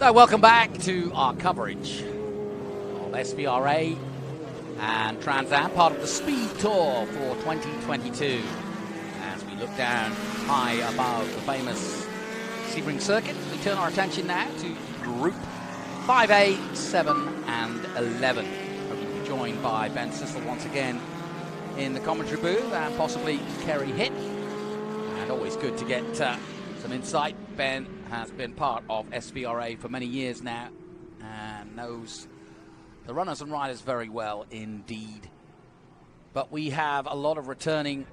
So welcome back to our coverage of SVRA and Trans Am, part of the Speed Tour for 2022. As we look down high above the famous Sebring circuit, we turn our attention now to Group 5A, 7 and 11. We're joined by Ben Sissel once again in the commentary booth and possibly Kerry Hitt. And always good to get some insight. Ben has been part of SVRA for many years now and knows the runners and riders very well indeed. But we have a lot of returning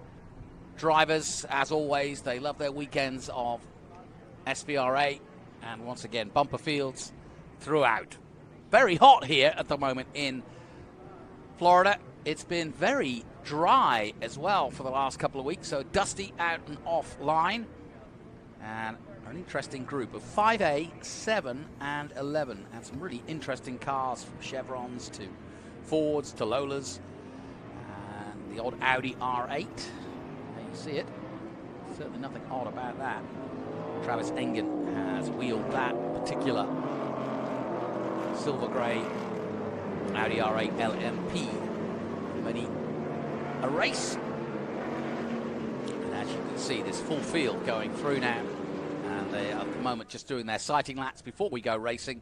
drivers, as always. They love their weekends of SVRA, and once again, bumper fields throughout. Very hot here at the moment in Florida. It's been very dry as well for the last couple of weeks, so dusty out and offline. And an interesting group of 5A, 7 and 11, and some really interesting cars from Chevrons to Fords to Lolas, and the odd Audi R8. There you see it. Certainly nothing odd about that. Travis Engen has wheeled that particular silver grey Audi R8 LMP for many a race. And as you can see, this full field going through now. And they are at the moment just doing their sighting laps before we go racing.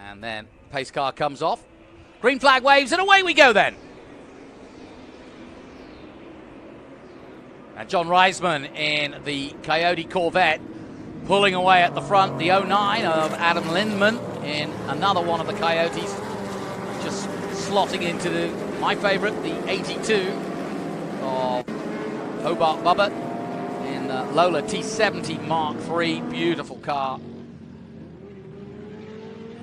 And then pace car comes off. Green flag waves and away we go then. And John Reisman in the Coyote Corvette pulling away at the front. The 09 of Adam Lindman in another one of the Coyotes. Just slotting into my favourite, the 82 of Hobart Bubba in the Lola T70 Mark III. Beautiful car.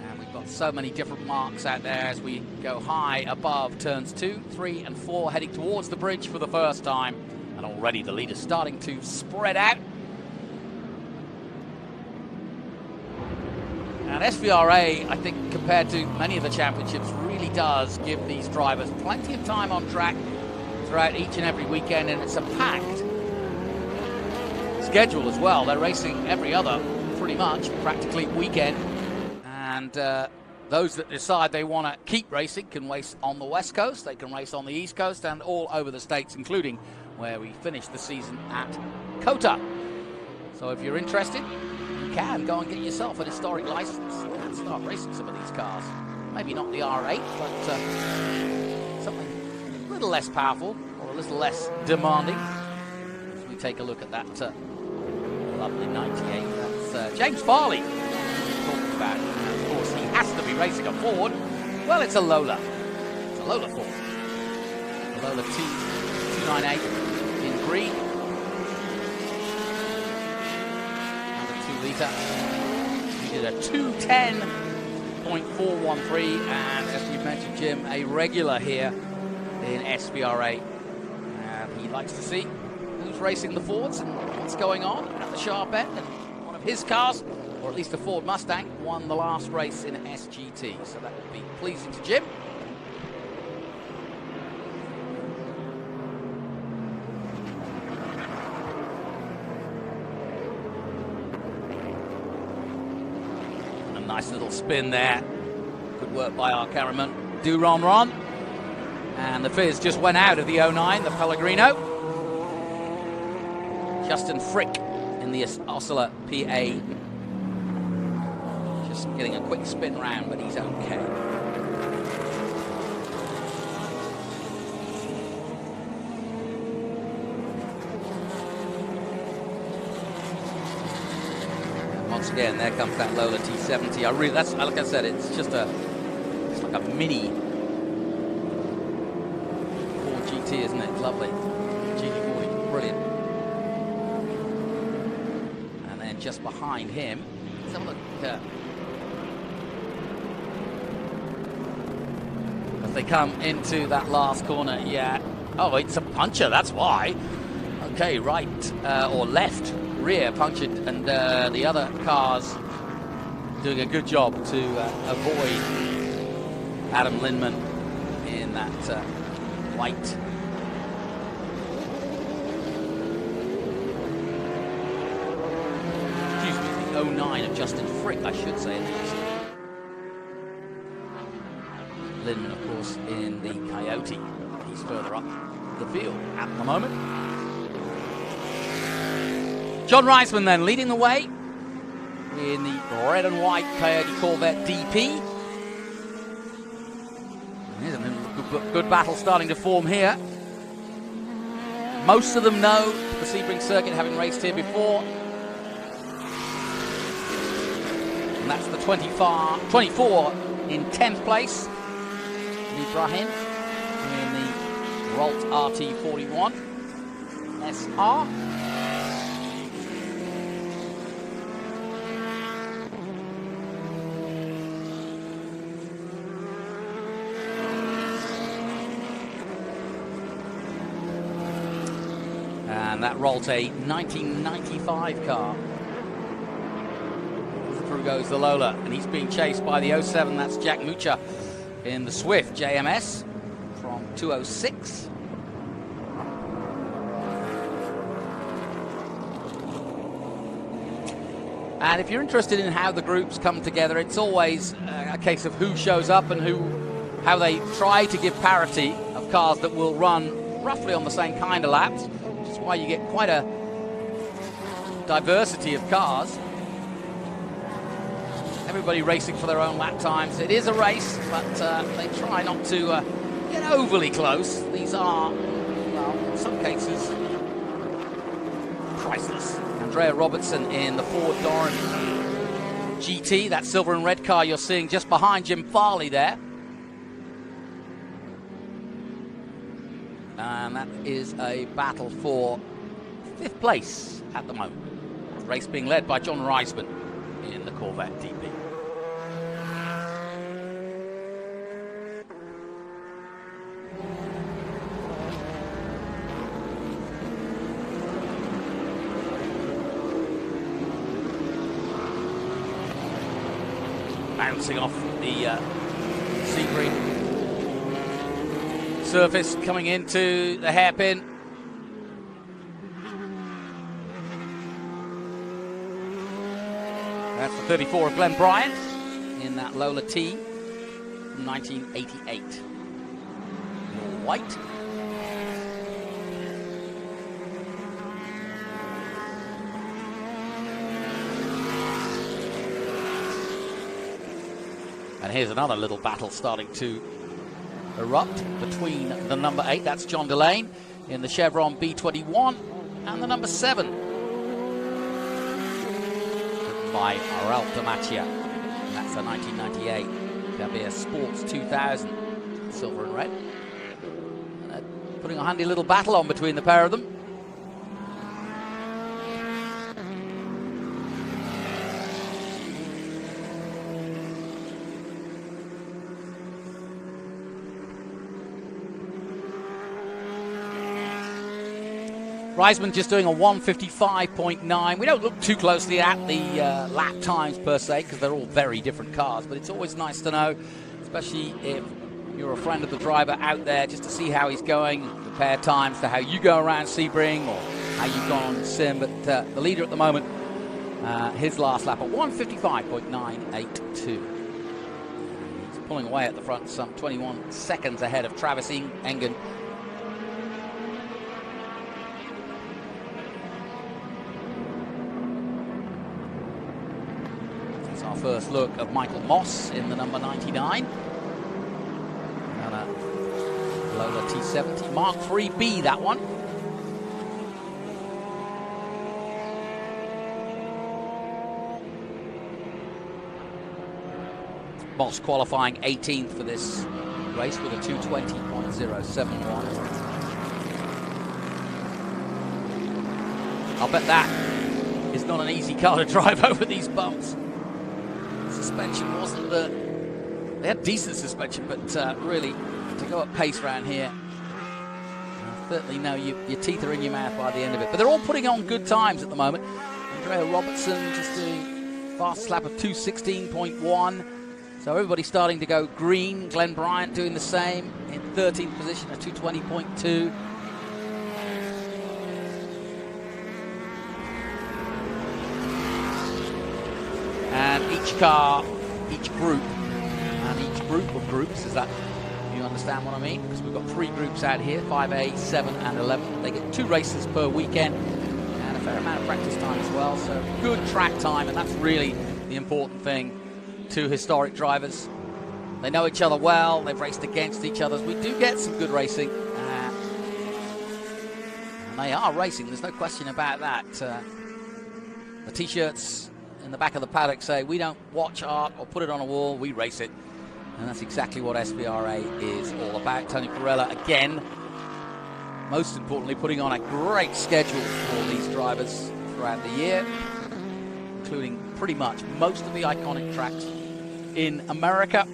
And we've got so many different marks out there as we go high above turns 2, 3 and 4, heading towards the bridge for the first time. And already the lead is starting to spread out. And SVRA, I think, compared to many of the championships, really does give these drivers plenty of time on track throughout each and every weekend, and it's a packed schedule as well. They're racing every other, pretty much, practically weekend. And those that decide they want to keep racing can race on the West Coast, they can race on the East Coast, and all over the States, including where we finished the season at COTA. So if you're interested, you can go and get yourself an historic license and start racing some of these cars. Maybe not the R8, but something a little less powerful or a little less demanding. As we take a look at that lovely 98. That's James Farley talking about. And of course, he has to be racing a Ford. Well, it's a Lola. It's a Lola Ford. A Lola T298 in green. Under 2 litre. He did a 210.413, and as you mentioned, Jim, a regular here in SVRA. And he likes to see who's racing the Fords and what's going on at the sharp end. And one of his cars, or at least a Ford Mustang, won the last race in SGT. So that would be pleasing to Jim. Nice little spin there. Good work by our cameraman, Ron. And the fizz just went out of the 09, the Pellegrino. Justin Frick in the Osceola PA. Just getting a quick spin round, but he's okay. Once again, there comes that Lola T70. That's like I said, it's just it's like a mini Ford GT, isn't it? Lovely. GT40, brilliant. And then just behind him, let's have a look as they come into that last corner. Yeah. Oh, it's a puncher. That's why. Okay, right or left rear punctured, and the other cars doing a good job to avoid Adam Lindman in that white .09 of Justin Frick, I should say. Linman, of course, in the Coyote. He's further up the field at the moment. John Reisman then leading the way in the red and white Coyote Corvette DP. Here's a good battle starting to form here. Most of them know the Sebring circuit, having raced here before. And that's the 24 in 10th place. Ibrahim in the Rolt RT41 SR. And that Rolt a 1995 car. Through goes the Lola, and he's being chased by the 07. That's Jack Mucha in the Swift JMS from 206. And if you're interested in how the groups come together, it's always a case of who shows up and how they try to give parity of cars that will run roughly on the same kind of laps, which is why you get quite a diversity of cars. Everybody racing for their own lap times. It is a race, but they try not to get overly close. These are, well, in some cases, priceless. Andrea Robertson in the Ford Doran GT, that silver and red car you're seeing just behind Jim Farley there. And that is a battle for 5th place at the moment. The race being led by John Reisman in the Corvette DP. Bouncing off the Sebring surface, coming into the hairpin. That's the 34 of Glenn Bryant in that Lola T from 1988. White. And here's another little battle starting to erupt between the number 8, that's John Delane, in the Chevron B21, and the number 7, by Ralph Damacchia. That's a 1998 Cabia Sports 2000, silver and red. And putting a handy little battle on between the pair of them. Reisman just doing a 1:55.9. We don't look too closely at the lap times per se, because they're all very different cars, but it's always nice to know, especially if you're a friend of the driver out there, just to see how he's going, compare times to how you go around Sebring or how you've gone on Sim. But the leader at the moment, his last lap at 1:55.982. He's pulling away at the front, some 21 seconds ahead of Travis Engen. First look of Michael Moss in the number 99. And a Lola T70 Mark 3B, that one. Moss qualifying 18th for this race with a 2:20.071. I'll bet that is not an easy car to drive over these bumps. Suspension wasn't they had decent suspension, but really to go at pace around here, certainly no, your teeth are in your mouth by the end of it. But they're all putting on good times at the moment. Andrea Robertson just doing fast lap of 2:16.1. So everybody's starting to go green. Glenn Bryant doing the same in 13th position at 2:20.2. each car, each group, and each group of groups, is that, you understand what I mean? Because we've got 3 groups out here, 5A, 7 and 11. They get 2 races per weekend and a fair amount of practice time as well, so good track time, and that's really the important thing to historic drivers. They know each other well, they've raced against each other. We do get some good racing, and they are racing, there's no question about that. The t-shirts in the back of the paddock say, we don't watch art or put it on a wall, we race it. And that's exactly what SVRA is all about. Tony Perella, again, most importantly, putting on a great schedule for these drivers throughout the year, including pretty much most of the iconic tracks in America.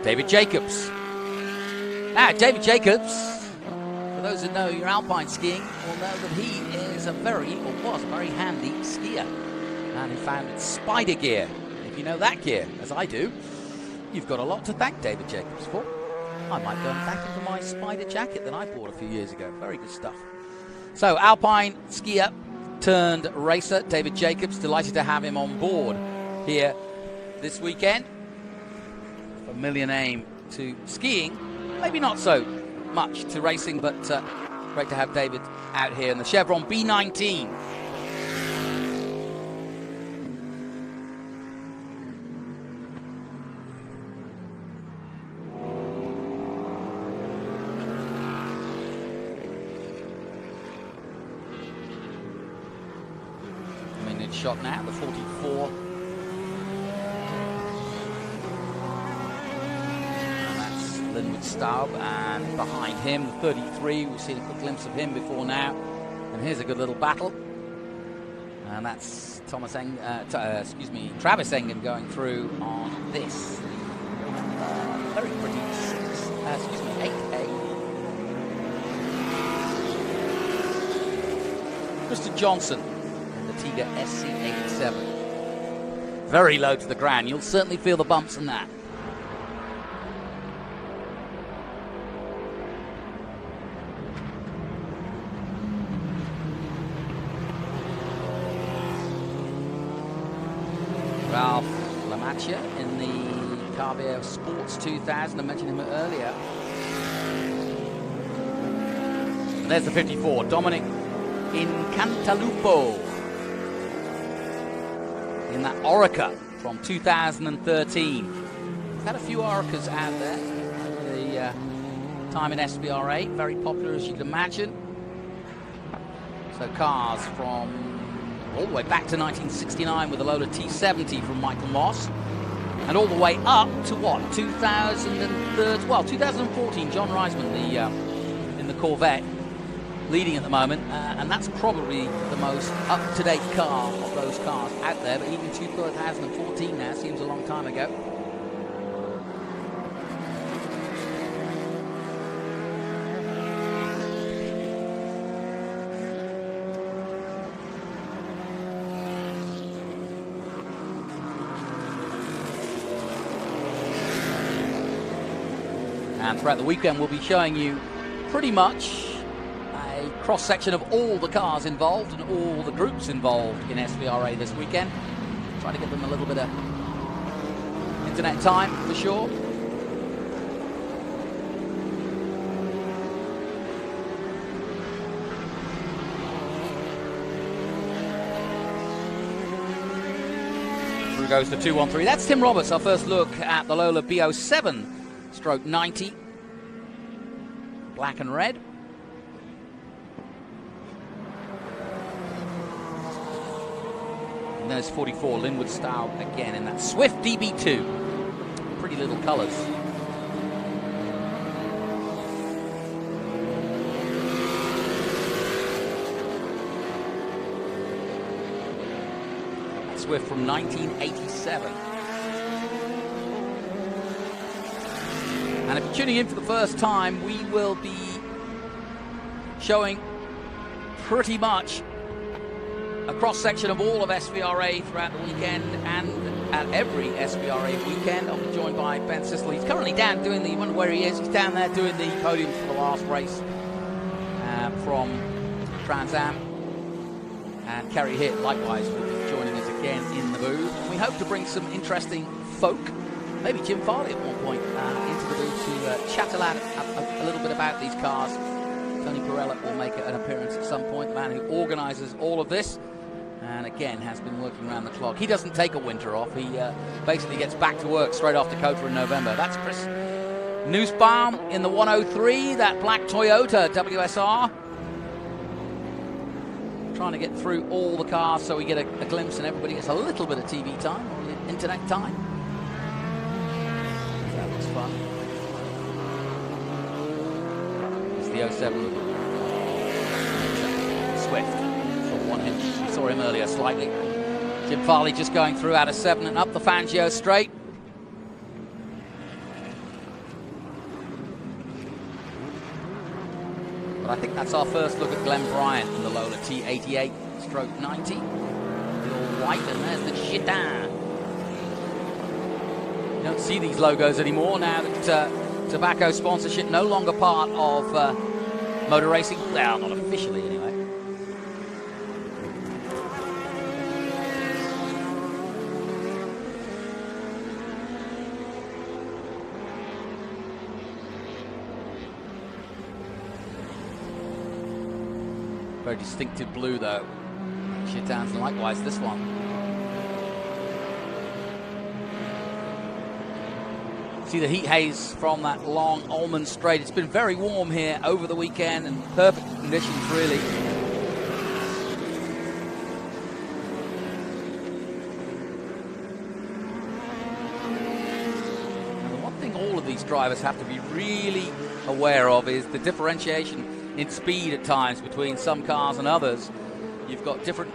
David Jacobs. Now, David Jacobs, for those that know your alpine skiing, will know that he is a very, or was a very handy skier. And he founded Spider Gear. If you know that gear, as I do, you've got a lot to thank David Jacobs for. I might go and thank him for my Spider jacket that I bought a few years ago. Very good stuff. So, alpine skier turned racer, David Jacobs. Delighted to have him on board here this weekend. Familiar name to skiing, maybe not so much to racing, but great to have David out here in the Chevron B19. Minute shot now, the 44. Linwood Staub, and behind him the 33. We've seen a quick glimpse of him before now, and here's a good little battle, and that's Travis Engen going through on this very pretty 8A. Mr. Johnson in the Tiga SC87, very low to the ground. You'll certainly feel the bumps in that. Ralph Lamacchia in the Carbier Sports 2000. I mentioned him earlier. And there's the 54, Dominic Incantalupo in that Orica from 2013. We've had a few Oricas out there over the time in SVRA. Very popular, as you can imagine. So cars from all the way back to 1969 with a Lola T70 from Michael Moss, and all the way up to what, 2014, John Reisman in the Corvette, leading at the moment, and that's probably the most up-to-date car of those cars out there, but even 2014 now seems a long time ago. And throughout the weekend, we'll be showing you pretty much a cross-section of all the cars involved and all the groups involved in SVRA this weekend. Trying to give them a little bit of internet time, for sure. Through goes the 213. That's Tim Roberts, our first look at the Lola B07/90, black and red. And there's 44, Linwood Staub again in that Swift DB2. Pretty little colours. That Swift from 1987. And if you're tuning in for the first time, we will be showing pretty much a cross-section of all of SVRA throughout the weekend, and at every SVRA weekend. I'll be joined by Ben Sissel. He's currently down doing the, you wonder where he is, he's down there doing the podiums for the last race from Trans Am. And Kerry Hitt, likewise, will be joining us again in the booth. And we hope to bring some interesting folk, maybe Jim Farley at one point, into the booth to chat a little bit about these cars. Tony Perella will make an appearance at some point, the man who organises all of this. And again, has been working around the clock. He doesn't take a winter off. He basically gets back to work straight after Dakota in November. That's Chris Nussbaum in the 103, that black Toyota WSR. Trying to get through all the cars so we get a glimpse and everybody gets a little bit of TV time, or internet time. That looks fun. It's the 07 Swift. For one hit. We saw him earlier slightly. Jim Farley just going through out of 7 and up the Fangio straight. But I think that's our first look at Glenn Bryant in the Lola T88/90. The all white, and there's the Chitin. You don't see these logos anymore now that tobacco sponsorship no longer part of motor racing. Well, not officially anyway. Very distinctive blue though. Chitans, and likewise this one. See the heat haze from that long Almond Straight. It's been very warm here over the weekend and perfect conditions really. Now the one thing all of these drivers have to be really aware of is the differentiation in speed at times between some cars and others. You've got different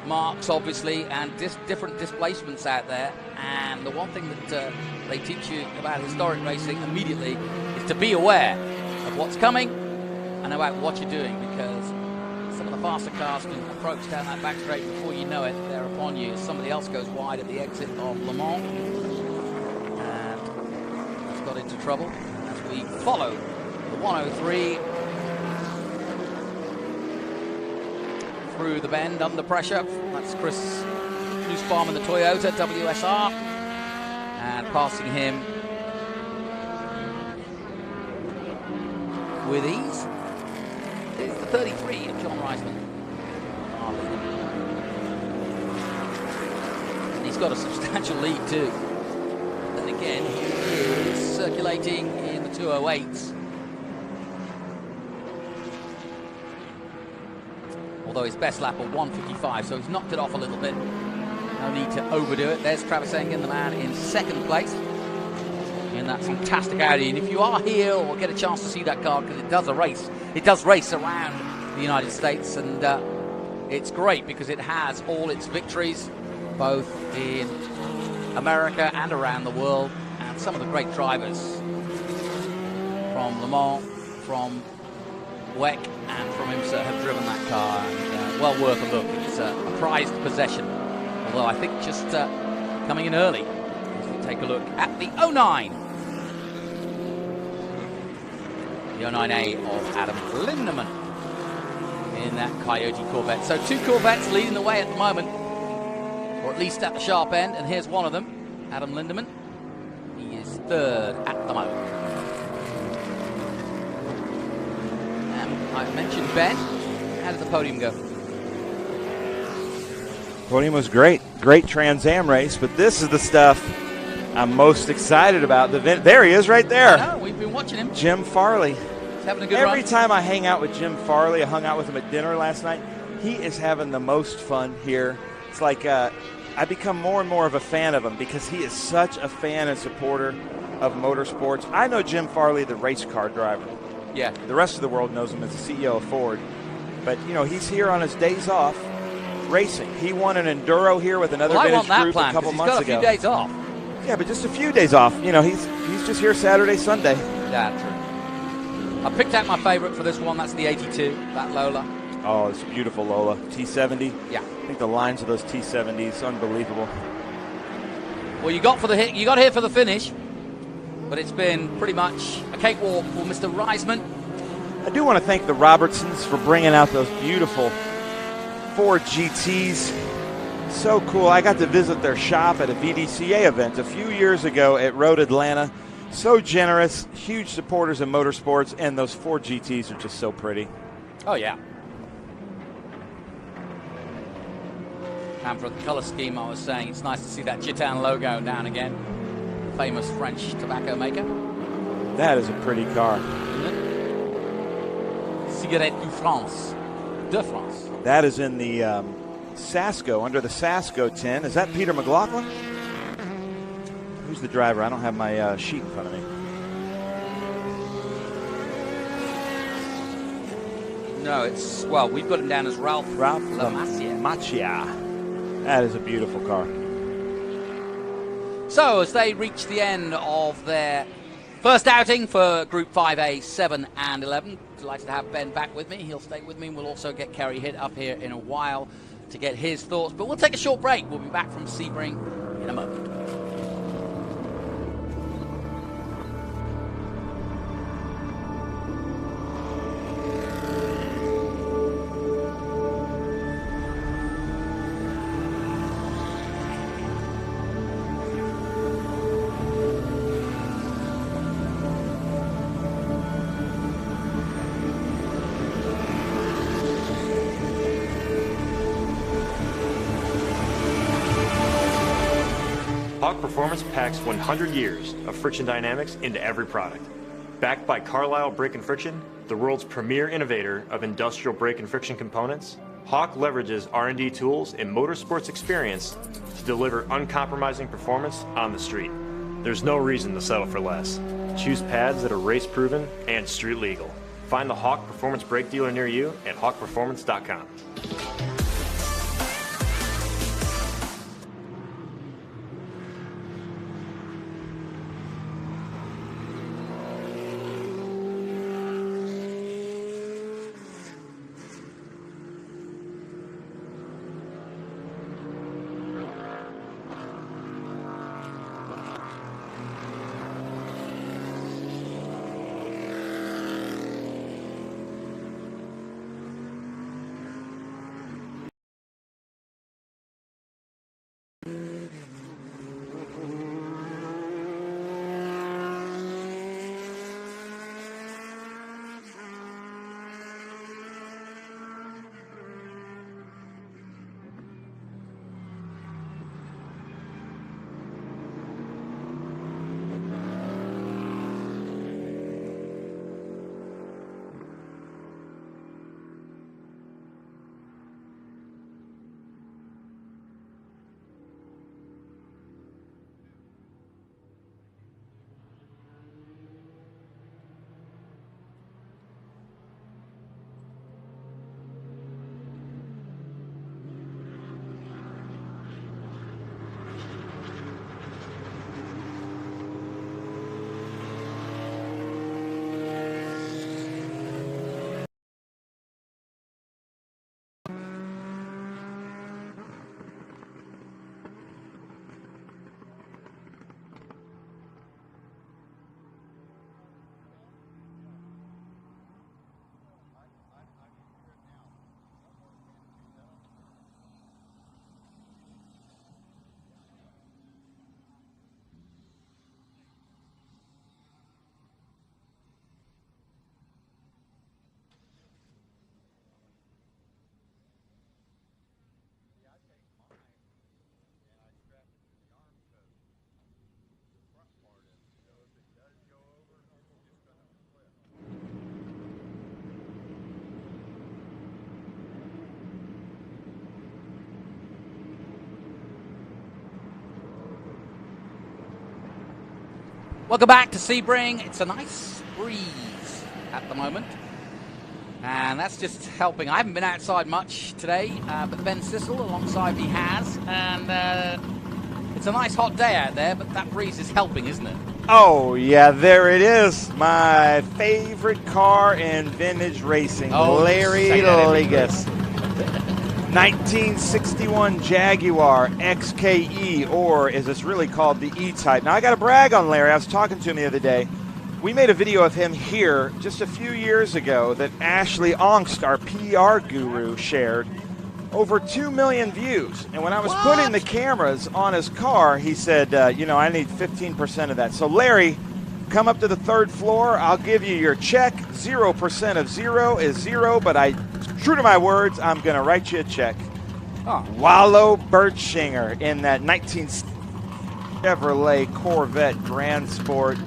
marks obviously and different displacements out there, and the one thing that they teach you about historic racing immediately is to be aware of what's coming and about what you're doing, because some of the faster cars can approach down that back straight before you know it, they're upon you. Somebody else goes wide at the exit of Le Mans and has got into trouble as we follow the 103 through the bend under pressure. That's Chris Nussbaum in the Toyota WSR, and passing him with ease is the 33 of John Reisman. And he's got a substantial lead too. Then again, he is circulating in the 208s. Although his best lap of 1:55, so he's knocked it off a little bit. No need to overdo it. There's Travis Engen, the man in 2nd place in that fantastic Audi. And if you are here or get a chance to see that car, because it does race around the United States, and it's great because it has all its victories, both in America and around the world, and some of the great drivers from Le Mans, from WEC and from IMSA have driven that car, and well worth a look. It's a prized possession, although I think just coming in early as we take a look at the 09. The 09A of Adam Lindemann in that Coyote Corvette. So 2 Corvettes leading the way at the moment, or at least at the sharp end, and here's one of them, Adam Lindemann. He is 3rd at the moment. I mentioned Ben. How did the podium go? Podium was great. Great Trans Am race, but this is the stuff I'm most excited about. There he is right there. I know, we've been watching him. Jim Farley. He's having a good Every run. time I hang out with Jim Farley, I hung out with him at dinner last night, he is having the most fun here. It's like I become more and more of a fan of him because he is such a fan and supporter of motorsports. I know Jim Farley, the race car driver. Yeah. The rest of the world knows him as the CEO of Ford. But, you know, he's here on his days off racing. He won an Enduro here with another vintage group a couple months ago. He's got a few days off. Yeah, but just a few days off. You know, he's just here Saturday, Sunday. Yeah, true. I picked out my favorite for this one. That's the 82, that Lola. Oh, it's a beautiful Lola. T70. Yeah. I think the lines of those T70s, unbelievable. Well, you got here for the finish, but it's been pretty much a cakewalk for Mr. Reisman. I do want to thank the Robertsons for bringing out those beautiful Ford GTs. So cool. I got to visit their shop at a VDCA event a few years ago at Road Atlanta. So generous, huge supporters of motorsports, and those Ford GTs are just so pretty. Oh, yeah. And for the color scheme, I was saying it's nice to see that Gitan logo down again. Famous French tobacco maker. That is a pretty car. Cigarette de France. De France. That is in the Sasco, under the Sasco 10. Is that Peter McLaughlin? Who's the driver? I don't have my sheet in front of me. No, it's, well, we've got him down as Ralph Macchia. That is a beautiful car. So, as they reach the end of their first outing for Group 5A, 7 and 11, delighted to have Ben back with me. He'll stay with me. We'll also get Kerry Hitt up here in a while to get his thoughts. But we'll take a short break. We'll be back from Sebring in a moment. Hawk Performance packs 100 years of friction dynamics into every product. Backed by Carlisle Brake and Friction, the world's premier innovator of industrial brake and friction components, Hawk leverages R&D tools and motorsports experience to deliver uncompromising performance on the street. There's no reason to settle for less. Choose pads that are race-proven and street-legal. Find the Hawk Performance brake dealer near you at hawkperformance.com. Welcome back to Sebring. It's a nice breeze at the moment, and that's just helping. I haven't been outside much today, but Ben Sissel alongside me has, and it's a nice hot day out there, but that breeze is helping, isn't it? Oh, yeah, there it is. My favorite car in vintage racing, Larry Ligas. 1961 Jaguar XKE, or as it's really called, the E-Type. Now, I got to brag on Larry. I was talking to him the other day. We made a video of him here just a few years ago that Ashley Ongst, our PR guru, shared. Over 2 million views. And when I was putting the cameras on his car, he said, you know, I need 15% of that. So, Larry, come up to the 3rd floor. I'll give you your check. 0% of 0 is 0, but true to my words, I'm going to write you a check. Oh. Wallow Bertschinger in that 19 Chevrolet Corvette Grand Sport.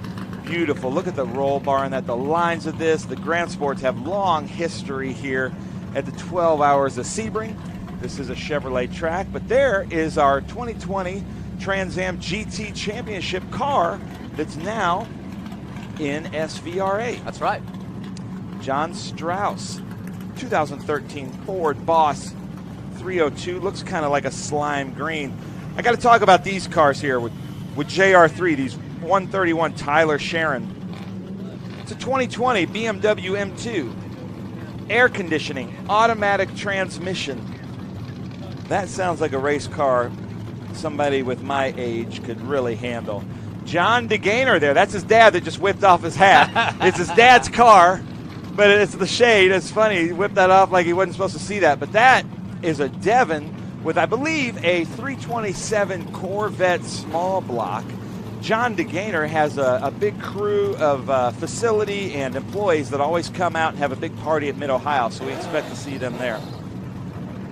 Beautiful. Look at the roll bar and that. The lines of this. The Grand Sports have long history here at the 12 Hours of Sebring. This is a Chevrolet track, but there is our 2020 Trans Am GT Championship car that's now in SVRA. That's right. John Strauss, 2013 Ford Boss 302. Looks kind of like a slime green. I got to talk about these cars here with JR3, these 131 Tyler Sharon. It's a 2020 BMW M2. Air conditioning, automatic transmission. That sounds like a race car somebody with my age could really handle. John DeGainer there. That's his dad that just whipped off his hat. It's his dad's car, but it's the shade. It's funny. He whipped that off like he wasn't supposed to see that. But that is a Devon with, I believe, a 327 Corvette small block. John DeGainer has a big crew of facility and employees that always come out and have a big party at Mid-Ohio, so we expect to see them there.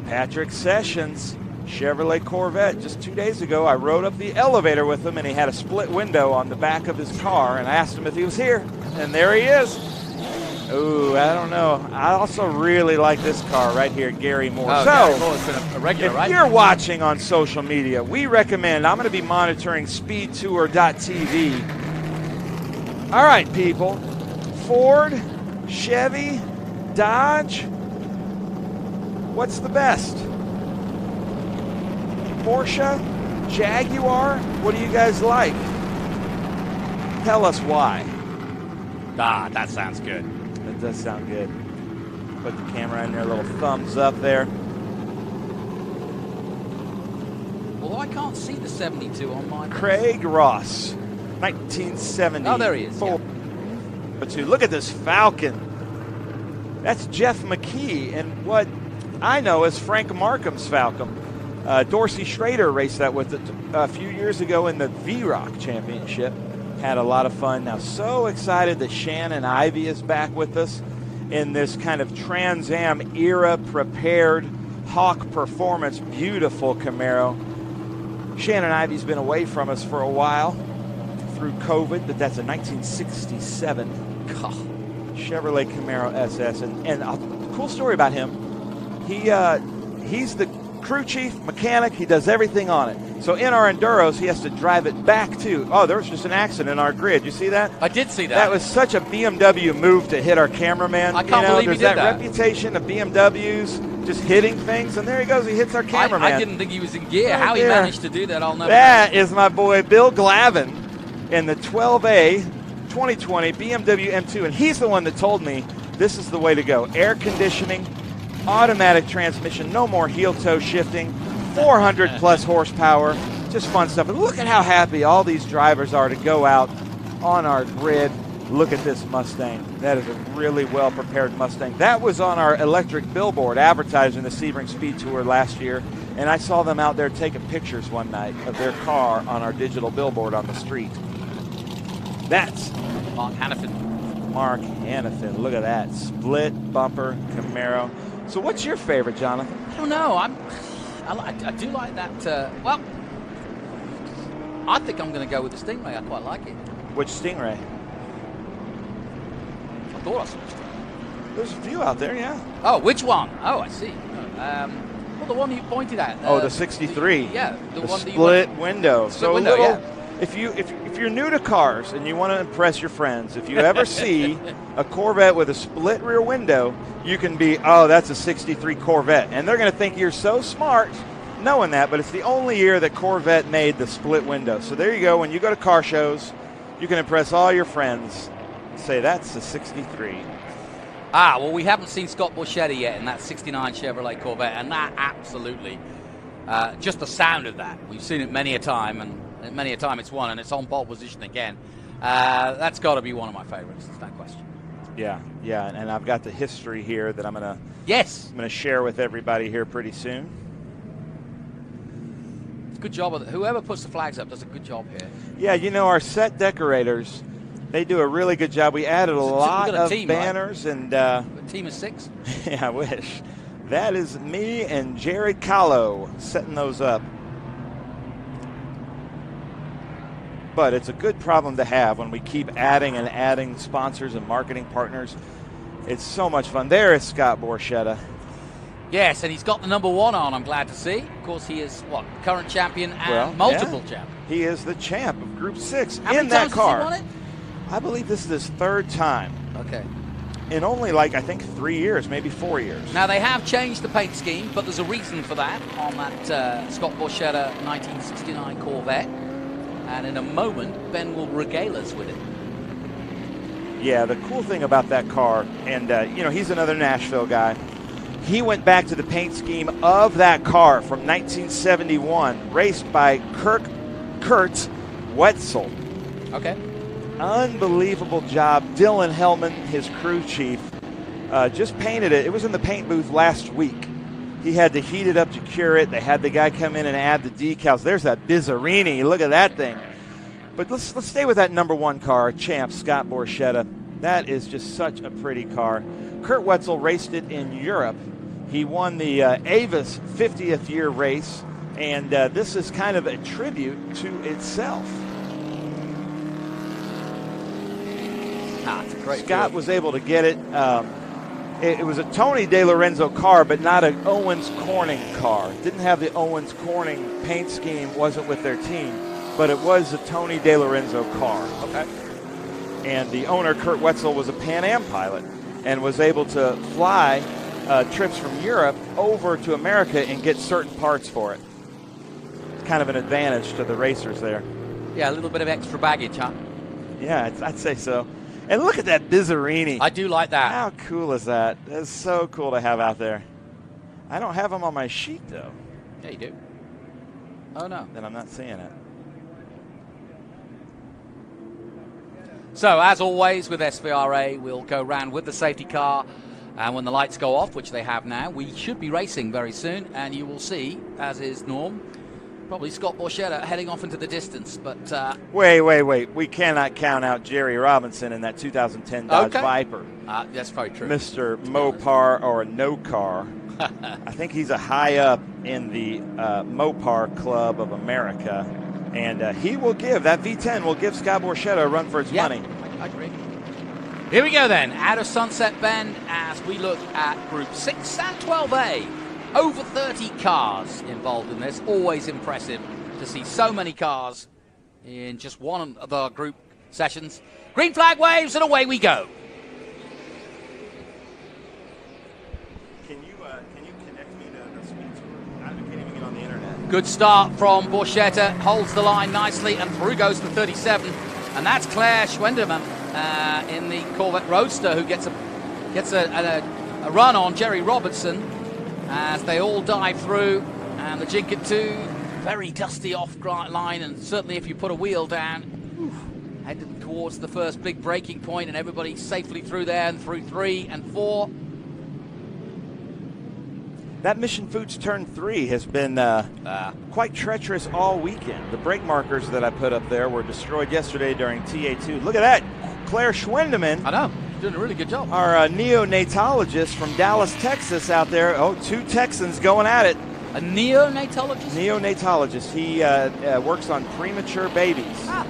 Patrick Sessions, Chevrolet Corvette. Just 2 days ago, I rode up the elevator with him, and he had a split window on the back of his car, and I asked him if he was here, and there he is. Ooh, I don't know. I also really like this car right here, Gary Moore. Oh, so, Gary Moore's been a regular, if right? you're watching on social media, we recommend, I'm going to be monitoring speedtour.tv. All right, people. Ford, Chevy, Dodge. What's the best? Porsche, Jaguar. What do you guys like? Tell us why. Ah, that sounds good. That does sound good. Put the camera in there, a little thumbs up there. Although I can't see the 72 on mine. Craig Ross, 1970. Oh, there he is. Yeah. Look at this Falcon. That's Jeff McKee, and what I know is Frank Markham's Falcon. Dorsey Schrader raced that with it a few years ago in the V-Rock Championship. Had a lot of fun. Now, so excited that Shannon Ivey is back with us in this kind of Trans Am era prepared Hawk Performance. Beautiful Camaro. Shannon Ivey's been away from us for a while through COVID, but that's a 1967 Chevrolet Camaro SS. And a cool story about him, he's the crew chief, mechanic. He does everything on it. So in our Enduros, he has to drive it back to. Oh, there was just an accident in our grid. You see that? I did see that. That was such a BMW move to hit our cameraman. I can't believe he did that. that. Reputation of BMWs just hitting things, and there he goes. He hits our cameraman. I didn't think he was in gear. Right How there. he managed to do that, I'll never know. That is my boy Bill Glavin in the 12A 2020 BMW M2, and he's the one that told me this is the way to go. Air conditioning, automatic transmission, no more heel-toe shifting, 400 plus horsepower, just fun stuff. And look at how happy all these drivers are to go out on our grid. Look at this Mustang. That is a really well-prepared Mustang. That was on our electric billboard advertising the Sebring SpeedTour last year, and I saw them out there taking pictures one night of their car on our digital billboard on the street. That's Mark Hannafin. Mark Hannafin. Look at that. Split bumper Camaro. So what's your favorite, Jonathan? I don't know. I do like that. Well, I think I'm going to go with the Stingray. I quite like it. Which Stingray? I thought I saw a Stingray. There's a few out there, yeah. Oh, which one? Oh, I see. Well, the one you pointed at. The 63. Yeah, the one that you split window. Split window, yeah. If you're new to cars and you want to impress your friends, if you ever see a Corvette with a split rear window, you can be, oh, that's a 63 Corvette. And they're going to think you're so smart knowing that, but it's the only year that Corvette made the split window. So there you go. When you go to car shows, you can impress all your friends. Say, that's a 63. Ah, well, we haven't seen Scott Borchetti yet in that 69 Chevrolet Corvette, and that absolutely, just the sound of that. We've seen it many a time, and many a time it's won, and it's on pole position again. That's got to be one of my favorites. There's no question. Yeah, and I've got the history here that I'm gonna share with everybody here pretty soon. Good job. Whoever puts the flags up does a good job here. Yeah, you know, our set decorators, they do a really good job. We added a lot of team, banners, right? and a team of 6. Yeah, I wish. That is me and Jared Kahlo setting those up. But it's a good problem to have when we keep adding and adding sponsors and marketing partners. It's so much fun. There is Scott Borchetta. Yes, and he's got the number 1 on, I'm glad to see. Of course, he is, current champion and multiple champion. He is the champ of Group 6 How in many that times car. Has he won it? I believe this is his 3rd time. Okay. In only, I think 3 years, maybe 4 years. Now, they have changed the paint scheme, but there's a reason for that on that Scott Borchetta 1969 Corvette. And in a moment, Ben will regale us with it. Yeah, the cool thing about that car, and, he's another Nashville guy. He went back to the paint scheme of that car from 1971, raced by Kurt Wetzel. Okay. Unbelievable job. Dylan Hellman, his crew chief, just painted it. It was in the paint booth last week. He had to heat it up to cure it. They had the guy come in and add the decals. There's that Bizzarini. Look at that thing. But let's stay with that number 1 car, champ Scott Borchetta. That is just such a pretty car. Kurt Wetzel raced it in Europe. He won the Avis 50th year race, and this is kind of a tribute to itself. It's a great Scott field. was able to get it. It was a Tony DeLorenzo car, but not an Owens Corning car. Didn't have the Owens Corning paint scheme, wasn't with their team, but it was a Tony DeLorenzo car. Okay. And the owner, Kurt Wetzel, was a Pan Am pilot and was able to fly trips from Europe over to America and get certain parts for it. It's kind of an advantage to the racers there. Yeah, a little bit of extra baggage, huh? Yeah, I'd say so. And look at that Bizzarini. I do like that. How cool is that? That's so cool to have out there. I don't have them on my sheet, though. Yeah, you do. Oh, no. Then I'm not seeing it. So, as always with SVRA, we'll go round with the safety car. And when the lights go off, which they have now, we should be racing very soon. And you will see, as is norm, probably Scott Borchetta heading off into the distance. But Wait. We cannot count out Jerry Robinson in that 2010 Dodge Viper. That's very true. Mr. Mopar or No Car. I think he's a high up in the Mopar Club of America. And he will give, that V10 will give Scott Borchetta a run for its money. I agree. Here we go then, out of Sunset Bend as we look at Group 6 and 12A. Over 30 cars involved in this. Always impressive to see so many cars in just one of the group sessions. Green flag waves and away we go. Can you connect me to the SpeedTour? I can't even get on the internet. Good start from Borchetta, holds the line nicely, and through goes the 37. And that's Claire Schwendemann in the Corvette Roadster, who gets a run on Jerry Robertson as they all dive through. And the Jinket 2, very dusty off line, and certainly if you put a wheel down, headed towards the first big braking point, and everybody safely through there and through 3 and 4. That Mission Foods Turn 3 has been quite treacherous all weekend. The brake markers that I put up there were destroyed yesterday during TA2. Look at that. Claire Schwendemann. I know. Doing a really good job. Our neonatologist from Dallas, Texas out there. Oh, 2 Texans going at it. A neonatologist? Neonatologist. He works on premature babies. Ah.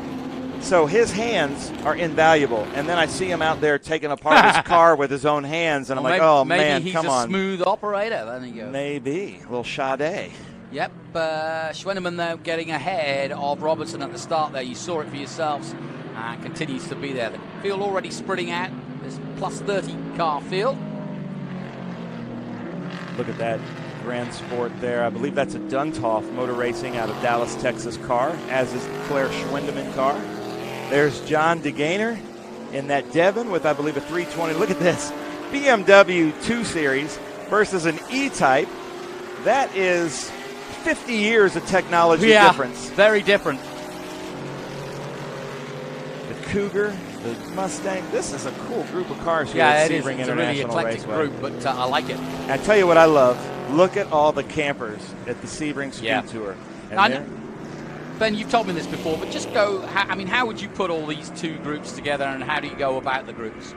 So his hands are invaluable. And then I see him out there taking apart his car with his own hands, and I'm like, oh, man, come on. Maybe he's a smooth operator. There you go. Maybe. A little Sade. Yep. Schwendemann, though, getting ahead of Robertson at the start there. You saw it for yourselves. And continues to be there. The field already spreading out. This plus 30 car field. Look at that Grand Sport there. I believe that's a Dunthoff Motor Racing out of Dallas, Texas car, as is the Claire Schwendemann car. There's John DeGainer in that Devon with, I believe, a 320. Look at this. BMW 2 Series versus an E-Type. That is 50 years of technology difference. Very different. The Cougar, the Mustang. This is a cool group of cars here Yeah, at it is. Sebring It's a really International eclectic Raceway. group, but I like it. I tell you what I love. Look at all the campers at the Sebring SpeedTour. Yeah. Ben, you've told me this before, but just go. I mean, how would you put all these two groups together, and how do you go about the groups?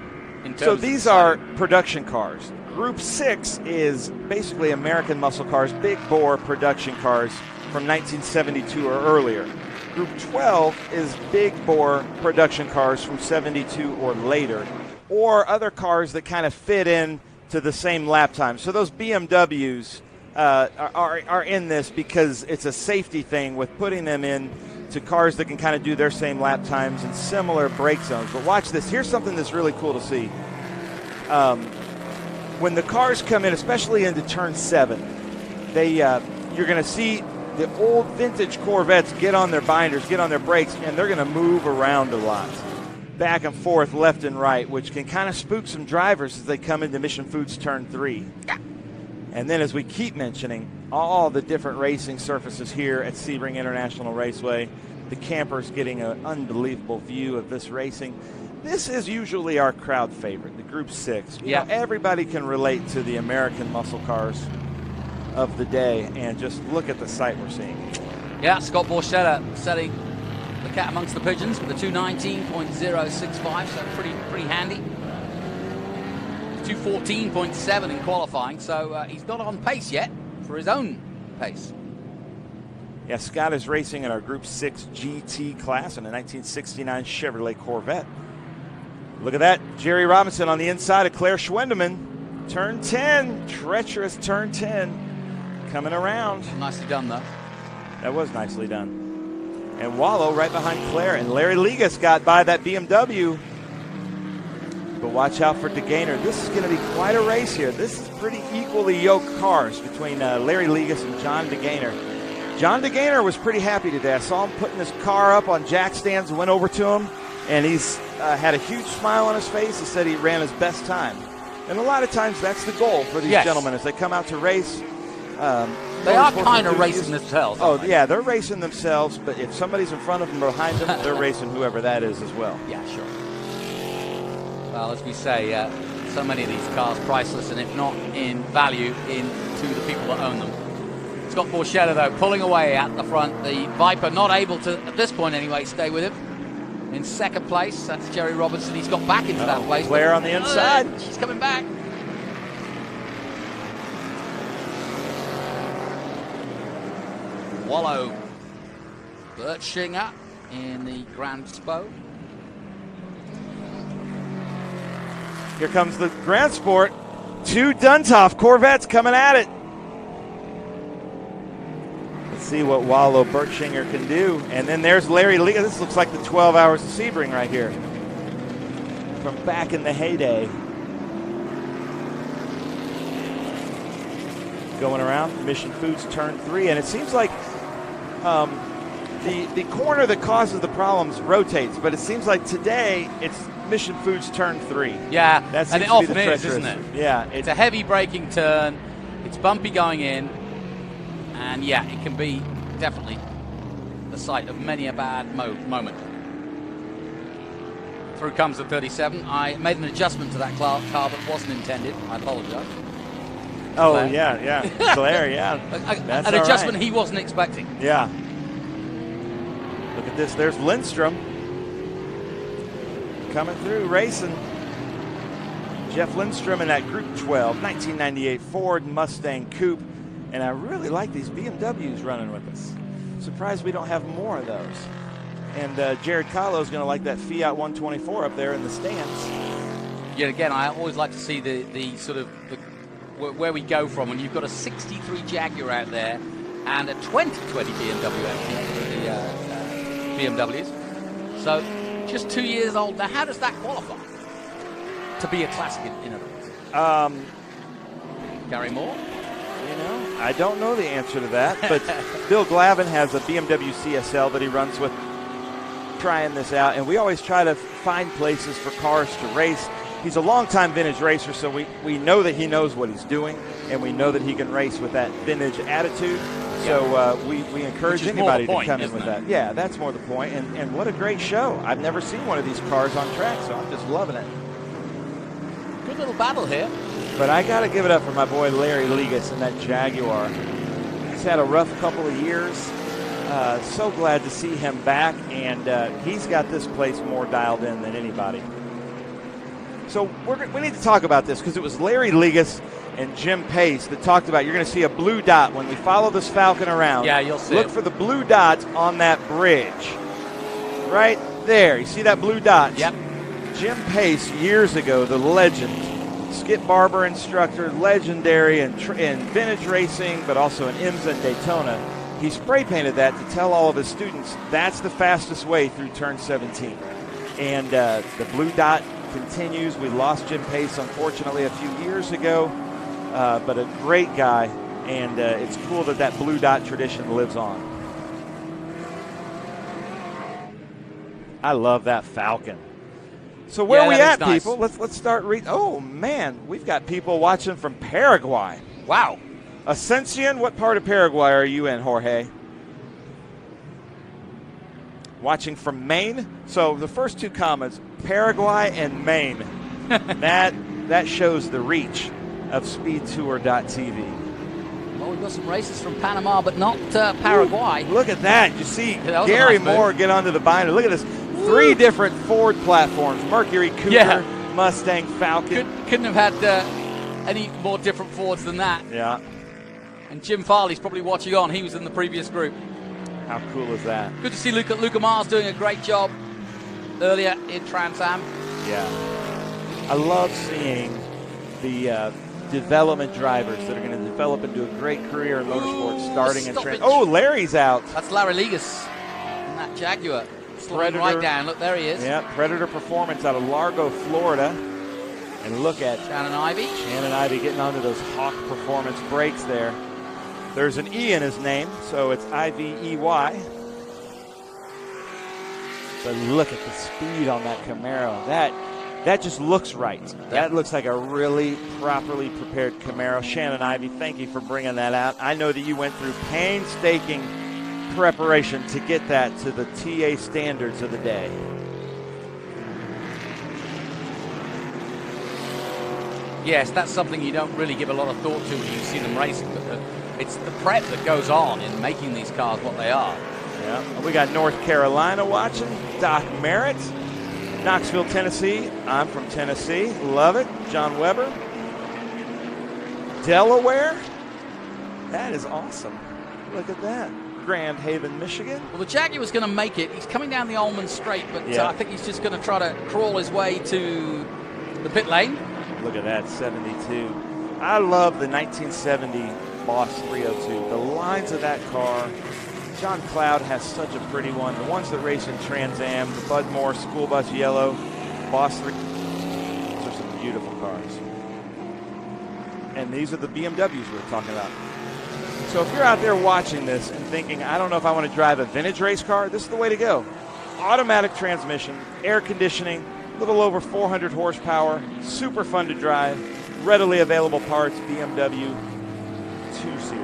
So these are production cars. Group 6 is basically American muscle cars, big bore production cars from 1972 or earlier. Group 12 is big bore production cars from 72 or later, or other cars that kind of fit in to the same lap time. So those BMWs are in this because it's a safety thing with putting them in to cars that can kind of do their same lap times and similar brake zones. But watch this. Here's something that's really cool to see. When the cars come in, especially into turn 7, you're going to see the old vintage Corvettes get on their binders, get on their brakes, and they're going to move around a lot, back and forth, left and right, which can kind of spook some drivers as they come into Mission Foods turn 3. And then, as we keep mentioning, all the different racing surfaces here at Sebring International Raceway, the campers getting an unbelievable view of this racing. This is usually our crowd favorite, the Group 6. You know, everybody can relate to the American muscle cars of the day, and just look at the sight we're seeing. Yeah, Scott Borchetta setting the cat amongst the pigeons with a 219.065, so pretty handy. 214.7 in qualifying, so he's not on pace yet for his own pace. Yeah, Scott is racing in our Group 6 GT class in a 1969 Chevrolet Corvette. Look at that, Jerry Robinson on the inside of Claire Schwendeman. Turn 10, treacherous turn 10, coming around. Nicely done, though. That was nicely done. And Wallow right behind Claire, and Larry Ligas got by that BMW. But watch out for DeGainer. This is going to be quite a race here. This is pretty equally yoked cars between Larry Ligas and John DeGainer. John DeGainer was pretty happy today. I saw him putting his car up on jack stands, went over to him, and he's had a huge smile on his face. He said he ran his best time. And a lot of times that's the goal for these gentlemen as they come out to race. They are kind of racing themselves. Oh, yeah, they're racing themselves, but if somebody's in front of them or behind them, they're racing whoever that is as well. Yeah, sure. Well, as we say, so many of these cars priceless, and if not in value, to the people that own them. Scott Borchetta, though, pulling away at the front. The Viper not able to, at this point anyway, stay with him. In second place, that's Jerry Robinson. He's got back into that place. Claire on the inside. She's coming back. Wallow Birchinger in the Grand Spo. Here comes the Grand Sport. Two Duntov Corvettes coming at it. Let's see what Wallow Birchinger can do. And then there's Larry Lee. This looks like the 12 Hours of Sebring right here. From back in the heyday. Going around Mission Foods turn 3. And it seems like the corner that causes the problems rotates. But it seems like today it's Mission Foods turn 3. Yeah, that and it often is, isn't it? Yeah. It's a heavy braking turn. It's bumpy going in. And yeah, it can be definitely the site of many a bad moment. Through comes the 37. I made an adjustment to that car that wasn't intended. I apologize. Oh, Claire. yeah. Claire, yeah. An adjustment he wasn't expecting. Yeah. Look at this. There's Lindstrom coming through, racing. Jeff Lindstrom in that Group 12, 1998 Ford Mustang Coupe. And I really like these BMWs running with us. Surprised we don't have more of those. And Jared Kahlo's going to like that Fiat 124 up there in the stands. Yet again, I always like to see the sort of where we go from when you've got a 63 Jaguar out there and a 2020 BMW, the BMWs. So just 2 years old. Now, how does that qualify to be a classic in other words? Gary Moore? You know, I don't know the answer to that, but Bill Glavin has a BMW CSL that he runs with, trying this out, and we always try to find places for cars to race. He's a longtime vintage racer, so we know that he knows what he's doing, and we know that he can race with that vintage attitude. So we encourage anybody to come in with that. Yeah, that's more the point. And what a great show. I've never seen one of these cars on track, so I'm just loving it. Good little battle here. But I got to give it up for my boy Larry Ligas and that Jaguar. He's had a rough couple of years. So glad to see him back, and he's got this place more dialed in than anybody. So we need to talk about this because it was Larry Ligas and Jim Pace that talked about you're going to see a blue dot when we follow this Falcon around. Yeah, you'll see Look for the blue dot on that bridge. Right there. You see that blue dot? Yep. Jim Pace, years ago, the legend, Skip Barber instructor, legendary in vintage racing, but also in IMSA and Daytona. He spray painted that to tell all of his students that's the fastest way through turn 17. And the blue dot continues. We lost Jim Pace, unfortunately, a few years ago, but a great guy, and it's cool that that blue dot tradition lives on. I love that Falcon. So where are we at, nice. people? Let's start reading. Oh, man, we've got people watching from Paraguay. Wow. Ascension, what part of Paraguay are you in, Jorge? Watching from Maine. So the first two comments, Paraguay and Maine. that shows the reach of SpeedTour.tv. Well, we've got some races from Panama, but not Paraguay. Ooh, look at that. You see Yeah, Gary nice Moore get onto the binder. Look at this. 3 different Ford platforms. Mercury, Cougar, Mustang, Falcon. Couldn't have had any more different Fords than that. Yeah. And Jim Farley's probably watching on. He was in the previous group. How cool is that? Good to see Luca Mars doing a great job earlier in Trans Am. Yeah. I love seeing the development drivers that are going to develop into a great career in motorsports starting in Trans. Oh, Larry's out. That's Larry Ligas and that Jaguar. Slowing right down. Look, there he is. Yeah, Predator Performance out of Largo, Florida. And look at Shannon Ivey. Shannon Ivey getting onto those Hawk Performance brakes there. There's an E in his name, so it's I-V-E-Y. But look at the speed on that Camaro. That just looks right. That looks like a really properly prepared Camaro. Shannon Ivey, thank you for bringing that out. I know that you went through painstaking preparation to get that to the TA standards of the day. Yes, that's something you don't really give a lot of thought to when you see them racing, but it's the prep that goes on in making these cars what they are. Yeah, we got North Carolina watching. Doc Merritt, Knoxville, Tennessee. I'm from Tennessee. Love it. John Weber. Delaware. That is awesome. Look at that. Grand Haven, Michigan. Well, the Jaguar's going to make it. He's coming down the Ullman Straight, but Yeah. I think he's just going to try to crawl his way to the pit lane. Look at that, 72. I love the 1970 Boss 302. The lines of that car. John Cloud has such a pretty one. The ones that race in Trans Am, the Bud Moore School Bus Yellow, Boss 3. Those are some beautiful cars. And these are the BMWs we're talking about. So if you're out there watching this and thinking, I don't know if I want to drive a vintage race car, this is the way to go. Automatic transmission, air conditioning, a little over 400 horsepower, super fun to drive, readily available parts, BMW 2 Series.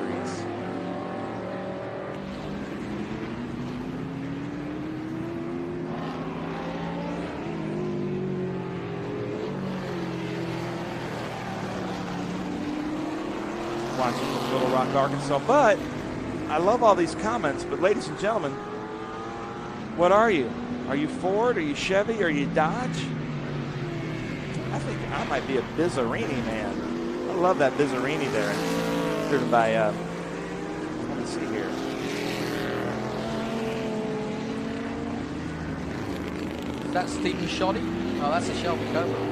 Watching from Little Rock, Arkansas. But I love all these comments. But ladies and gentlemen, what are you? Are you Ford? Are you Chevy? Are you Dodge? I think I might be a Bizzarini man. I love that Bizzarini there. Driven by, let me see here. Is that Stephen Shoddy? Oh, that's a Shelby Cobra.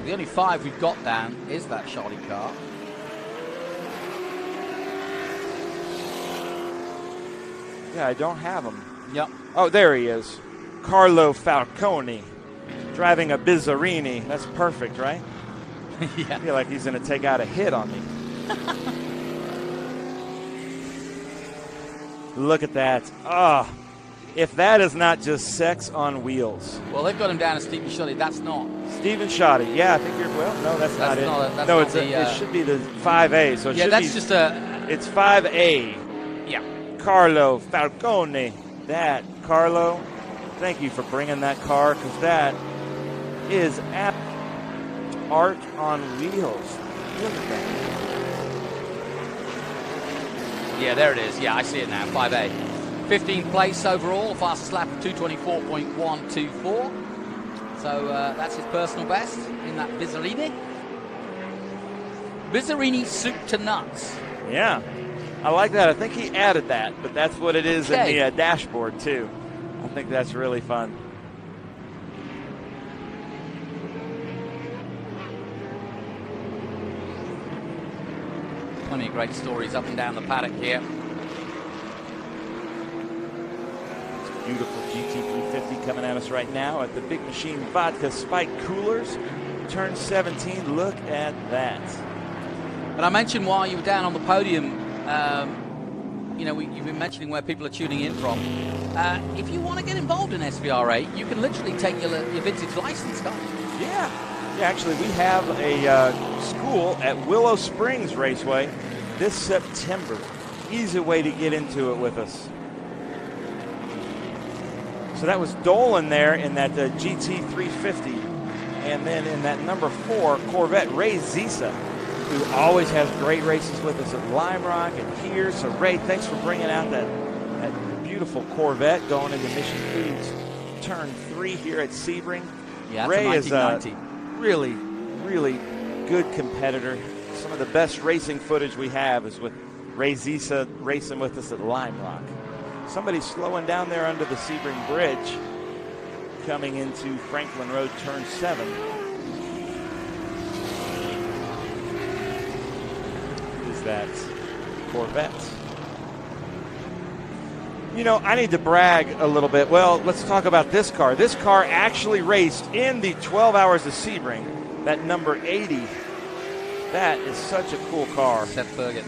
The only 5 we've got down is that Shoddy car. Yeah, I don't have him. Yep. Oh, there he is. Carlo Falcone driving a Bizzarini. That's perfect, right? Yeah. I feel like he's going to take out a hit on me. Look at that. If that is not just sex on wheels. Well, they've got him down as Stephen Shoddy. That's not. Stephen Shoddy. Yeah, I think you're, well, no, that's not it. No, it should be the 5A. So it yeah, should that's be, just a... It's 5A. Yeah. Carlo Falcone. That, Carlo, thank you for bringing that car, because that is art on wheels. Look at that. Yeah, there it is. Yeah, I see it now, 5A. 15th place overall, fastest lap of 2:24.124. So that's his personal best in that Bizzarini. Bizzarini soup to nuts. Yeah, I like that. I think he added that, but that's what it is in the dashboard too. I think that's really fun. Plenty of great stories up and down the paddock here. Beautiful GT350 coming at us right now at the Big Machine Vodka Spike Coolers. Turn 17, look at that. And I mentioned while you were down on the podium, you know, you've been mentioning where people are tuning in from. If you want to get involved in SVRA, you can literally take your vintage license, can't you? Yeah. Yeah, actually, we have a school at Willow Springs Raceway this September. Easy way to get into it with us. So that was Dolan there in that GT350. And then in that number 4 Corvette, Ray Zisa, who always has great races with us at Lime Rock and here. So Ray, thanks for bringing out that beautiful Corvette going into Mission Foods Turn 3 here at Sebring. Yeah, Ray is a really, really good competitor. Some of the best racing footage we have is with Ray Zisa racing with us at Lime Rock. Somebody's slowing down there under the Sebring Bridge, coming into Franklin Road, Turn 7. Is that Corvette? You know, I need to brag a little bit. Well, let's talk about this car. This car actually raced in the 12 Hours of Sebring, that number 80. That is such a cool car. Seth Bergen.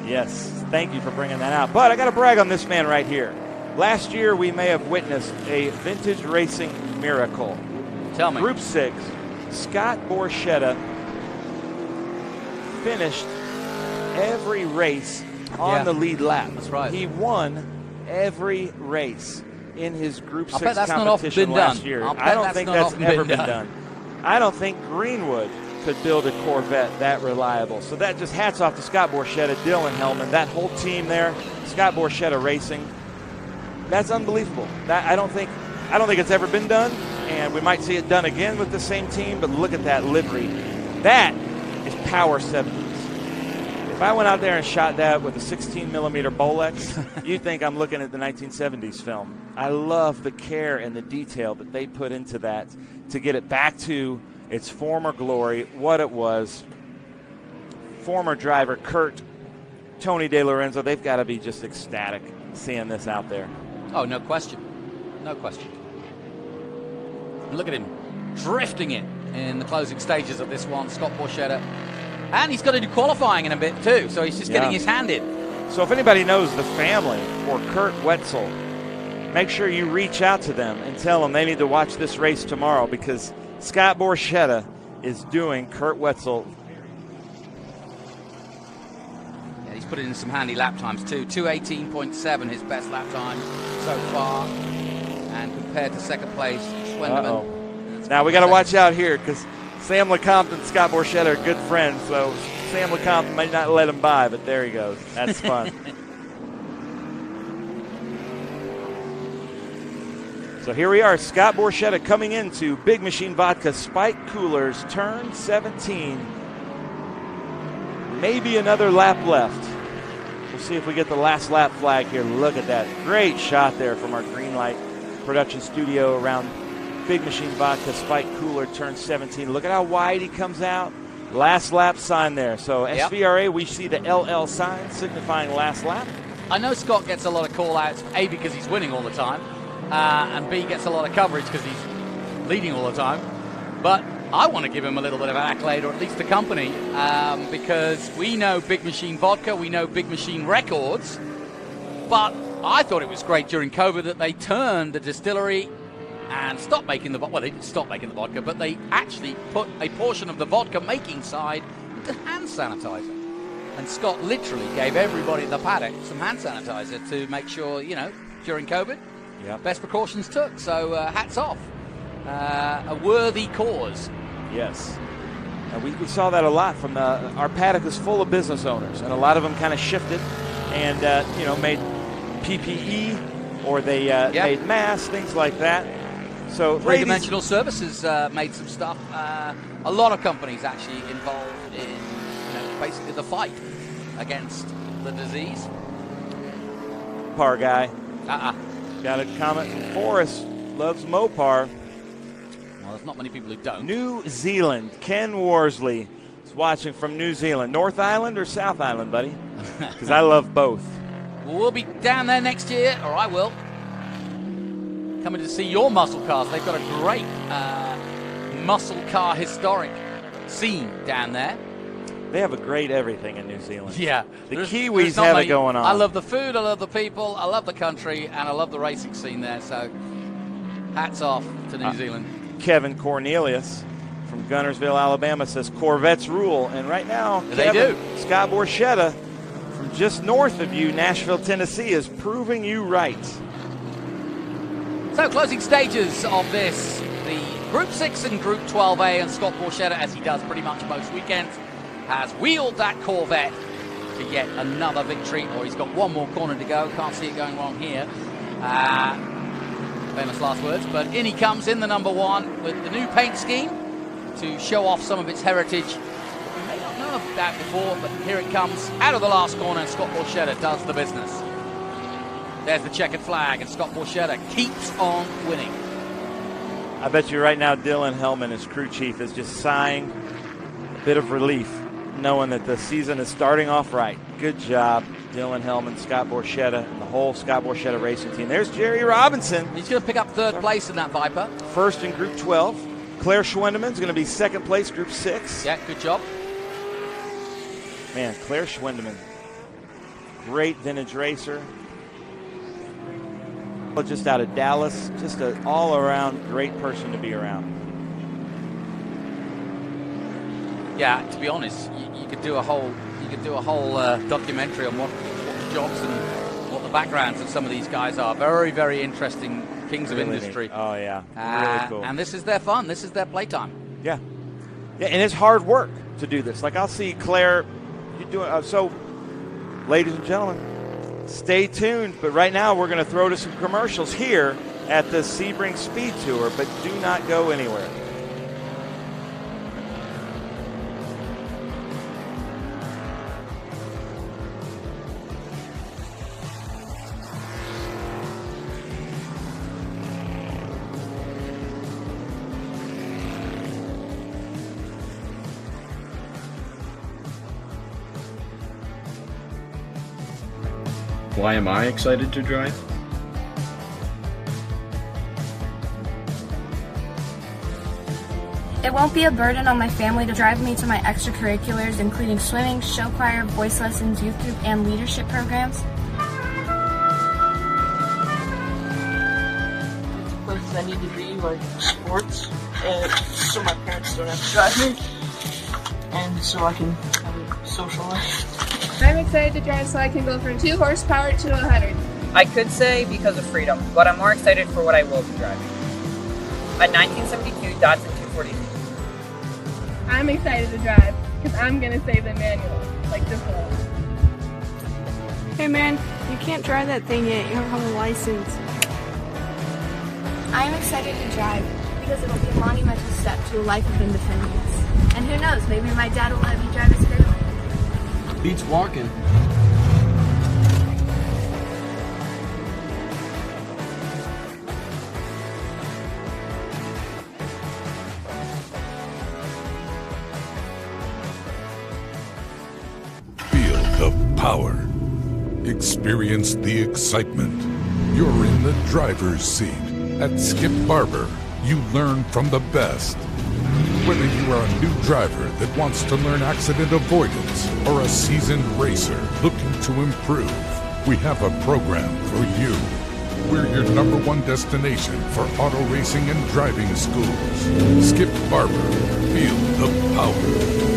Yes, thank you for bringing that out. But I got to brag on this man right here. Last year, we may have witnessed a vintage racing miracle. Tell me. Group 6, Scott Borchetta finished every race on the lead lap. That's right. He won every race in his Group 6 bet that's not often competition been last done. year. I I don't think that's ever been done. I don't think Greenwood could build a Corvette that reliable. So that just hats off to Scott Borchetta, Dylan Hellman, that whole team there, Scott Borchetta Racing. That's unbelievable. I don't think it's ever been done, and we might see it done again with the same team, but look at that livery. That is power 70s. If I went out there and shot that with a 16mm Bolex, you'd think I'm looking at the 1970s film. I love the care and the detail that they put into that to get it back to its former glory, what it was. Former driver Kurt, Tony DeLorenzo, they've got to be just ecstatic seeing this out there. Oh, no question. No question. Look at him drifting it in the closing stages of this one, Scott Borchetta. And he's got to do qualifying in a bit too, so he's just getting his hand in. So if anybody knows the family or Kurt Wetzel, make sure you reach out to them and tell them they need to watch this race tomorrow, because Scott Borchetta is doing Kurt Wetzel. Yeah, he's put in some handy lap times too. 2:18.7 his best lap time so far. And compared to second place, Schwendeman. Now we got to watch out here, because Sam LeCompte and Scott Borchetta are good friends, so Sam LeCompte may not let him by, but there he goes. That's fun. So here we are, Scott Borchetta coming into Big Machine Vodka Spike Coolers, turn 17. Maybe another lap left. We'll see if we get the last lap flag here. Look at that. Great shot there from our Greenlight production studio around Big Machine Vodka Spike Cooler, turn 17. Look at how wide he comes out. Last lap sign there. So SVRA, we see the LL sign signifying last lap. I know Scott gets a lot of call-outs, A, because he's winning all the time, and B, gets a lot of coverage because he's leading all the time. But I want to give him a little bit of an accolade, or at least the company, because we know Big Machine Vodka, we know Big Machine Records, but I thought it was great during COVID that they turned the distillery and stopped making the vodka. Well, they didn't stop making the vodka, but they actually put a portion of the vodka making side into hand sanitizer. And Scott literally gave everybody in the paddock some hand sanitizer to make sure, during COVID, best precautions took. So hats off. A worthy cause. Yes. We saw that a lot from our paddock is full of business owners, and a lot of them kind of shifted and, made PPE or they made masks, things like that. So Three-dimensional services made some stuff. A lot of companies actually involved in basically the fight against the disease. Mopar guy. Got a comment from Forrest. Loves Mopar. Well, there's not many people who don't. New Zealand. Ken Worsley is watching from New Zealand. North Island or South Island, buddy? Because I love both. Well, we'll be down there next year, or I will. Coming to see your muscle cars. They've got a great muscle car historic scene down there. They have a great everything in New Zealand. Yeah. The Kiwis have it going on. I love the food, I love the people, I love the country, and I love the racing scene there. So hats off to New Zealand. Kevin Cornelius from Gunnersville, Alabama says Corvettes rule. And right now, they do. Scott Borchetta from just north of you, Nashville, Tennessee, is proving you right. So closing stages of this, the Group 6 and Group 12A, and Scott Borchetta, as he does pretty much most weekends, has wheeled that Corvette to yet another victory, or he's got one more corner to go. Can't see it going wrong here. Famous last words, but in he comes in the number one with the new paint scheme to show off some of its heritage. You may not know of that before, but here it comes out of the last corner, and Scott Borchetta does the business. There's the checkered flag, and Scott Borchetta keeps on winning. I bet you right now Dylan Hellman, his crew chief, is just sighing a bit of relief, knowing that the season is starting off right. Good job, Dylan Hellman, Scott Borchetta, and the whole Scott Borchetta racing team. There's Jerry Robinson. He's going to pick up third place in that Viper. First in Group 12. Claire Schwendeman's going to be second place, Group 6. Yeah, good job. Man, Claire Schwendeman, great vintage racer. Just out of Dallas, just an all-around great person to be around. Yeah, to be honest, you could do a whole documentary on what the jobs and what the backgrounds of some of these guys are. Very, very interesting kings of industry. Oh yeah, really cool. And this is their fun. This is their playtime. Yeah, and it's hard work to do this. Like I'll see Claire, you doing so. Ladies and gentlemen, stay tuned. But right now we're going to throw to some commercials here at the Sebring SpeedTour. But do not go anywhere. Why am I excited to drive? It won't be a burden on my family to drive me to my extracurriculars, including swimming, show choir, voice lessons, youth group, and leadership programs. Places I need to be, like sports, and so my parents don't have to drive me, and so I can have a social life. I'm excited to drive so I can go from 2 horsepower to 100. I could say because of freedom, but I'm more excited for what I will be driving. A 1972 Datsun 240. I'm excited to drive because I'm going to save the manual, like this one. Hey man, you can't drive that thing yet. You don't have a license. I'm excited to drive because it'll be a monumental step to a life of independence. And who knows, maybe my dad will let me drive his favorite. Beats walking. Feel the power. Experience the excitement. You're in the driver's seat. At Skip Barber, you learn from the best. Whether you are a new driver that wants to learn accident avoidance or a seasoned racer looking to improve, we have a program for you. We're your #1 destination for auto racing and driving schools. Skip Barber. Feel the power.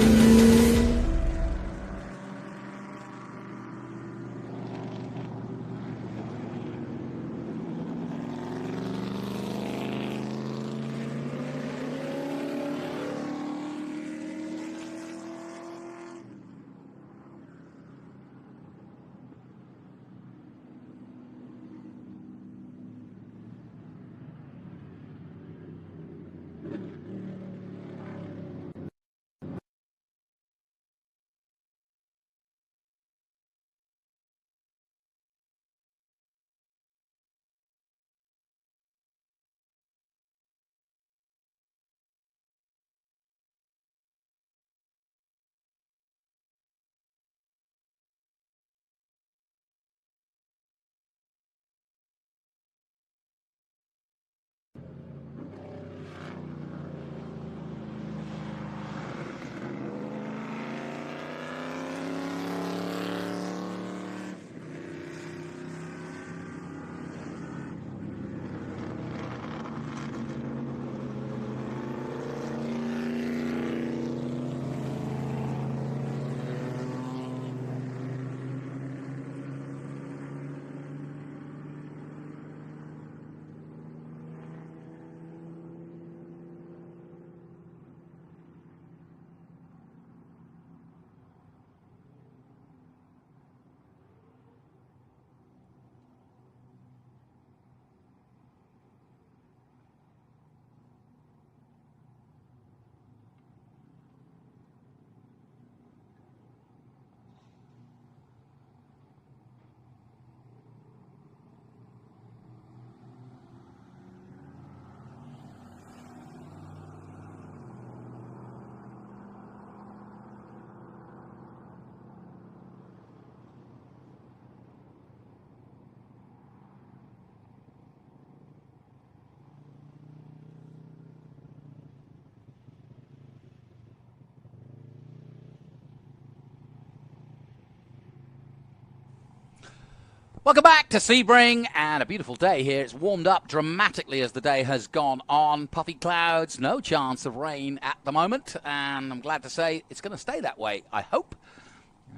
Welcome back to Sebring, and a beautiful day here. It's warmed up dramatically as the day has gone on. Puffy clouds, no chance of rain at the moment, and I'm glad to say it's going to stay that way, I hope,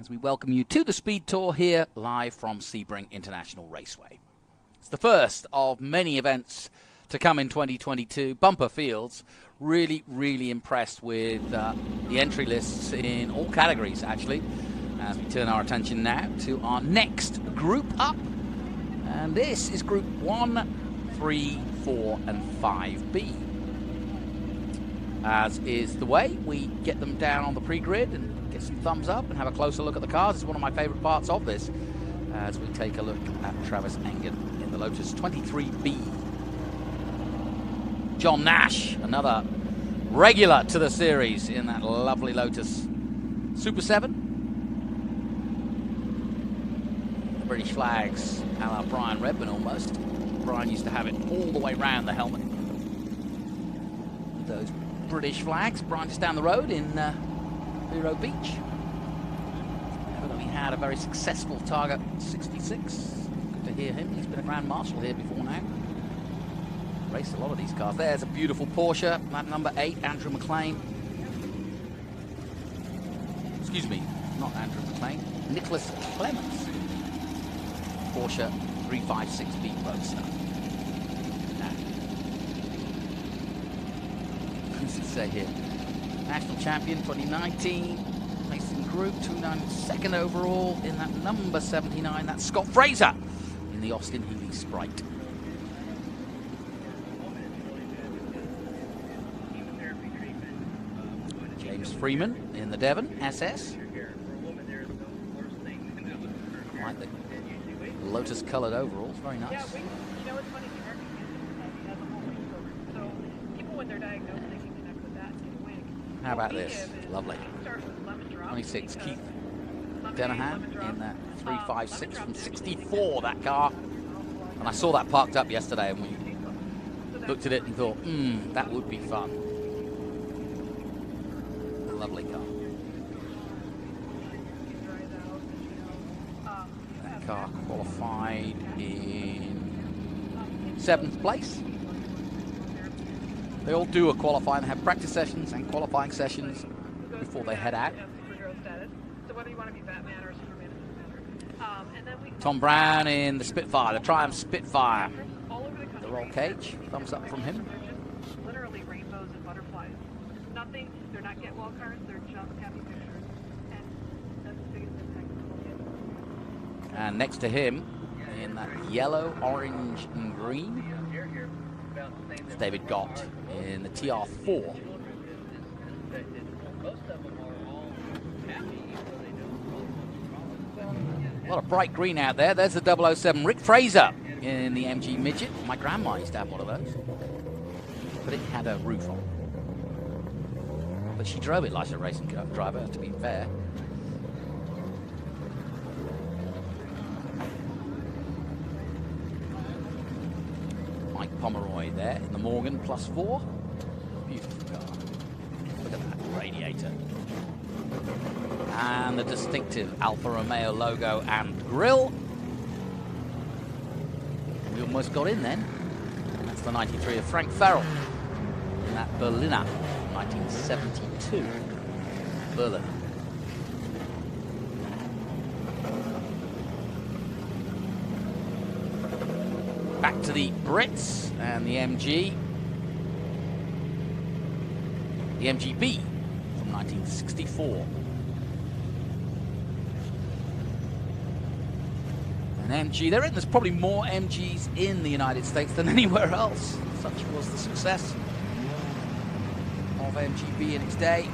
as we welcome you to the Speed Tour here live from Sebring International Raceway. It's the first of many events to come in 2022. Bumper fields. Really, really impressed with the entry lists in all categories, actually. As we turn our attention now to our next group up. And this is Group 1, 3, 4, and 5B. As is the way, we get them down on the pre-grid and get some thumbs up and have a closer look at the cars. It's one of my favorite parts of this, as we take a look at Travis Engen in the Lotus 23B. John Nash, another regular to the series in that lovely Lotus Super 7. British flags, a la Brian Redman almost. Brian used to have it all the way round the helmet. Those British flags. Brian just down the road in Vero Beach. Evidently had a very successful Target 66. Good to hear him. He's been a Grand Marshal here before now. Raced a lot of these cars. There's a beautiful Porsche, that number 8, Andrew McLean. Excuse me, not Andrew McLean, Nicholas Clements. Porsche 356B Roadster. Now, what does it say here? National Champion 2019, placed in Group 292nd overall in that number 79. That's Scott Fraser in the Austin Healey Sprite. James Freeman in the Devon SS. Like the Lotus colored overalls, very nice. Yeah, you know what's funny? The American has a whole wing cover. So people, when they're diagnosed, they can connect with that and get a wig. How about this? Lovely. 26 Keith Denahan in that 356 from 64, that car. And I saw that parked up yesterday and we looked at it and thought, that would be fun. Lovely car. That car qualified in 7th place. They all do a qualifying. They have practice sessions and qualifying sessions before they head out. So whether you want to be Batman or Superman, it doesn't matter. And then Tom Brown in the Spitfire, the Triumph Spitfire. all over the country. The roll cage, thumbs up from him. Literally rainbows and butterflies. Nothing, they're not get well cards, they're just happy pictures. And that's the biggest impact. And next to him, in that yellow, orange, and green, is David Gott in the TR4. A lot of bright green out there. There's the 007 Rick Fraser in the MG Midget. My grandma used to have one of those, but it had a roof on. But she drove it like a racing driver, to be fair. Mike Pomeroy there in the Morgan +4. Beautiful car. Look at that radiator. And the distinctive Alfa Romeo logo and grille. We almost got in then. That's the 93 of Frank Farrell in that Berliner 1972 Berliner. Back to the Brits and the MG. The MGB from 1964. An MG. There's probably more MGs in the United States than anywhere else. Such was the success of MGB in its day.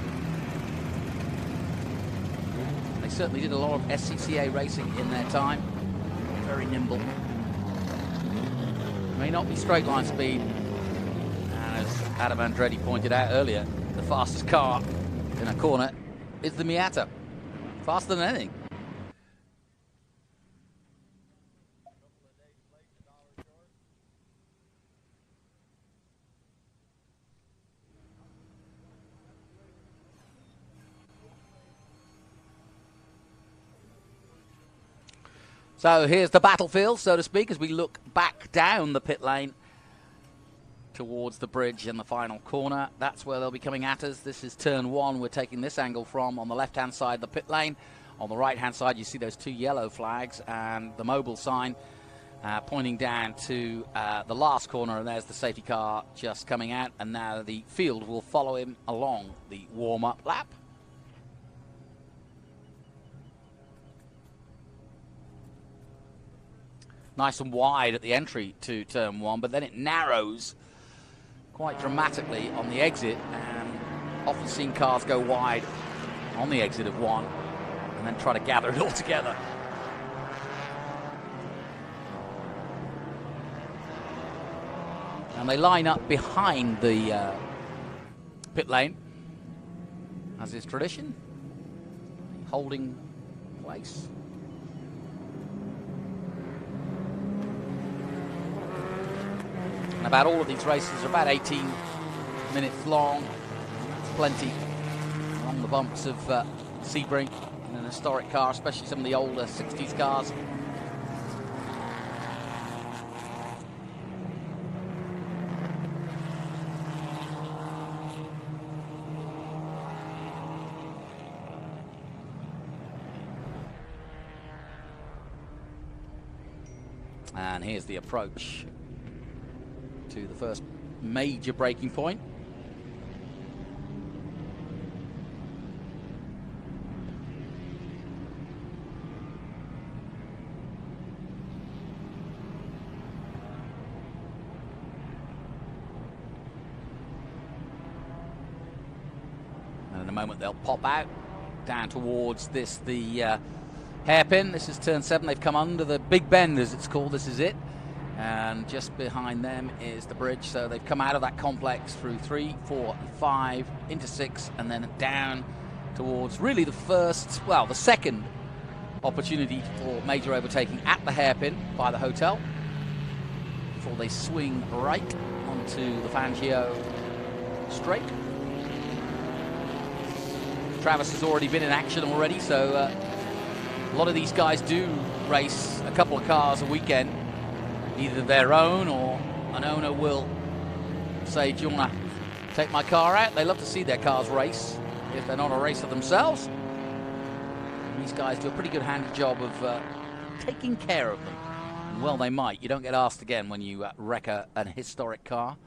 They certainly did a lot of SCCA racing in their time. Very nimble. May not be straight line speed. And as Adam Andretti pointed out earlier, the fastest car in a corner is the Miata. Faster than anything. So here's the battlefield, so to speak, as we look back down the pit lane towards the bridge and the final corner. That's where they'll be coming at us. This is turn 1. We're taking this angle from on the left-hand side of the pit lane. On the right-hand side, you see those 2 yellow flags and the mobile sign pointing down to the last corner, and there's the safety car just coming out. And now the field will follow him along the warm-up lap. Nice and wide at the entry to turn 1, but then it narrows quite dramatically on the exit, and often seen cars go wide on the exit of 1 and then try to gather it all together. And they line up behind the pit lane, as is tradition, holding place. And about all of these races are about 18 minutes long. It's plenty along the bumps of Sebring in an historic car, especially some of the older 60s cars. And here's the approach to the first major braking point. And in a moment they'll pop out down towards the hairpin. This is turn 7. They've come under the Big Bend, as it's called. This is it. And just behind them is the bridge. So they've come out of that complex through 3, 4, and 5 into 6, and then down towards really the second opportunity for major overtaking at the hairpin by the hotel before they swing right onto the Fangio straight. Travis has already been in action already, so a lot of these guys do race a couple of cars a weekend, either their own or an owner will say, do you want to take my car out? They love to see their cars race if they're not a racer themselves. And these guys do a pretty good handy job of taking care of them. And well, they might. You don't get asked again when you wreck an historic car.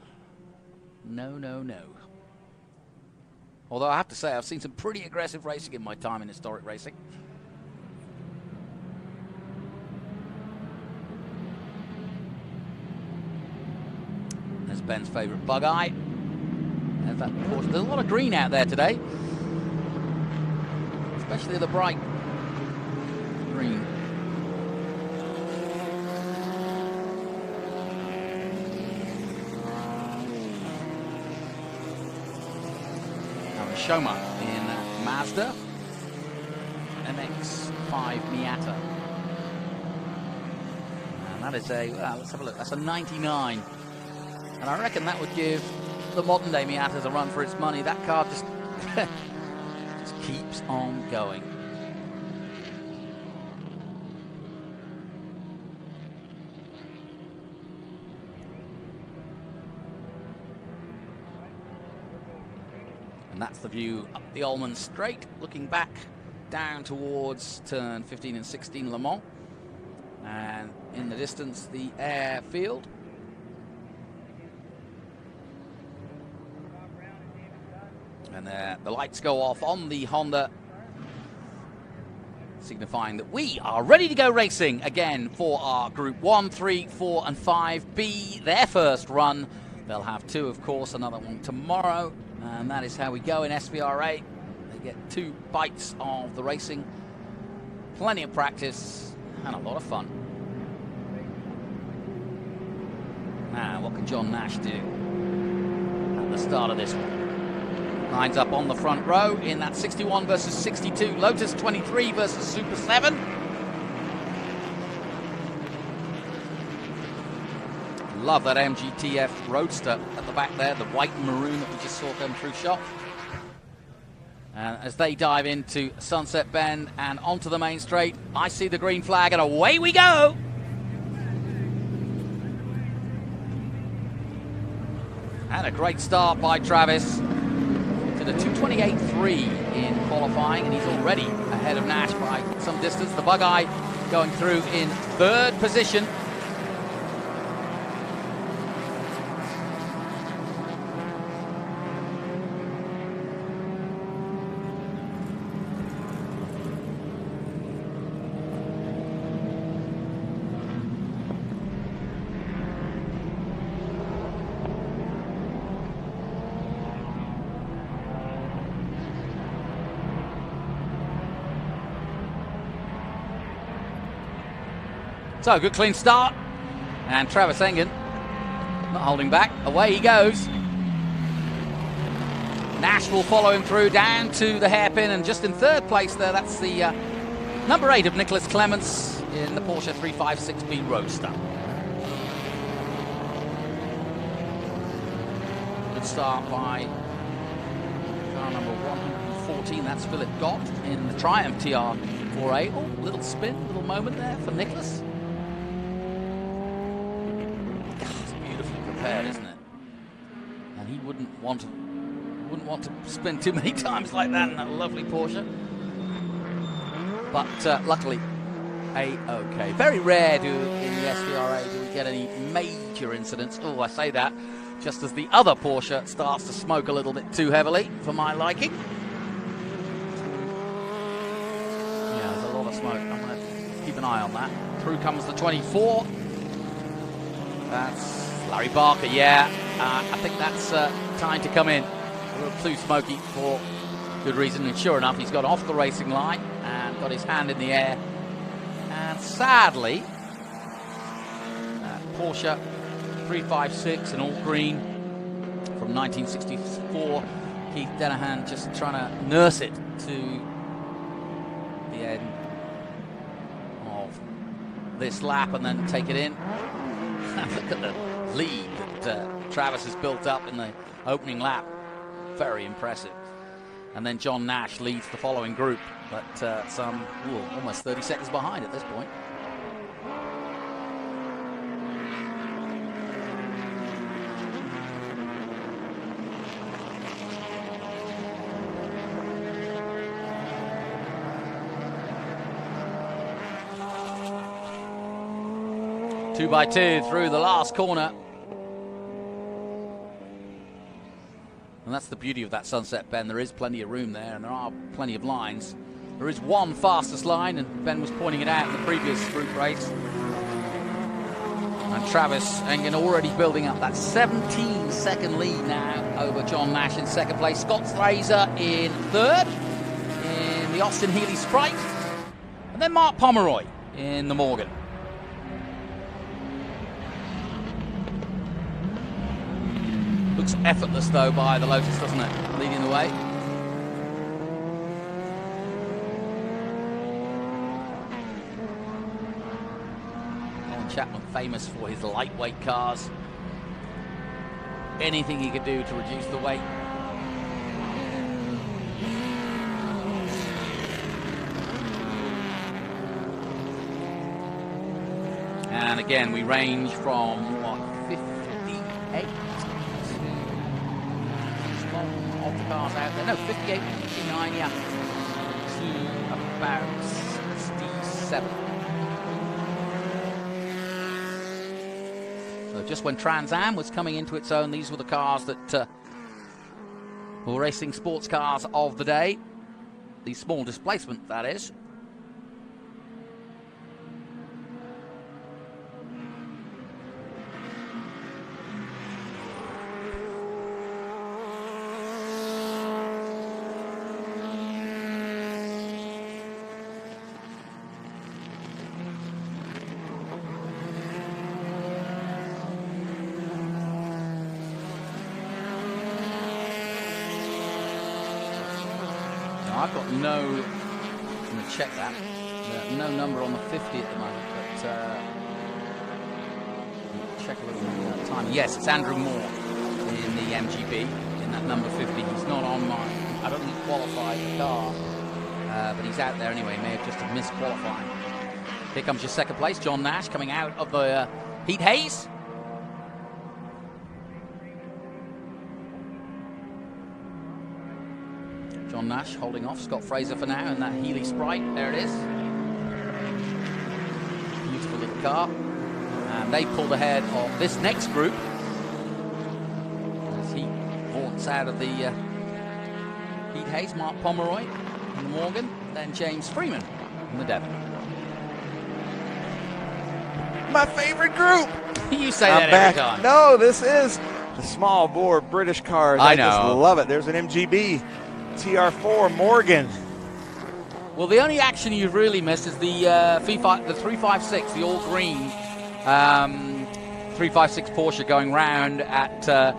No, no, no. Although I have to say, I've seen some pretty aggressive racing in my time in historic racing. There's Ben's favourite bug eye. There's that Porsche. There's a lot of green out there today, especially the bright green. Shoma in Mazda MX-5 Miata. And that is a, let's have a look, that's a 99. And I reckon that would give the modern day Miatas a run for its money. That car just, just keeps on going. And that's the view up the Ullman Straight, looking back down towards turn 15 and 16 Le Mans. And in the distance, the airfield. And the lights go off on the Honda, signifying that we are ready to go racing again for our Group 1, 3, 4 and 5B, their first run. They'll have two, of course, another one tomorrow. And that is how we go in SVRA. They get 2 bites of the racing, plenty of practice, and a lot of fun. Now, what can John Nash do at the start of this one? Lines up on the front row in that 61 versus 62. Lotus 23 versus Super 7. Love that MGTF Roadster at the back there, the white and maroon that we just saw come through shot. And as they dive into Sunset Bend and onto the main straight, I see the green flag and away we go! And a great start by Travis to the 2:28.3 in qualifying, and he's already ahead of Nash by some distance. The bug eye going through in 3rd position. So, good clean start. And Travis Engen not holding back. Away he goes. Nash will follow him through down to the hairpin, and just in 3rd place there, that's the number 8 of Nicholas Clements in the Porsche 356B Roadster. Good start by car number 114. That's Philip Gott in the Triumph TR4A. Oh, little spin, little moment there for Nicholas. Isn't it? And he wouldn't want to spin too many times like that in that lovely Porsche. But luckily, a-okay. Very rare in the SVRA do we get any major incidents. Oh, I say that just as the other Porsche starts to smoke a little bit too heavily for my liking. Yeah, there's a lot of smoke. I'm going to keep an eye on that. Through comes the 24. That's Larry Barker, yeah. I think that's time to come in. A little too smoky for good reason. And sure enough, he's got off the racing line and got his hand in the air. And sadly, Porsche 356 and all green from 1964. Keith Denahan just trying to nurse it to the end of this lap and then take it in. Look at the lead that Travis has built up in the opening lap. Very impressive. And then John Nash leads the following group, but almost 30 seconds behind at this point. 2 by 2 through the last corner. And that's the beauty of that sunset bend. There is plenty of room there, and there are plenty of lines. There is one fastest line, and Ben was pointing it out in the previous group race. And Travis Engen already building up that 17-second lead now over John Nash in second place. Scott Fraser in third in the Austin Healey Sprite. And then Mark Pomeroy in the Morgan. Looks effortless, though, by the Lotus, doesn't it? Leading the way. Colin Chapman, famous for his lightweight cars. Anything he could do to reduce the weight. And again, we range from, what, 58? Of the cars out there. No, 58, 59, yeah. To about 67. So just when Trans Am was coming into its own, these were the cars that were racing sports cars of the day. The small displacement, that is. I've got no, I'm going to check that, no number on the 50 at the moment, but check a little time. Yes, it's Andrew Moore in the MGB, in that number 50. He's not on my, I don't think he qualified the car, but he's out there anyway. He may have just missed qualifying. Here comes your second place, John Nash, coming out of the heat haze. John Nash holding off Scott Fraser for now in that Healey Sprite. There it is. Beautiful little car. And they pulled ahead of this next group as he vaults out of the heat haze. Mark Pomeroy in the Morgan, then James Freeman in the Devon. My favorite group. You say that every time. No, this is the small bore British cars. I know. Just love it. There's an MGB TR4 Morgan. Well, the only action you've really missed is the 356, the all green 356 Porsche going round at the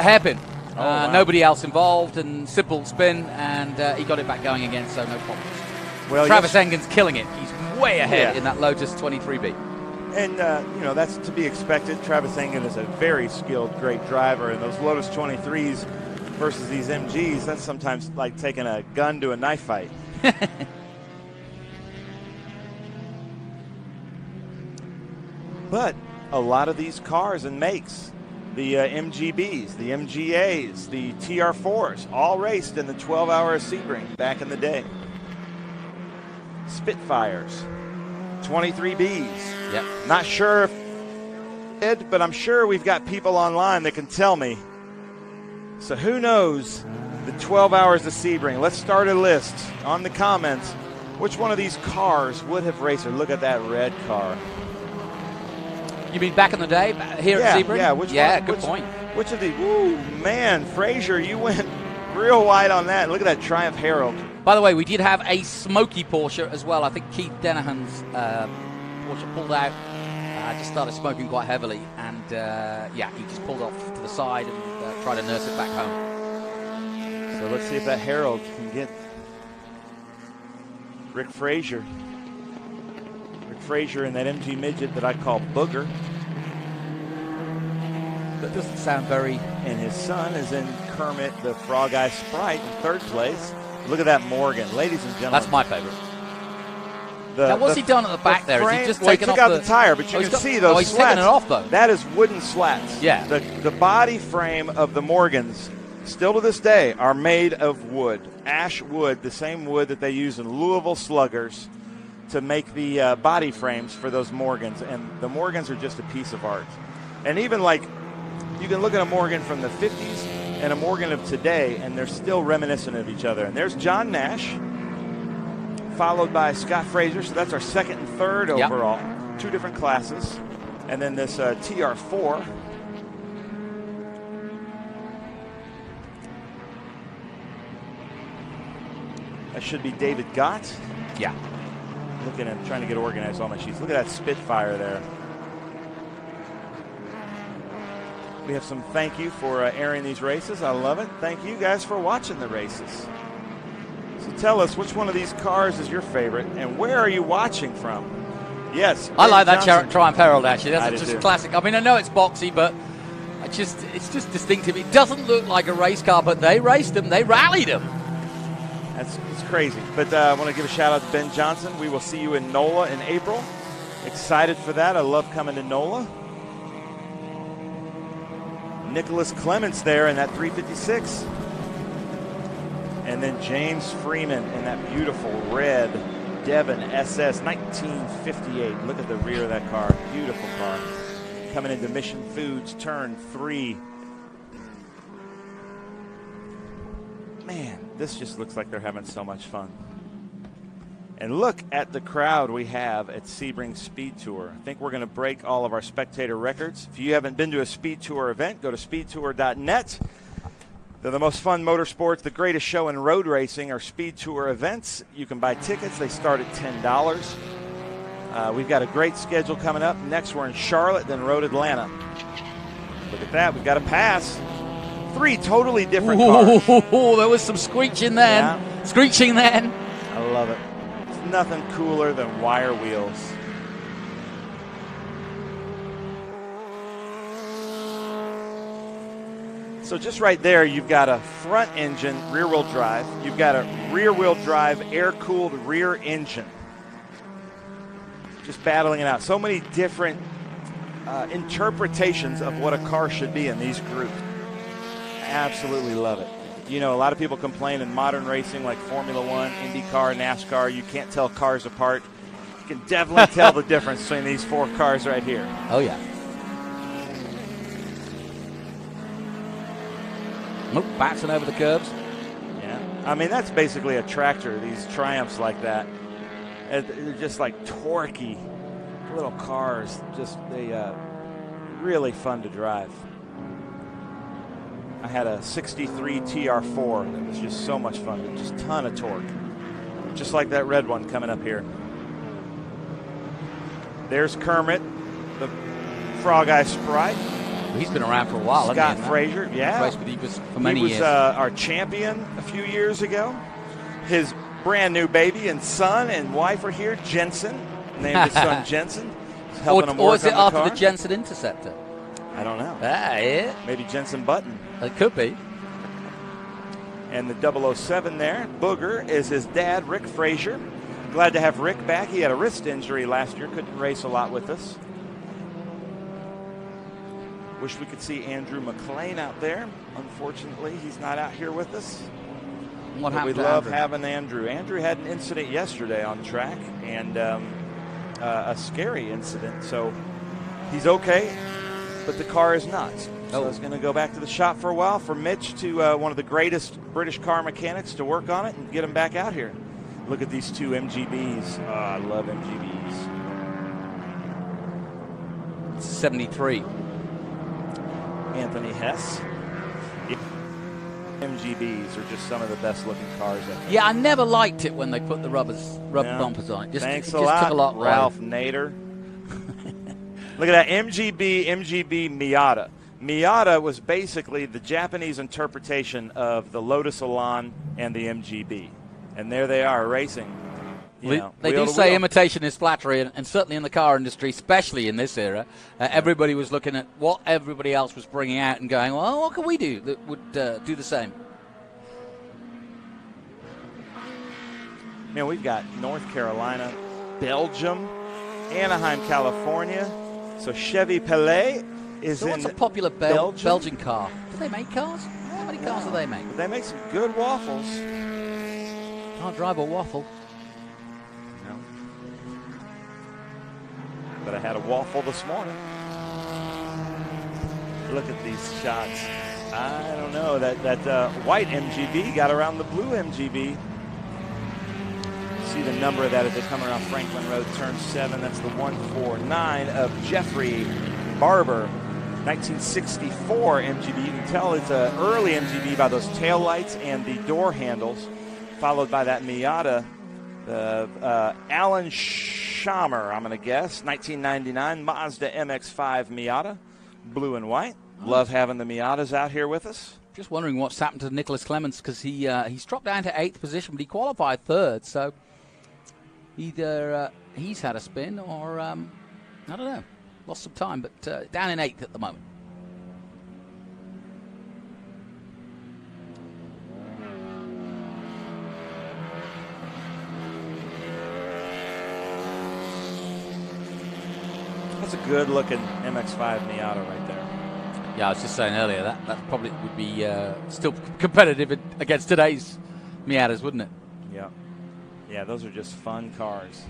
hairpin. Wow. Nobody else involved, and simple spin, and he got it back going again, so no problems. Well, Travis Engen's killing it. He's way ahead in that Lotus 23B. And, you know, that's to be expected. Travis Engen is a very skilled, great driver, and those Lotus 23s versus these MGs, that's sometimes like taking a gun to a knife fight. But a lot of these cars and makes, the MGBs, the MGAs, the TR4s, all raced in the 12-hour Sebring back in the day. Spitfires, 23Bs. Yep. Not sure if it, but I'm sure we've got people online that can tell me. So who knows the 12 hours of Sebring? Let's start a list on the comments. Which one of these cars would have raced? Or look at that red car. You mean back in the day, here at Sebring? Yeah, good point. Which of the, woo, man, Fraser, you went real wide on that. Look at that Triumph Herald. By the way, we did have a smoky Porsche as well. I think Keith Dennehan's Porsche pulled out, just started smoking quite heavily, and he just pulled off to the side and tried to nurse it back home. So let's see if that Herald can get Rick Fraser. Rick Fraser in that MG midget that I call Booger. That doesn't sound very... And his son is in Kermit the Frog Eye Sprite in third place. Look at that Morgan, ladies and gentlemen. That's my favorite. Now, what's he done at the back there? Is he just taken off the tire, but you can see those he's slats. taking it off, though. That is wooden slats. Yeah. The body frame of the Morgans, still to this day, are made of wood. Ash wood, the same wood that they use in Louisville Sluggers. to make the body frames for those Morgans, and the Morgans are just a piece of art. And even like, you can look at a Morgan from the 50s and a Morgan of today, and they're still reminiscent of each other. And there's John Nash, followed by Scott Fraser. So that's our second and third overall, 2 different classes. And then this TR4. That should be David Gott. Yeah. Looking at, trying to get organized all my sheets. Look at that Spitfire there. We have some thank you for airing these races. I love it. Thank you guys for watching the races. So tell us, which one of these cars is your favorite, and where are you watching from? Yes, I like Johnson. that Triumph Herald, actually. That's just too. classic. I mean, I know it's boxy, but it's just distinctive. It doesn't look like a race car, but they raced them. They rallied them. It's crazy. But I want to give a shout out to Ben Johnson. We will see you in NOLA in April. Excited for that. I love coming to NOLA. Nicholas Clements there in that 356. And then James Freeman in that beautiful red Devon SS 1958. Look at the rear of that car. Beautiful car. Coming into Mission Foods, turn 3. Man, this just looks like they're having so much fun. And look at the crowd we have at Sebring SpeedTour. I think we're going to break all of our spectator records. If you haven't been to a SpeedTour event, go to speedtour.net. They're the most fun motorsports, the greatest show in road racing are SpeedTour events. You can buy tickets. They start at $10. We've got a great schedule coming up. Next, we're in Charlotte, then Road Atlanta. Look at that. We've got a pass. 3 totally different cars. There was some screeching then. Yeah. Screeching then. I love it. It's nothing cooler than wire wheels. So just right there, you've got a front engine, rear-wheel drive. You've got a rear-wheel drive, air-cooled rear engine. Just battling it out. So many different interpretations of what a car should be in these groups. Absolutely love it. You know, a lot of people complain in modern racing like Formula One, IndyCar, NASCAR, you can't tell cars apart. You can definitely tell the difference between these 4 cars right here. Oh, yeah. Nope, bouncing over the curbs. Yeah. I mean, that's basically a tractor, these Triumphs like that. They're just like torquey little cars. Just really fun to drive. I had a 63 TR4 that was just so much fun. Just a ton of torque. Just like that red one coming up here. There's Kermit, the Frog Eye Sprite. He's been around for a while. Scott Fraser, yeah. Raced with Eagles for many years. He was our champion a few years ago. His brand new baby and son and wife are here. Jensen, named his son Jensen. Helping him work or is it on the after car. the Jensen Interceptor? I don't know. Yeah. Maybe Jensen Button. It could be. And the 007 there, Booger, is his dad, Rick Fraser. Glad to have Rick back. He had a wrist injury last year. Couldn't race a lot with us. Wish we could see Andrew McLean out there. Unfortunately, he's not out here with us. What happened we to love Andrew? having Andrew. Andrew had an incident yesterday on track, and a scary incident. So he's okay, but the car is not. So it's going to go back to the shop for a while for Mitch to one of the greatest British car mechanics to work on it and get him back out here. Look at these 2 MGBs. Oh, I love MGBs. 73. Anthony Hess. MGBs are just some of the best looking cars. Yeah, I never liked it when they put the rubber bumpers on it. Thanks it a just lot, took a lot Ralph Nader. Look at that MGB Miata. Miata was basically the Japanese interpretation of the Lotus Elan and the MGB. And there they are racing. They do say imitation is flattery, and certainly in the car industry, especially in this era, everybody was looking at what everybody else was bringing out and going, well, what can we do that would do the same? Man, we've got North Carolina, Belgium, Anaheim, California. So Chevy Pelé is so in what's a popular Belgian car? Do they make cars? How many cars do they make? They make some good waffles. Can't drive a waffle. but I had a waffle this morning. Look at these shots. I don't know. That white MGB got around the blue MGB. See the number of that as they come around Franklin Road, turn 7. That's the 149 of Jeffrey Barber. 1964 MGB. You can tell it's an early MGB by those tail lights and the door handles, followed by that Miata. Alan Schammer, I'm going to guess. 1999 Mazda MX-5 Miata, blue and white. Love having the Miatas out here with us. Just wondering what's happened to Nicholas Clements, because he's dropped down to 8th position, but he qualified 3rd. So either he's had a spin or, I don't know, lost some time, but down in 8th at the moment. That's a good-looking MX-5 Miata right there. Yeah, I was just saying earlier, that probably would be still competitive against today's Miatas, wouldn't it? Yeah. Yeah, those are just fun cars.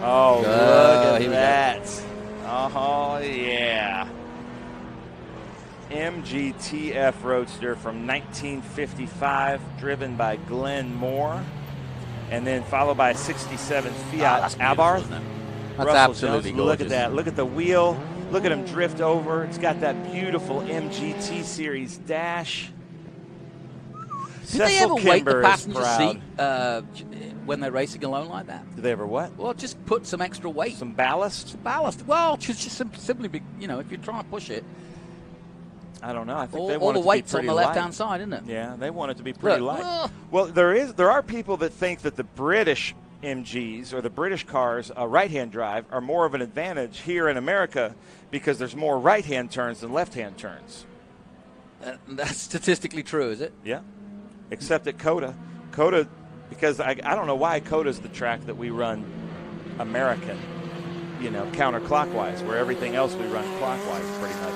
Oh, look at that. Oh, yeah. MGTF Roadster from 1955, driven by Glenn Moore. And then followed by a 67 Fiat Abarth. That's absolutely gorgeous. Look at that. Look at the wheel. Look at him drift over. It's got that beautiful MGT Series dash. Did they ever weight the passenger seat when they're racing alone like that? Did they ever what? Well, just put some extra weight. Some ballast? Some ballast. Well, just simply be, if you're trying to push it. I don't know. I think all the weight's on the left-hand side, isn't it? Yeah, they want it to be pretty light. Well, there are people that think that the British MGs or the British cars, right-hand drive, are more of an advantage here in America because there's more right-hand turns than left-hand turns. That's statistically true, is it? Yeah, except at COTA. COTA, because I don't know why COTA's the track that we run American, counterclockwise, where everything else we run clockwise pretty much.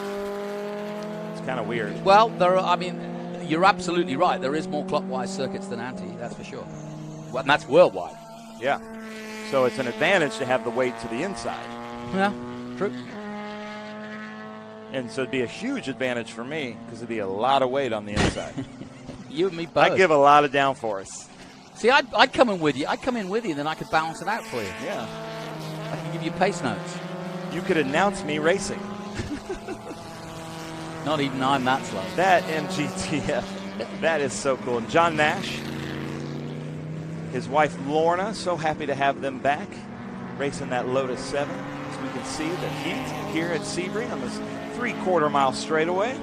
Kind of weird. Well, you're absolutely right. There is more clockwise circuits than anti, that's for sure. Well, and that's worldwide. Yeah. So it's an advantage to have the weight to the inside. Yeah, true. And so it'd be a huge advantage for me because it'd be a lot of weight on the inside. You and me both. I'd give a lot of downforce. See, I'd come in with you. And then I could balance it out for you. Yeah. I can give you pace notes. You could announce me racing. Not even I'm that slow. That MGTF, that is so cool. And John Nash, his wife Lorna, so happy to have them back racing that Lotus 7. As we can see the heat here at Sebring on this 3/4 mile straightaway.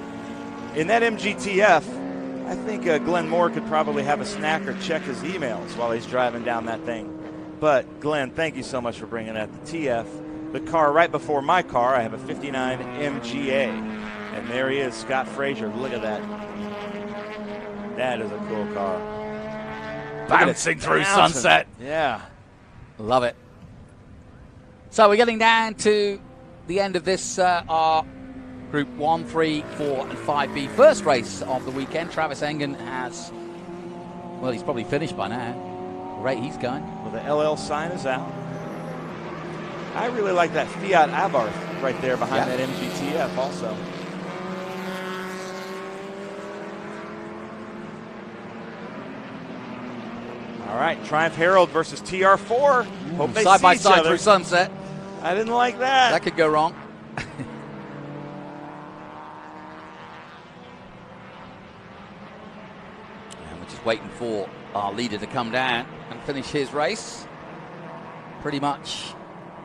In that MGTF, I think Glenn Moore could probably have a snack or check his emails while he's driving down that thing. But Glenn, thank you so much for bringing that. The TF, the car right before my car, I have a 59 MGA. And there he is, Scott Frazier. Look at that. That is a cool car. Bouncing through sunset. Yeah. Love it. So we're getting down to the end of this, our Group 1, 3, 4, and 5B first race of the weekend. Travis Engen has, well, he's probably finished by now. The rate he's going. Well, the LL sign is out. I really like that Fiat Abarth right there behind that MGTF also. All right, Triumph Herald versus TR4. Hope they side by see each side other. through sunset. I didn't like that. That could go wrong. And we're just waiting for our leader to come down and finish his race. Pretty much.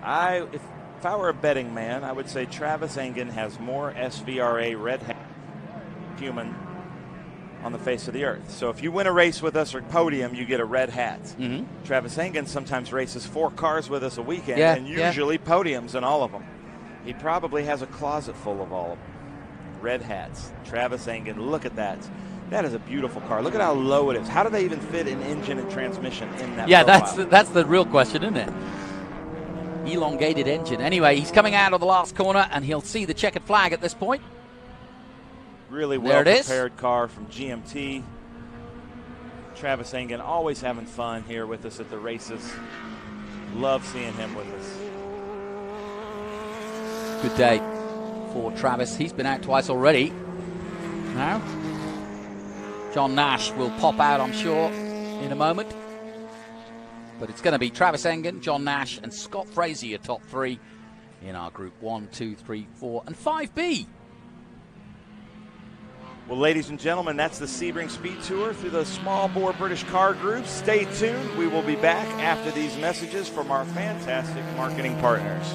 If I were a betting man, I would say Travis Engen has more SVRA red hat human on the face of the earth. So if you win a race with us or podium, you get a red hat. Mm-hmm. Travis Engen sometimes races 4 cars with us a weekend and usually podiums in all of them. He probably has a closet full of all of them. Red hats. Travis Engen, look at that. That is a beautiful car. Look at how low it is. How do they even fit an engine and transmission in that profile? that's the real question, isn't it? Elongated engine. Anyway, he's coming out of the last corner and he'll see the checkered flag at this point. Really There it is. well-prepared car from GMT. Travis Engen always having fun here with us at the races. Love seeing him with us. Good day for Travis. He's been out twice already. Now, John Nash will pop out, I'm sure, in a moment. But it's going to be Travis Engen, John Nash, and Scott Fraser, your top three in our group 1, 2, 3, 4, and 5B. Well, ladies and gentlemen, that's the Sebring Speed Tour through the small bore British car groups. Stay tuned. We will be back after these messages from our fantastic marketing partners.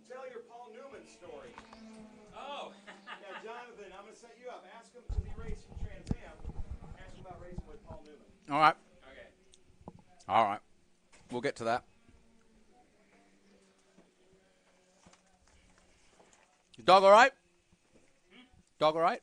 Tell your Paul Newman story. Oh. Yeah, Jonathan, I'm going to set you up. Ask him to be racing Trans Am. Ask him about racing with Paul Newman. All right. Okay. All right. We'll get to that. Dog all right? Dog all right?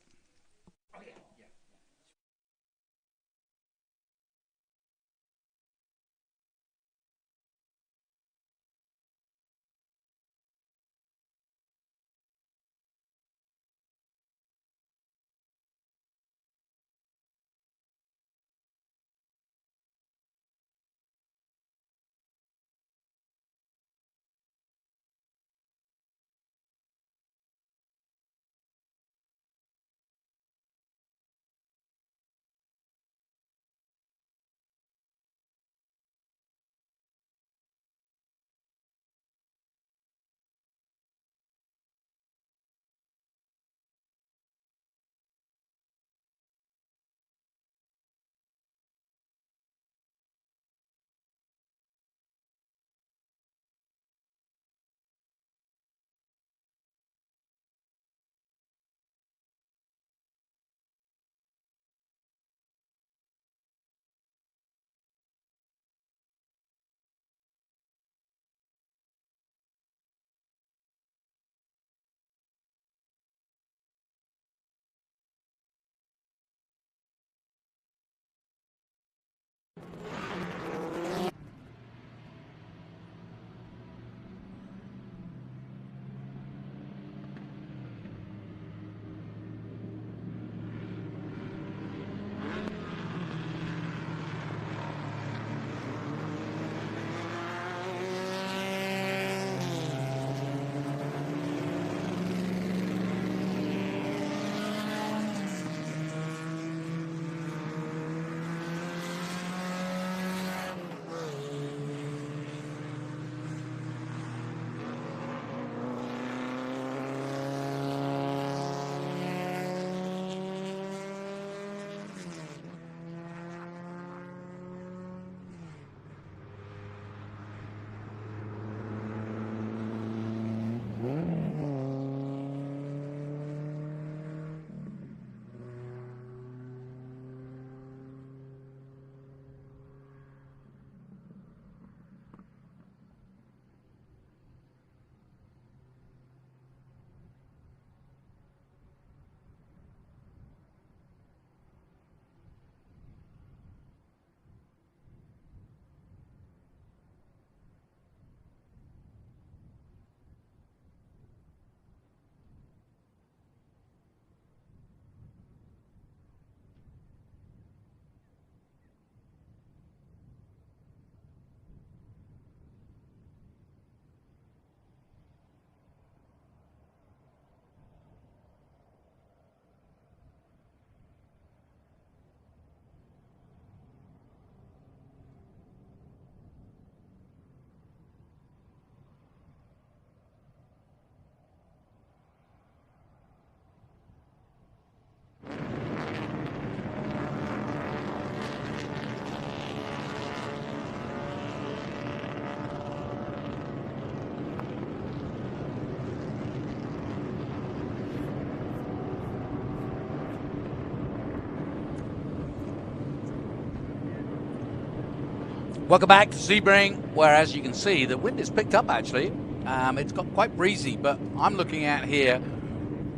Welcome back to Sebring, where, as you can see, the wind is picked up, actually. It's got quite breezy, but I'm looking at here,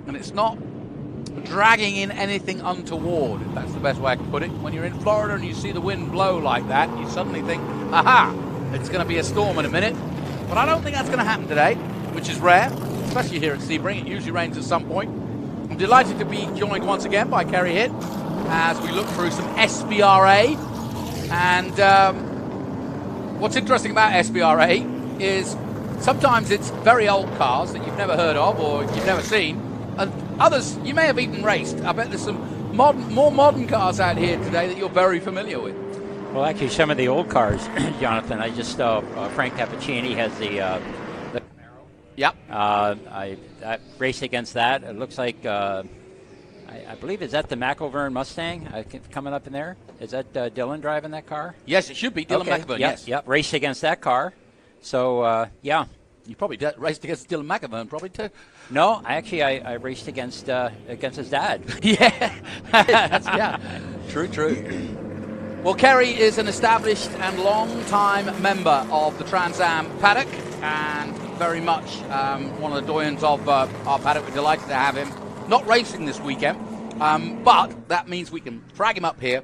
and it's not dragging in anything untoward, if that's the best way I can put it. When you're in Florida and you see the wind blow like that, you suddenly think, aha, it's going to be a storm in a minute. But I don't think that's going to happen today, which is rare, especially here at Sebring. It usually rains at some point. I'm delighted to be joined once again by Kerry Hitt as we look through some SVRA. And what's interesting about SVRA is sometimes it's very old cars that you've never heard of or you've never seen, and others you may have even raced. I bet there's some more modern cars out here today that you're very familiar with. Well, actually, some of the old cars, Jonathan. I just Frank Cappuccini has the Camaro. Yep. I raced against that. It looks like I believe, is that the McElvern Mustang coming up in there? Is that Dylan driving that car? Yes, it should be Dylan McElvern. Yep, yes. Yep. Raced against that car. So yeah. You probably raced against Dylan McElvern, probably too. No, I raced against his dad. Yeah. Yeah. True. Well, Kerry is an established and long-time member of the Trans Am paddock, and very much one of the doyens of our paddock. We're delighted to have him. Not racing this weekend, but that means we can drag him up here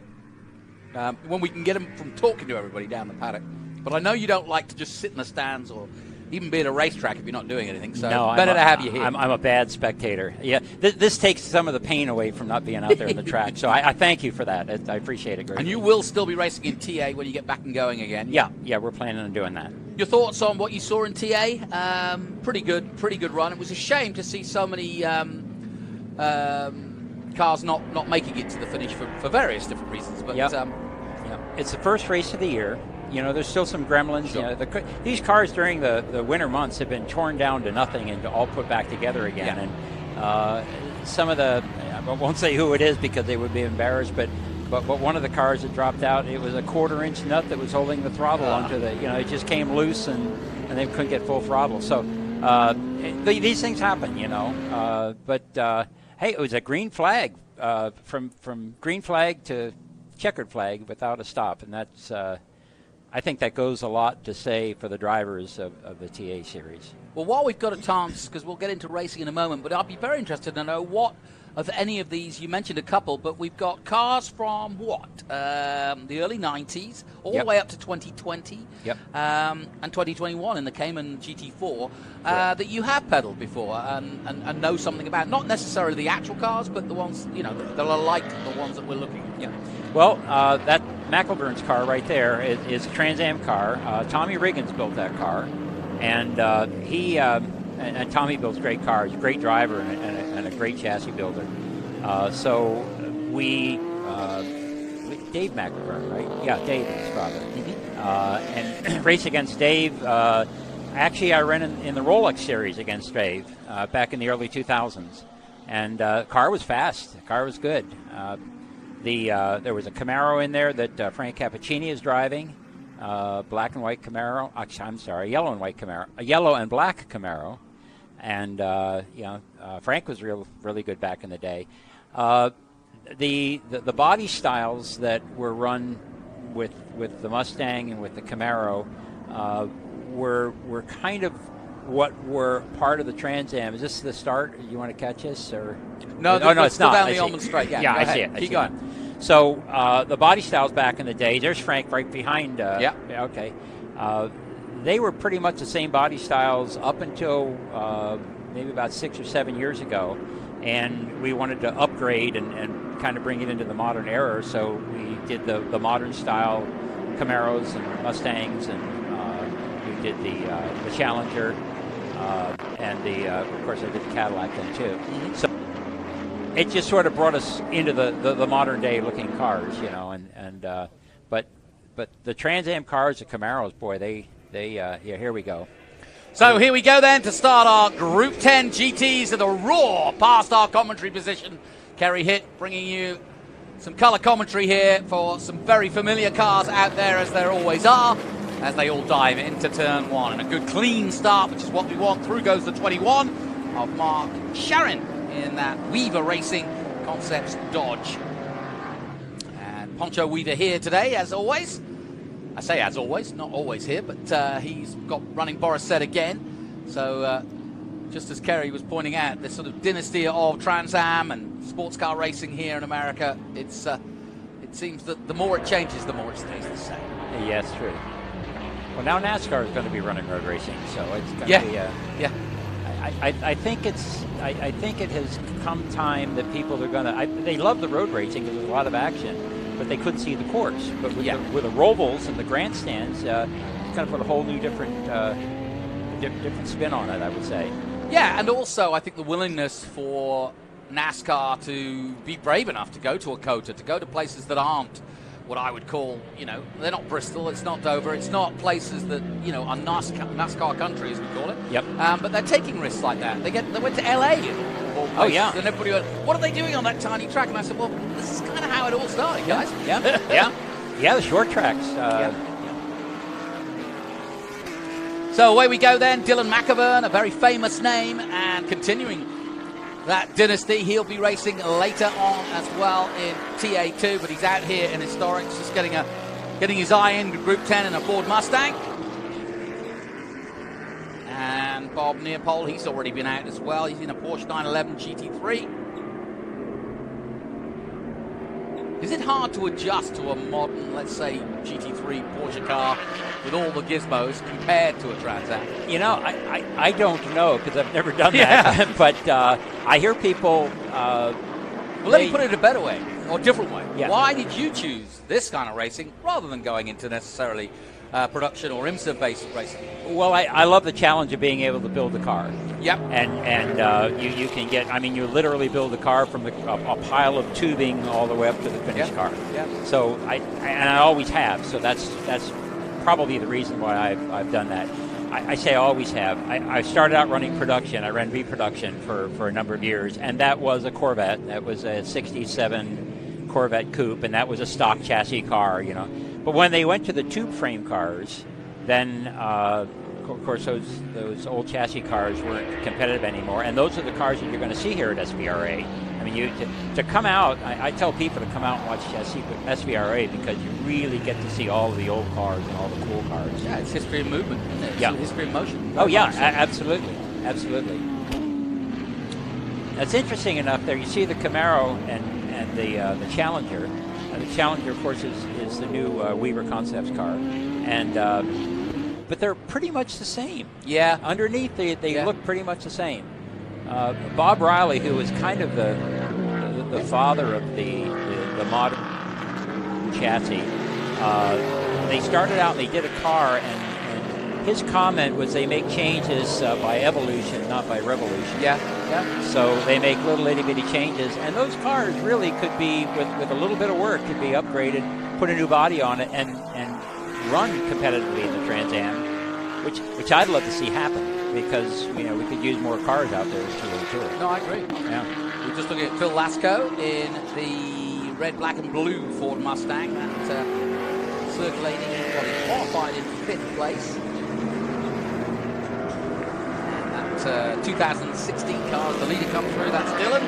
when we can get him from talking to everybody down the paddock. But I know you don't like to just sit in the stands or even be at a racetrack if you're not doing anything, so no, better to have you here. I'm a bad spectator. Yeah, this takes some of the pain away from not being out there in the track, so I thank you for that. I appreciate it greatly. And you will still be racing in TA when you get back and going again? Yeah, we're planning on doing that. Your thoughts on what you saw in TA? Pretty good run. It was a shame to see so many cars not making it to the finish for various different reasons. But it's the first race of the year. You know, there's still some gremlins. Sure. You know, these cars during the winter months have been torn down to nothing and all put back together again. Yeah. And some of the, I won't say who it is because they would be embarrassed, but one of the cars that dropped out, it was a 1/4-inch nut that was holding the throttle onto the, it just came loose and they couldn't get full throttle. So these things happen, but hey, it was a green flag from green flag to checkered flag without a stop, and that's I think that goes a lot to say for the drivers of the TA series. Well, while we've got a chance, because we'll get into racing in a moment, but I'd be very interested to know what of any of these, you mentioned a couple, but we've got cars from the early 90s all the way up to 2020 and 2021 in the Cayman GT4 that you have pedaled before and know something about. Not necessarily the actual cars, but the ones, that are like the ones that we're looking at. Yeah. Well, that McElvern's car right there is a Trans Am car. Tommy Riggins built that car, and he and Tommy builds great cars, great driver, and a great chassis builder. So we Dave McElvern, right? Yeah, Dave is his father. Mm-hmm. And race against Dave. Actually, I ran in the Rolex series against Dave back in the early 2000s, and the car was fast. The car was good. There was a Camaro in there that Frank Cappuccini is driving, black and white Camaro. I'm sorry, yellow and white Camaro, a yellow and black Camaro, and Frank was really good back in the day. The body styles that were run with the Mustang and with the Camaro were kind of what were part of the Trans Am. Is this the start? You want to catch us or? No, it's not. Down the Almond Straight. Yeah, I see it. Keep going. So the body styles back in the day, there's Frank right behind. Okay. They were pretty much the same body styles up until maybe about 6 or 7 years ago, and we wanted to upgrade and kind of bring it into the modern era. So we did the modern style Camaros and Mustangs, and we did the Challenger, and of course I did the Cadillac then too. Mm-hmm. So it just sort of brought us into the modern day looking cars, but the Trans Am cars, the Camaros, boy, here we go. So here we go then to start our Group 10 GTs at a roar past our commentary position. Kerry Hitt bringing you some colour commentary here for some very familiar cars out there, as there always are, as they all dive into turn one. And a good clean start, which is what we want. Through goes the 21 of Mark Sharon in that Weaver Racing Concepts Dodge. And Poncho Weaver here today, as always. I say as always, not always here, but he's got running Boris said again. So just as Kerry was pointing out, this sort of dynasty of Trans Am and sports car racing here in America, it seems that the more it changes, the more it stays the same. Yes, true. Well, now NASCAR is going to be running road racing, so it's going to be. I think I think it has come time that people are going to. They love the road racing because there's a lot of action, but they couldn't see the course. But with the Rovals and the grandstands, it's going to put a whole new different spin on it, I would say. Yeah, and also I think the willingness for NASCAR to be brave enough to go to a COTA, to go to places that aren't what I would call, they're not Bristol, it's not Dover, it's not places that, are NASCAR country, as we call it. Yep. But they're taking risks like that. They went to LA. Oh, yeah. And everybody went, what are they doing on that tiny track? And I said, well, this is kind of how it all started, guys. Yeah, the short tracks. So away we go then. Dylan McIvern, a very famous name, and continuing that dynasty. He'll be racing later on as well in TA2, but he's out here in Historics, just getting his eye in Group 10 in a Ford Mustang. And Bob Nearpole, he's already been out as well. He's in a Porsche 911 GT3. Is it hard to adjust to a modern, let's say, GT3 Porsche car with all the gizmos compared to a Trans Am? I don't know because I've never done that. But I hear people. Well, let me put it a better way, or a different way. Yeah. Why did you choose this kind of racing rather than going into necessarily production or IMSA-based racing? Well, I love the challenge of being able to build a car. Yep. And you can get, you literally build a car from a pile of tubing all the way up to the finished car. Yeah. So I always have. So that's probably the reason why I've done that. I say I always have. I started out running production. I ran reproduction for a number of years, and that was a Corvette. That was a 67 Corvette Coupe, and that was a stock chassis car, But when they went to the tube frame cars, then of course those old chassis cars weren't competitive anymore, and those are the cars that you're going to see here at SVRA. To come out, I tell people to come out and watch SVRA because you really get to see all of the old cars and all the cool cars. Yeah, it's history of movement, isn't it? Yeah. It's history of motion. Oh, yeah, absolutely. That's interesting enough there. You see the Camaro and the Challenger. The Challenger, of course, is the new Weaver Concepts car. But they're pretty much the same. Yeah. Underneath, they look pretty much the same. Bob Riley, who was kind of the father of the modern chassis, they started out and they did a car, and his comment was they make changes by evolution, not by revolution. Yeah. So they make little itty-bitty changes, and those cars really could be, with a little bit of work, could be upgraded, put a new body on it, and run competitively in the Trans Am, which I'd love to see happen. Because we could use more cars out there to it. No, I agree. Yeah. We're just looking at Phil Lasco in the red, black, and blue Ford Mustang. That circulating, he qualified in 5th place. And that 2016 car as the leader come through. That's Dylan.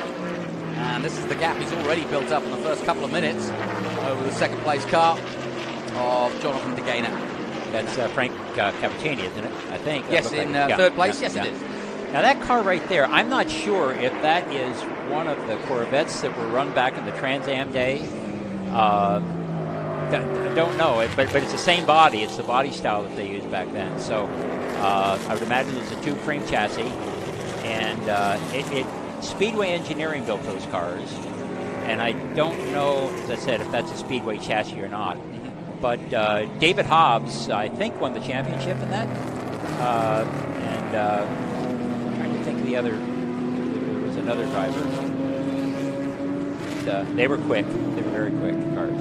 And this is the gap he's already built up in the first couple of minutes over the 2nd place car of Jonathan DeGainer. That's Frank Cappuccini, isn't it? I think. Yes, in 3rd place. Yes, it is. Now, that car right there, I'm not sure if that is one of the Corvettes that were run back in the Trans Am day. I don't know, but it's the same body. It's the body style that they used back then. So I would imagine it's a tube frame chassis. And Speedway Engineering built those cars. And I don't know, as I said, if that's a Speedway chassis or not. But David Hobbs, I think, won the championship in that. I'm trying to think of the other. There was another driver. They were quick. They were very quick cars.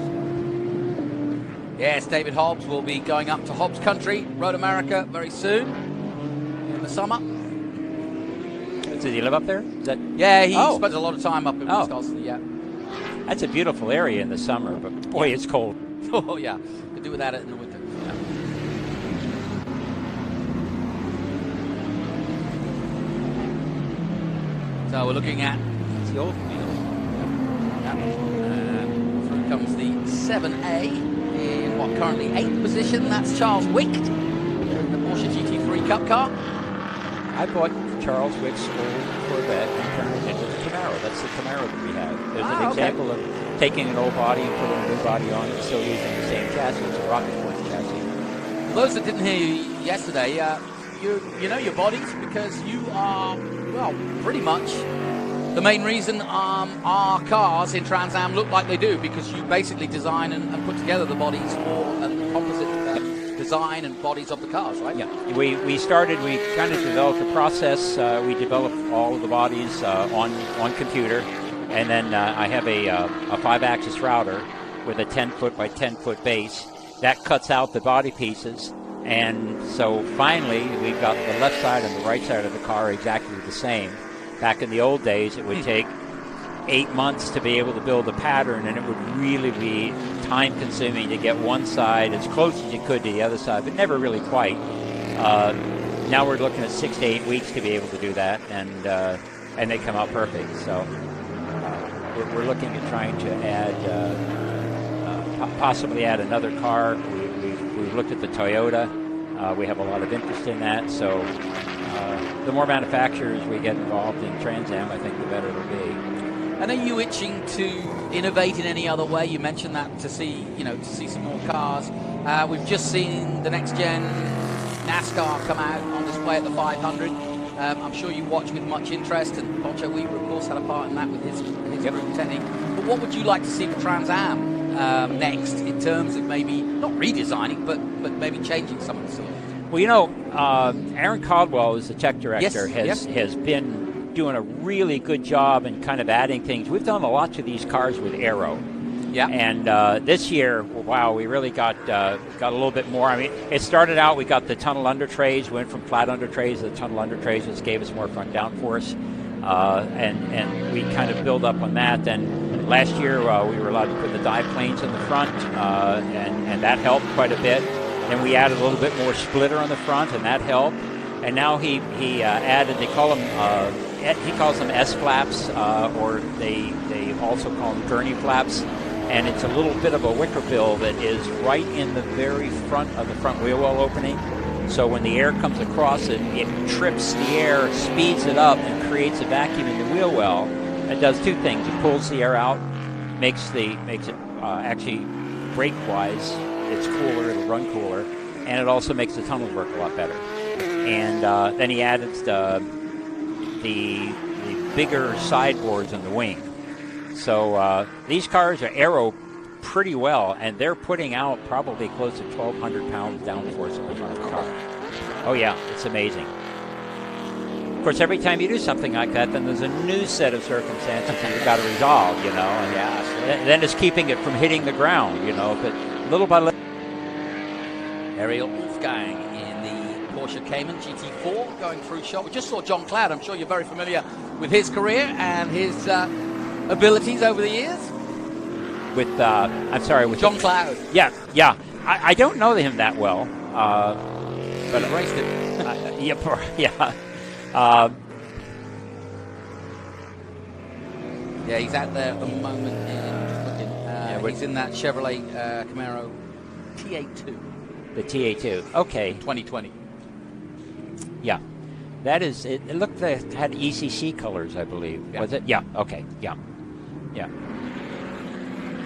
Yes, David Hobbs will be going up to Hobbs Country, Road America, very soon in the summer. Does he live up there? Yeah, he spends a lot of time up in Wisconsin. Yeah, that's a beautiful area in the summer, but boy, it's cold. Oh, yeah. Could do without it in the winter. Yeah. So we're looking at the old field. Yeah. Through comes the 7A in currently 8th position. That's Charles Wick in the Porsche GT3 Cup car. I bought Charles Wick's old Corvette and turned it into the Camaro. That's the Camaro that we have. There's an example of taking an old body and putting a new body on it, still using the same chassis. It's a Rocket Sports chassis. For those that didn't hear you yesterday, you know your bodies because you are, well, pretty much the main reason our cars in Trans Am look like they do, because you basically design and put together the bodies for the composite design and bodies of the cars, right? Yeah. We kind of developed a process. We developed all of the bodies on computer, and then I have a 5-axis router with a 10-foot by 10-foot base. That cuts out the body pieces, and so finally we've got the left side and the right side of the car exactly the same. Back in the old days, it would take 8 months to be able to build a pattern, and it would really be time-consuming to get one side as close as you could to the other side, but never really quite. Now we're looking at 6 to 8 weeks to be able to do that, and they come out perfect. So we're looking at trying to add, possibly add another car. We've looked at the Toyota. We have a lot of interest in that, so the more manufacturers we get involved in Trans Am, I think the better it'll be. And are you itching to innovate in any other way? You mentioned that to see some more cars. We've just seen the next gen NASCAR come out on display at the 500. I'm sure you watch with much interest, and Poncho Weaver, of course, had a part in that with his group technique. But what would you like to see for Trans Am next in terms of maybe not redesigning, but maybe changing some of the stuff? Well, Aaron Caldwell, is the tech director, has been doing a really good job in kind of adding things. We've done a lot to these cars with aero. Yeah. And this year, wow, we really got a little bit more. I mean, it started out, we got the tunnel under trays, went from flat under trays to the tunnel under trays, which gave us more front downforce. And we kind of build up on that. Then last year, we were allowed to put the dive planes in the front, and that helped quite a bit. Then we added a little bit more splitter on the front, and that helped. And now he added, he calls them S-flaps, or they also call them gurney flaps. And it's a little bit of a wicker bill that is right in the very front of the front wheel well opening. So when the air comes across it, it trips the air, speeds it up, and creates a vacuum in the wheel well. It does two things. It pulls the air out, makes it actually brake-wise, it's cooler, it'll run cooler, and it also makes the tunnels work a lot better. And then he added the bigger sideboards on the wing. So these cars are aero pretty well, and they're putting out probably close to 1,200 pounds downforce on the front of the car. Oh yeah, it's amazing. Of course, every time you do something like that, then there's a new set of circumstances that you've got to resolve, and then it's keeping it from hitting the ground, but little by little. Ariel Wolfgang in the Porsche Cayman GT4 going through shot. We just saw John Cloud. I'm sure you're very familiar with his career and his abilities over the years. With John Cloud. Yeah. I don't know him that well, but I raced him. Yeah, he's out there at the moment. He's in that Chevrolet Camaro TA2. The TA2. Okay. 2020. Yeah. That is, it looked like it had ECC colors, I believe. Yeah. Was it? Yeah. Okay. Yeah.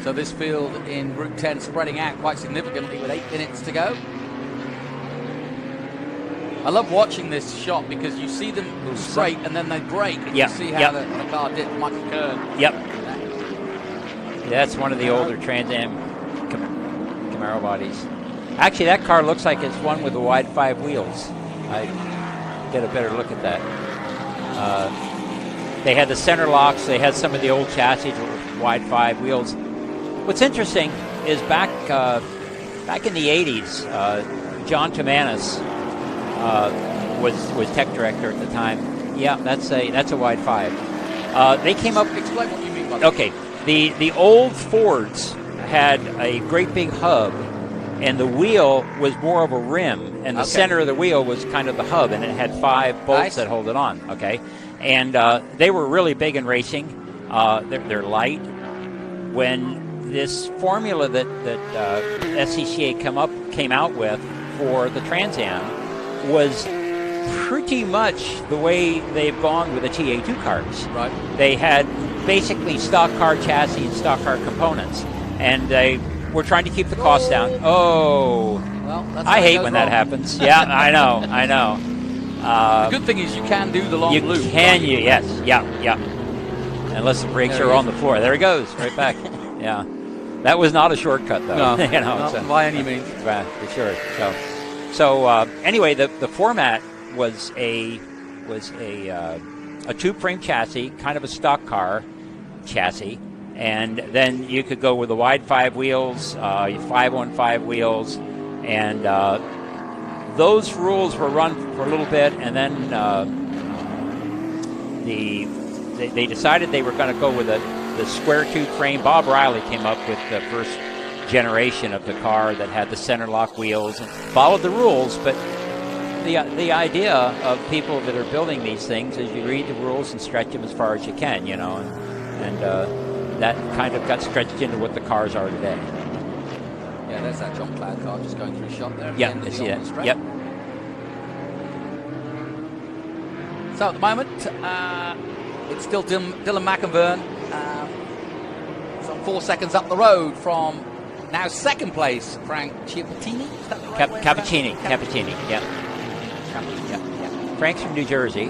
So this field in Group 10 spreading out quite significantly with 8 minutes to go. I love watching this shot because you see them go straight and then they break. And you see how the car did Michael Kern. Yep. That's one of the older Trans Am Camaro bodies. Actually, that car looks like it's one with the wide 5 wheels. I get a better look at that. They had the center locks. They had some of the old chassis with wide 5 wheels. What's interesting is back in the 80s, John Tomanis was tech director at the time. Yeah, that's a wide 5. They came up. Explain what you mean by that. Okay, the old Fords had a great big hub, and the wheel was more of a rim, and the center of the wheel was kind of the hub, and it had 5 bolts that hold it on. Okay, and they were really big in racing. They're light. When this formula that SCCA came out with for the Trans Am was pretty much the way they've gone with the TA2 cars. Right. They had basically stock car chassis and stock car components, and they were trying to keep the cost down. Oh, well, that's I hate when that haapens. Yeah, I know. The good thing is you can do the long loop. Yes, yeah. Unless the brakes are on the floor. There he goes, right back. Yeah. That was not a shortcut, though. No, not by any means. For sure. So anyway, the format was a tube-frame chassis, kind of a stock car chassis, and then you could go with the wide 5 wheels, 5-on-5 wheels, and those rules were run for a little bit, and then they decided they were going to go with the square tube frame. Bob Riley came up with the first generation of the car that had the center lock wheels and followed the rules, but the idea of people that are building these things is you read the rules and stretch them as far as you can, and that kind of got stretched into what the cars are today. Yeah, there's that John Cloud car just going through shot there. Yeah, I see that. Yep. So at the moment, it's still Dylan McInvern. Some 4 seconds up the road from now second place, Frank Ciappatini. Is that the right way? Cappuccini, yeah. Frank's from New Jersey.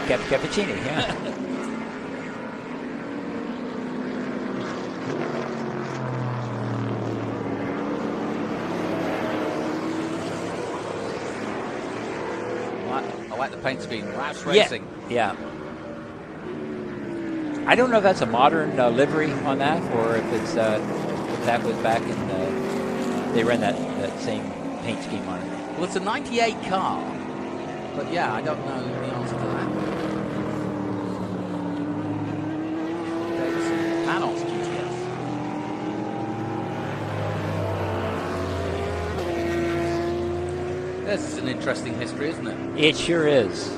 Cappuccini, yeah. I like the paint scheme. Rouse Racing. Yeah. I don't know if that's a modern livery on that, or if it's if that was back in they ran that same paint scheme on it. Well, it's a 98 car, but yeah, I don't know the answer to that. Davidson Panos GTS. This is an interesting history, isn't it? It sure is.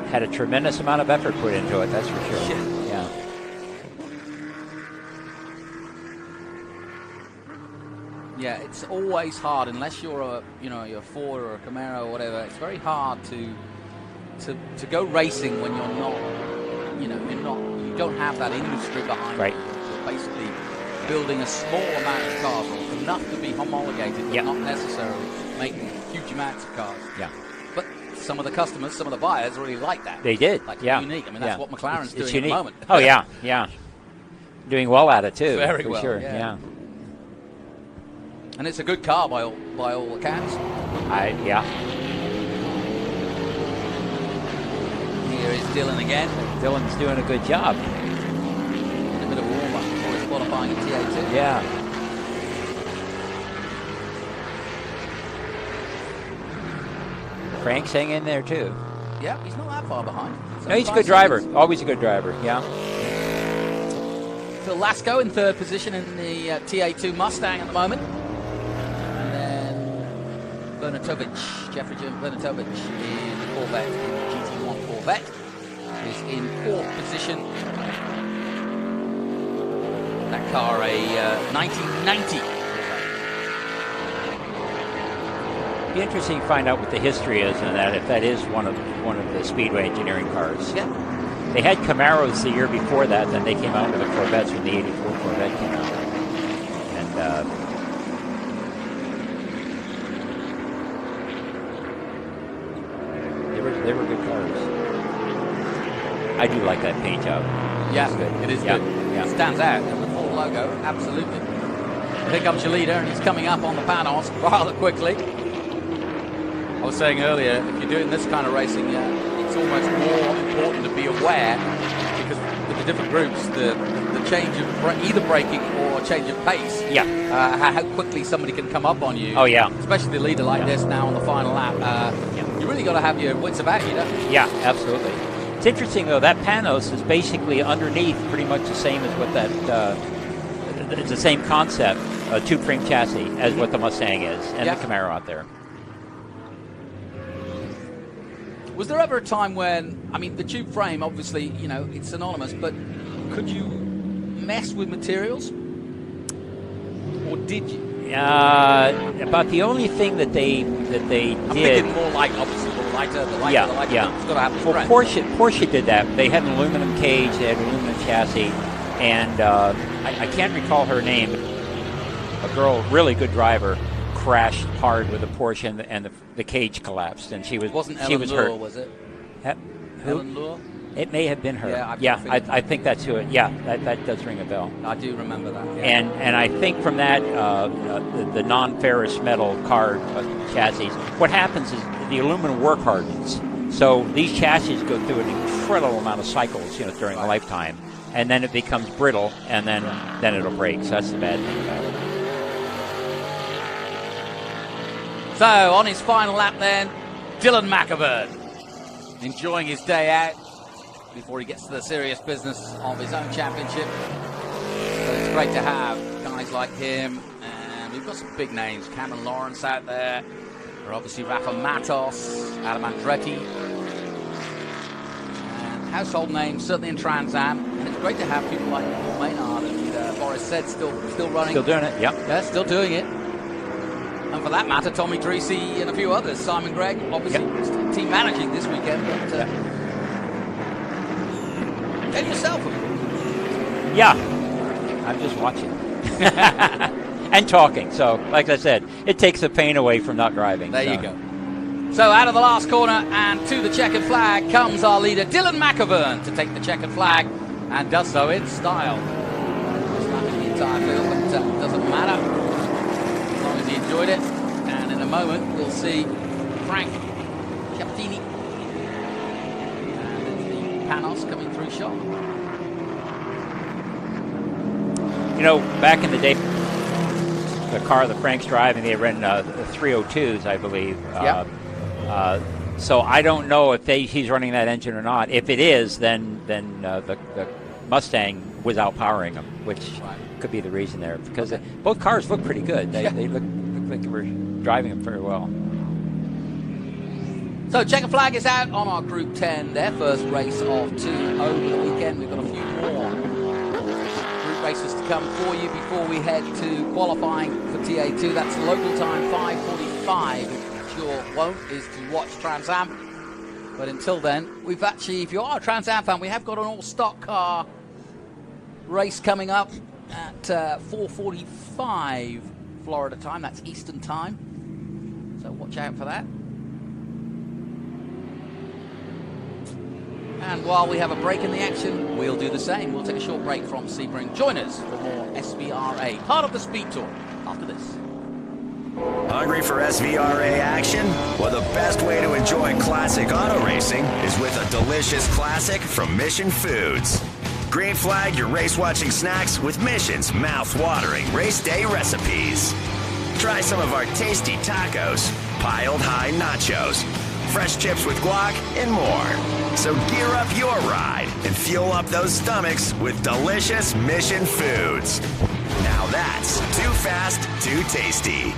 Had a tremendous amount of effort put into it, that's for sure. Yeah. Yeah, it's always hard unless you're a Ford or a Camaro or whatever. It's very hard to go racing when you're not, you don't have that industry behind right. you. You're basically building a small amount of cars, or enough to be homologated, but not necessarily making huge amounts of cars. Yeah. But some of the customers, some of the buyers really like that. They did. Like unique. I mean, that's what McLaren's doing unique. at the moment. Oh yeah. Doing well at it too. Very for well. Sure. Yeah. And it's a good car by all accounts. Yeah. Here is Dylan again. Dylan's doing a good job. A bit of a warm-up before his qualifying in TA2. Yeah. Frank's hanging in there too. Yeah, he's not that far behind. No, he's a good driver. Always a good driver. Yeah. Phil Lasco in third position in the TA2 Mustang at the moment. And then Jeffrey Bernatovic in the Corvette, GT1 Corvette, is in fourth position. That car, a 1990. Be interesting to find out what the history is and that, if that is one of the Speedway engineering cars. Yeah. They had Camaros the year before that, then they came out with the Corvettes when the 84 Corvette came out. And they were good cars. I do like that paint job. Yeah, it is good. Yeah. It stands out, and the full logo, absolutely. Here comes your leader, and he's coming up on the panos rather quickly. I was saying earlier, if you're doing this kind of racing, it's almost more important to be aware, because with the different groups, the change of either braking or change of pace, how quickly somebody can come up on you. Oh, yeah. Especially the leader like this now on the final lap. You really got to have your wits about you, don't you? Yeah, absolutely. It's interesting, though, that panos is basically underneath pretty much the same as what that, it's the same concept, a two-frame chassis, as what the Mustang is, and the Camaro out there. Was there ever a time when, I mean, the tube frame, obviously, you know, it's synonymous, but could you mess with materials? Or did you? About the only thing that they I'm did. thinking more like, obviously, the lighter. Yeah. It's got to have the Well, strength. Porsche did that. They had an aluminum cage, they had an aluminum chassis, and I can't recall her name. A girl, really good driver, crashed hard with a Porsche, and the cage collapsed, and she was Wasn't she Ellen was Lure, hurt. was it? Who? Ellen Lure? It may have been her. Yeah, I think that's who it. Yeah, that does ring a bell. I do remember that. Yeah. And I think from that, the non-ferrous metal car chassis, what happens is the aluminum work hardens. So these chassis go through an incredible amount of cycles, you know, during a lifetime, and then it becomes brittle, and then it'll break. So that's the bad thing about it. So on his final lap, then, Dylan McAvern enjoying his day out before he gets to the serious business of his own championship. So it's great to have guys like him, and we've got some big names. Cameron Lawrence out there. There are obviously Rafa Matos, Adam Andretti, and household names certainly in Trans Am. And it's great to have people like Paul Maynard and Boris said still running. Still doing it, yep. Yeah, still doing it. And for that matter, Tommy Dreesy and a few others. Simon Gregg, obviously, team managing this weekend. But, tell yourself. Yeah, I'm just watching and talking. So, like I said, it takes the pain away from not driving. There you go. So out of the last corner and to the checkered flag comes our leader, Dylan McAvern, to take the checkered flag, and does so in style. Slapping the entire field, but it doesn't matter as long as he enjoyed it. And in a moment, we'll see Frank Captini and the Panos coming through shot. You know, back in the day, the car that Frank's driving, they ran the 302s, I believe. So I don't know if he's running that engine or not. If it is, then the Mustang was outpowering him, which could be the reason there. Because both cars look pretty good. They look like they were driving them very well. So checker flag is out on our Group 10, their first race of 2 over the weekend. We've got a few more group races to come for you before we head to qualifying for TA2. That's local time 5:45. What you won't is to watch Trans Am. But until then, we've actually, if you are a Trans Am fan, we have got an all-stock car race coming up at 4:45 Florida time. That's Eastern time. So watch out for that. And while we have a break in the action, we'll do the same. We'll take a short break from Sebring. Join us for more SVRA, part of the Speed Tour, after this. Hungry for SVRA action? Well, the best way to enjoy classic auto racing is with a delicious classic from Mission Foods. Green flag your race-watching snacks with Mission's mouth-watering race day recipes. Try some of our tasty tacos, piled high nachos, fresh chips with guac, and more. So gear up your ride and fuel up those stomachs with delicious Mission Foods. Now that's too fast, too tasty.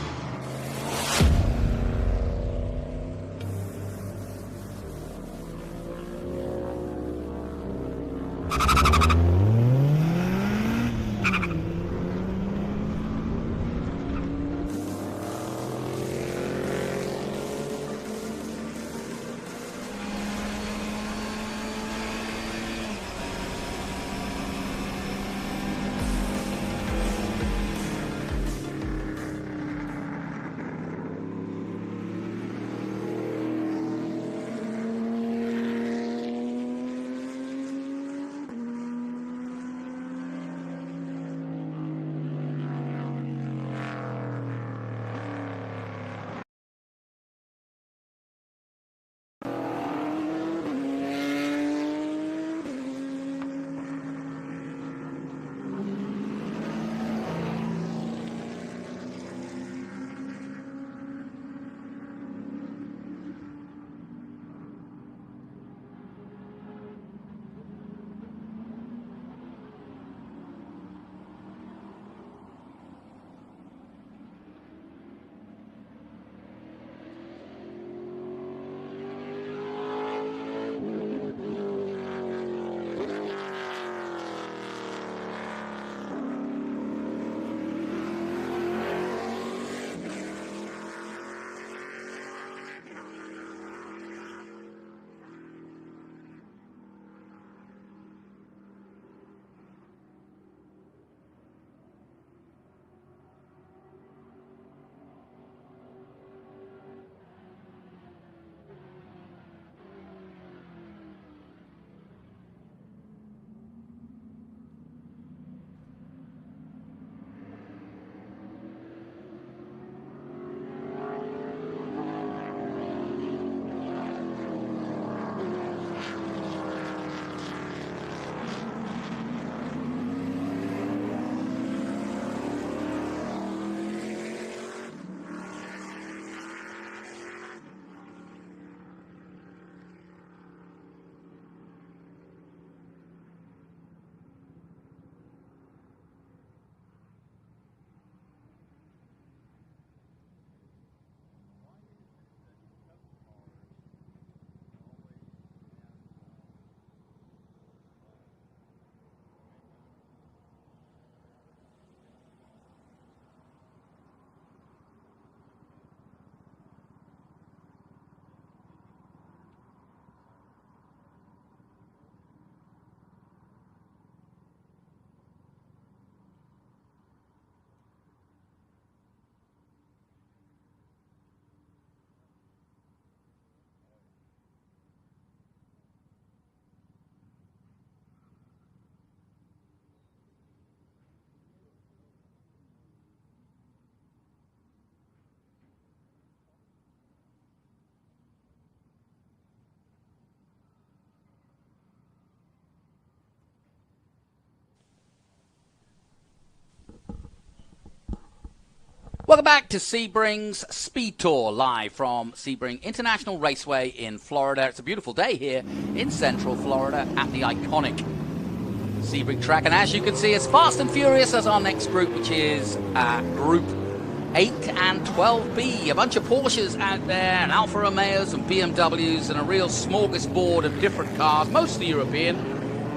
Welcome back to Sebring's SpeedTour, live from Sebring International Raceway in Florida. It's a beautiful day here in Central Florida at the iconic Sebring track. And as you can see, as fast and furious as our next group, which is Group 8 and 12B. A bunch of Porsches out there, and Alfa Romeos and BMWs, and a real smorgasbord of different cars, mostly European.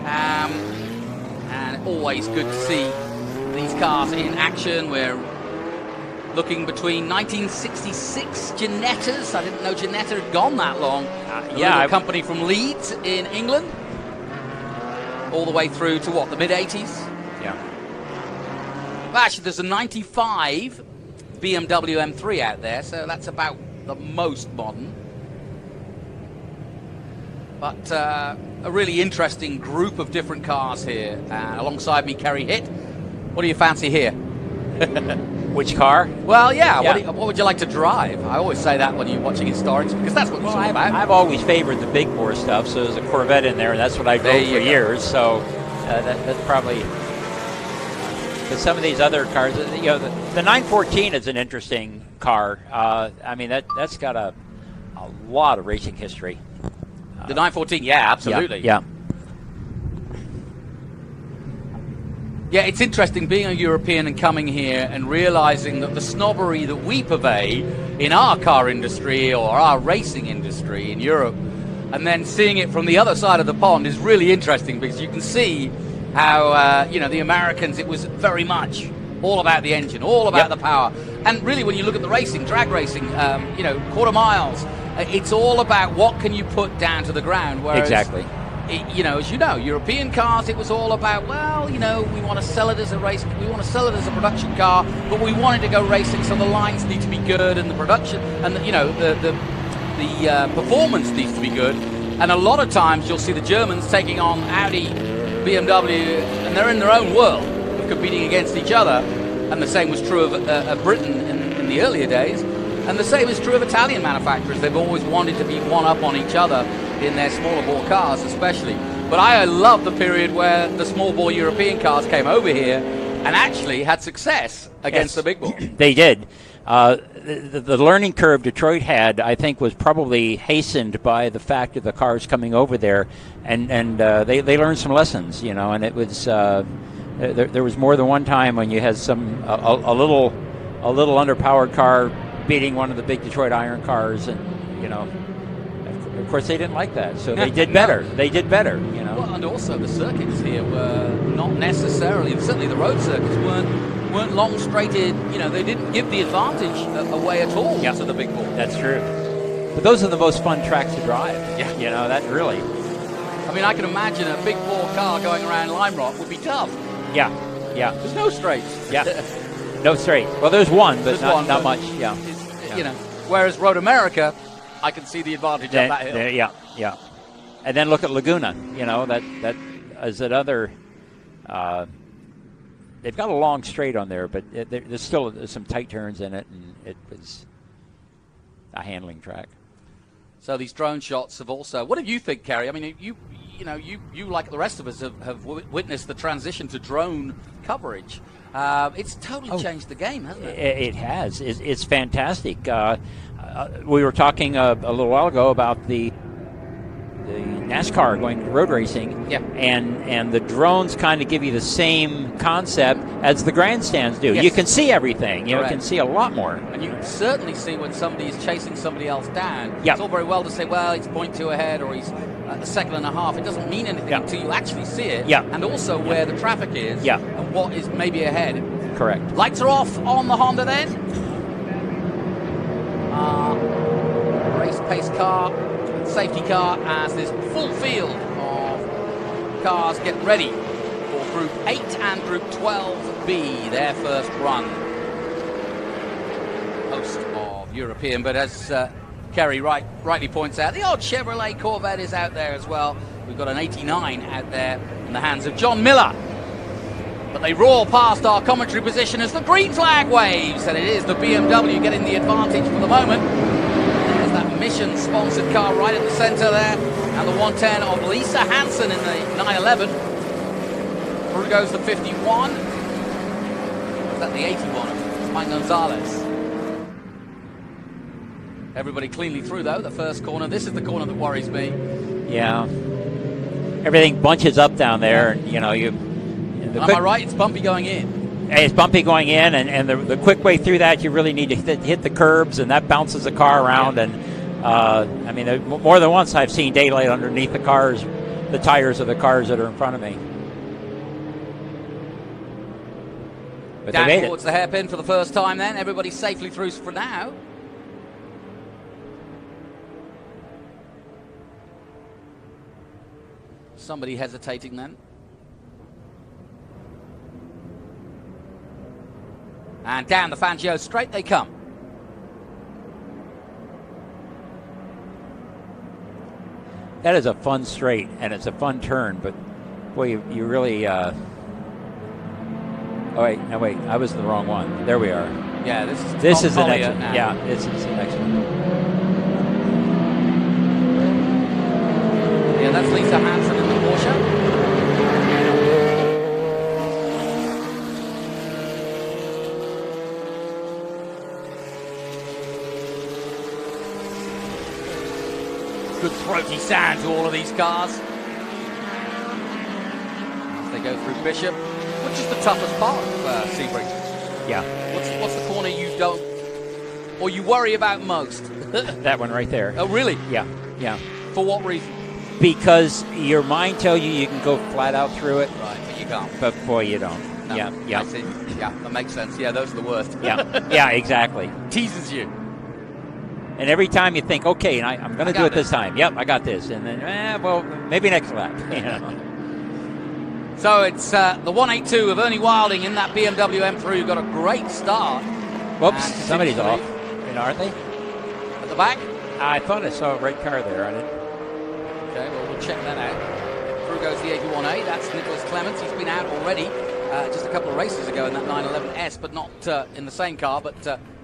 And always good to see these cars in action. We're looking between 1966 Ginettas. I didn't know Ginetta had gone that long. A company from Leeds in England. All the way through to what, the mid-80s? Yeah. Well, actually, there's a 95 BMW M3 out there, so that's about the most modern. But a really interesting group of different cars here. Alongside me, Kerry Hitt. What do you fancy here? Which car? Well, yeah. What would you like to drive? I always say that when you're watching historics, because that's what it's all about. I've always favored the big bore stuff, so there's a Corvette in there, and that's what I drove for years. So that's probably. But some of these other cars, the 914 is an interesting car. I mean, that's got a lot of racing history. The 914, yeah, absolutely. Yeah. Yeah, it's interesting being a European and coming here and realizing that the snobbery that we purvey in our car industry or our racing industry in Europe, and then seeing it from the other side of the pond is really interesting, because you can see how, the Americans, it was very much all about the engine, all about the power. And really, when you look at the racing, drag racing, quarter miles, it's all about what can you put down to the ground. Whereas, exactly. As you know, European cars, it was all about, we want to sell it as a race, we want to sell it as a production car, but we wanted to go racing, so the lines need to be good, and the production, and the performance needs to be good. And a lot of times you'll see the Germans taking on Audi, BMW, and they're in their own world of competing against each other. And the same was true of Britain in the earlier days. And the same is true of Italian manufacturers. They've always wanted to be one up on each other in their smaller bore cars especially. But I love the period where the small bore European cars came over here and actually had success against the big bore. They did. The learning curve Detroit had, I think, was probably hastened by the fact of the cars coming over there, and they learned some lessons, and it was there was more than one time when you had a little underpowered car beating one of the big Detroit Iron cars, and of course they didn't like that, so they did better. They did better, Well, and also the circuits here were not necessarily, certainly the road circuits weren't long straighted. They didn't give the advantage away at all to the big ball. That's true. But those are the most fun tracks to drive. Yeah. That really. I mean, I can imagine a big bore car going around Lime Rock would be tough. Yeah. There's no straights. Yeah. No straight. Well, there's one, but not much. Yeah. Whereas Road America, I can see the advantage of that hill. Yeah. And then look at Laguna. That is another. They've got a long straight on there, but there's still some tight turns in it, and it was a handling track. So these drone shots have also. What do you think, Kerry? I mean, you like the rest of us have witnessed the transition to drone coverage. It's totally changed the game, hasn't it? It has. It's fantastic. We were talking a little while ago about the NASCAR going road racing, and the drones kind of give you the same concept as the grandstands do. Yes. You can see everything. You can see a lot more. And you can certainly see when somebody is chasing somebody else down. Yeah. It's all very well to say, well, he's 0.2 ahead or he's a second and a half. It doesn't mean anything until you actually see it. Yeah. And also where the traffic is. Yeah. And what is maybe ahead. Correct. Lights are off on the Honda then. Race pace car, safety car, as this full field of cars get ready for Group 8 and Group 12B, their first run. Host of European, but as Kerry rightly points out, the odd Chevrolet Corvette is out there as well. We've got an 89 out there in the hands of John Miller. But they roar past our commentary position as the green flag waves, and it is the BMW getting the advantage for the moment. There's that Mission-sponsored car right at the centre there, and the 110 of Lisa Hansen in the 911. Through goes the 51. Is that the 81? Mike Gonzalez. Everybody cleanly through, though, the first corner. This is the corner that worries me. Yeah. Everything bunches up down there, and, you know, Am I right? It's bumpy going in. It's bumpy going in, and the quick way through that, you really need to hit the curbs, and that bounces the car around. And, I mean, more than once I've seen daylight underneath the tires of the cars that are in front of me. But they made Down towards the hairpin for the first time then. Everybody's safely through for now. Somebody hesitating then. And down the Fangio straight they come. That is a fun straight, and it's a fun turn, but boy, you really... Oh, wait, no, wait, I was the wrong one. There we are. Yeah, this is the next one. now. Yeah, this is the next one. Yeah, that's Lisa Hansen in the Porsche. Good throaty sound to all of these cars. As they go through Bishop, which is the toughest part of Sebring. Yeah. What's the corner you don't, or you worry about most? That one right there. Oh, really? Yeah, yeah. For what reason? Because your mind tells you can go flat out through it. Right, but you can't. But boy, you don't. No, yeah, yeah. I see. Yeah, that makes sense. Yeah, those are the worst. Yeah, yeah, exactly. Teases you. And every time you think, okay, I'm going to do it this time. Yep, I got this. And then, well, maybe next lap. You know? So it's the 182 of Ernie Wilding in that BMW M3 who got a great start. Whoops, somebody's off. Aren't they? At the back? I thought I saw a red car there on it. Okay, well, we'll check that out. Through goes the 81A. That's Nicholas Clements. He's been out already just a couple of races ago in that 911S, but not in the same car, but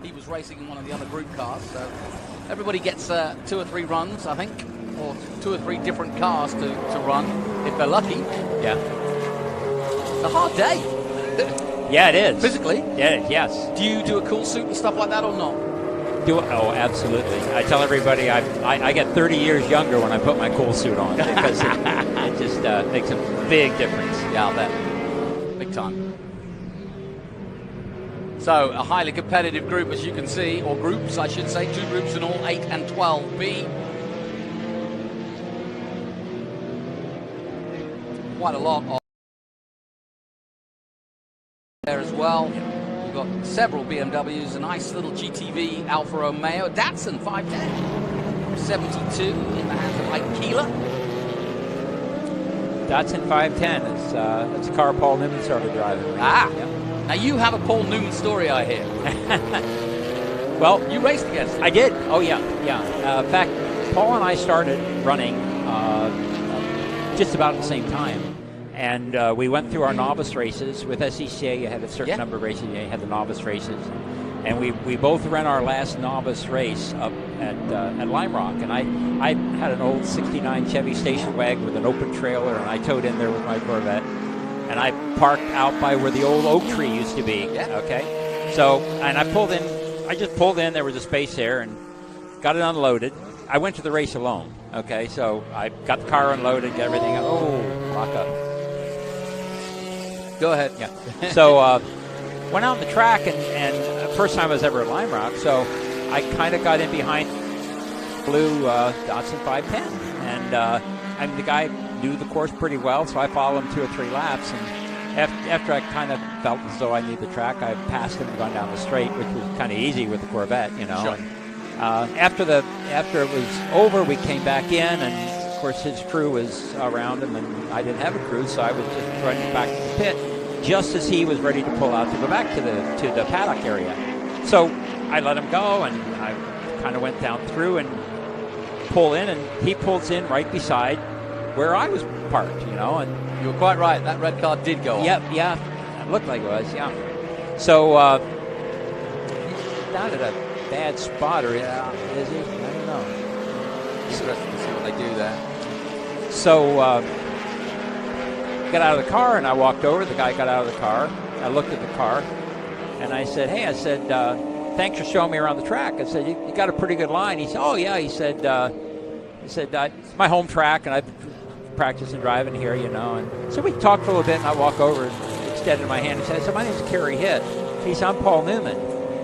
he was racing in one of the other group cars. So everybody gets 2 or 3 runs, I think, or 2 or 3 different cars to run, if they're lucky. Yeah. It's a hard day. Yeah, it is. Physically? Yeah, yes. Do you do a cool suit and stuff like that or not? Oh, absolutely. I tell everybody I get 30 years younger when I put my cool suit on because it just makes a big difference. Yeah, I'll bet. Big time. So, a highly competitive group, as you can see, or groups, I should say, 2 groups in all, 8 and 12B. Quite a lot of there as well. We've got several BMWs, a nice little GTV Alfa Romeo, Datsun 510, 72 in the hands of Ike Keeler. Datsun 510 is that's a car Paul Newman started driving. Ah, yeah. Now you have a Paul Newman story, I hear. Well, you raced against him. I did. Oh yeah, yeah. In fact, Paul and I started running just about at the same time. And we went through our novice races. With SECA, you had a certain number of races. You had the novice races. And we both ran our last novice race up at Lime Rock. And I had an old 69 Chevy station wagon with an open trailer, and I towed in there with my Corvette. And I parked out by where the old oak tree used to be. Yeah. Okay? So, and I pulled in. I just pulled in. There was a space there and got it unloaded. I went to the race alone. Okay? So I got the car unloaded, got everything. Oh, lock up. Go ahead. Yeah. So went out on the track, and first time I was ever at Lime Rock, so I kind of got in behind blue Datsun 510. And the guy knew the course pretty well, so I followed him 2 or 3 laps. And after I kind of felt as though I knew the track, I passed him and gone down the straight, which was kind of easy with the Corvette, you know. Sure. And, after it was over, we came back in, and of course, his crew was around him, and I didn't have a crew, so I was just running back to the pit just as he was ready to pull out to go back to the paddock area. So I let him go, and I kind of went down through and pull in, and he pulls in right beside where I was parked, you know. And you were quite right. That red car did go on. Yep, yeah. It looked like it was, yeah. So he's not at a bad spot, or is he? I don't know. Interesting to see what they do there. So got out of the car, and I walked over. The guy got out of the car. I looked at the car, And I said, hey, thanks for showing me around the track. I said, you got a pretty good line. He said, oh, yeah. He said, it's my home track, and I've been practicing driving here, And so we talked for a little bit, and I walk over and extended my hand and said, my name's Kerry Hitt. He said, I'm Paul Newman.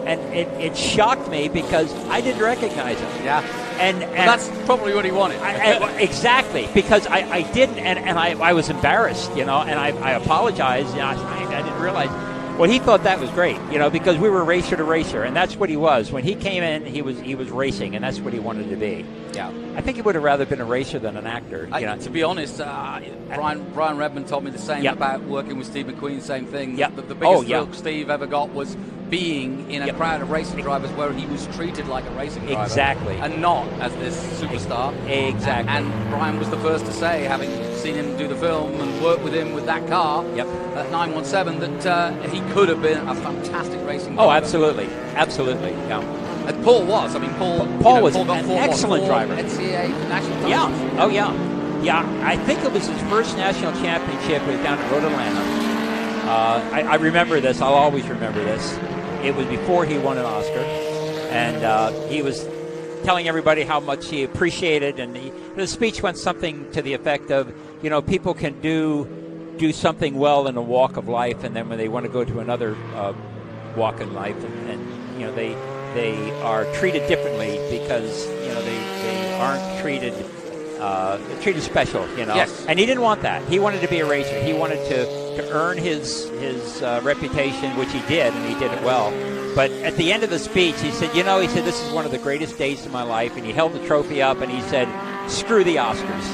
And it shocked me because I didn't recognize him. Yeah. And that's probably what he wanted. Exactly, because I didn't, and I was embarrassed, and I apologized. I didn't realize. Well, he thought that was great, because we were racer to racer, and that's what he was. When he came in, he was racing, and that's what he wanted to be. Yeah. I think he would have rather been a racer than an actor. To be honest, Brian Redmond told me the same about working with Steve McQueen, same thing. Yep. The biggest thrill Steve ever got was being in a crowd of racing drivers where he was treated like a racing driver. Exactly. And not as this superstar. Exactly. And Brian was the first to say, having seen him do the film and work with him with that car at 917, that he could have been a fantastic racing driver. Oh, absolutely. Absolutely, yeah. And Paul was. I mean, Paul was an excellent driver. NCAA national championship. Oh, yeah. Yeah, I think it was his first national championship. It was down at Road Atlanta. I remember this. I'll always remember this. It was before he won an Oscar, and he was telling everybody how much he appreciated, and the speech went something to the effect of, people can do something well in a walk of life, and then when they want to go to another walk in life, and they are treated differently because they aren't treated special, Yes. And he didn't want that. He wanted to be a racer. He wanted to earn his reputation, which he did, and he did it well. But at the end of the speech, he said, this is one of the greatest days of my life, and he held the trophy up, and he said, screw the Oscars,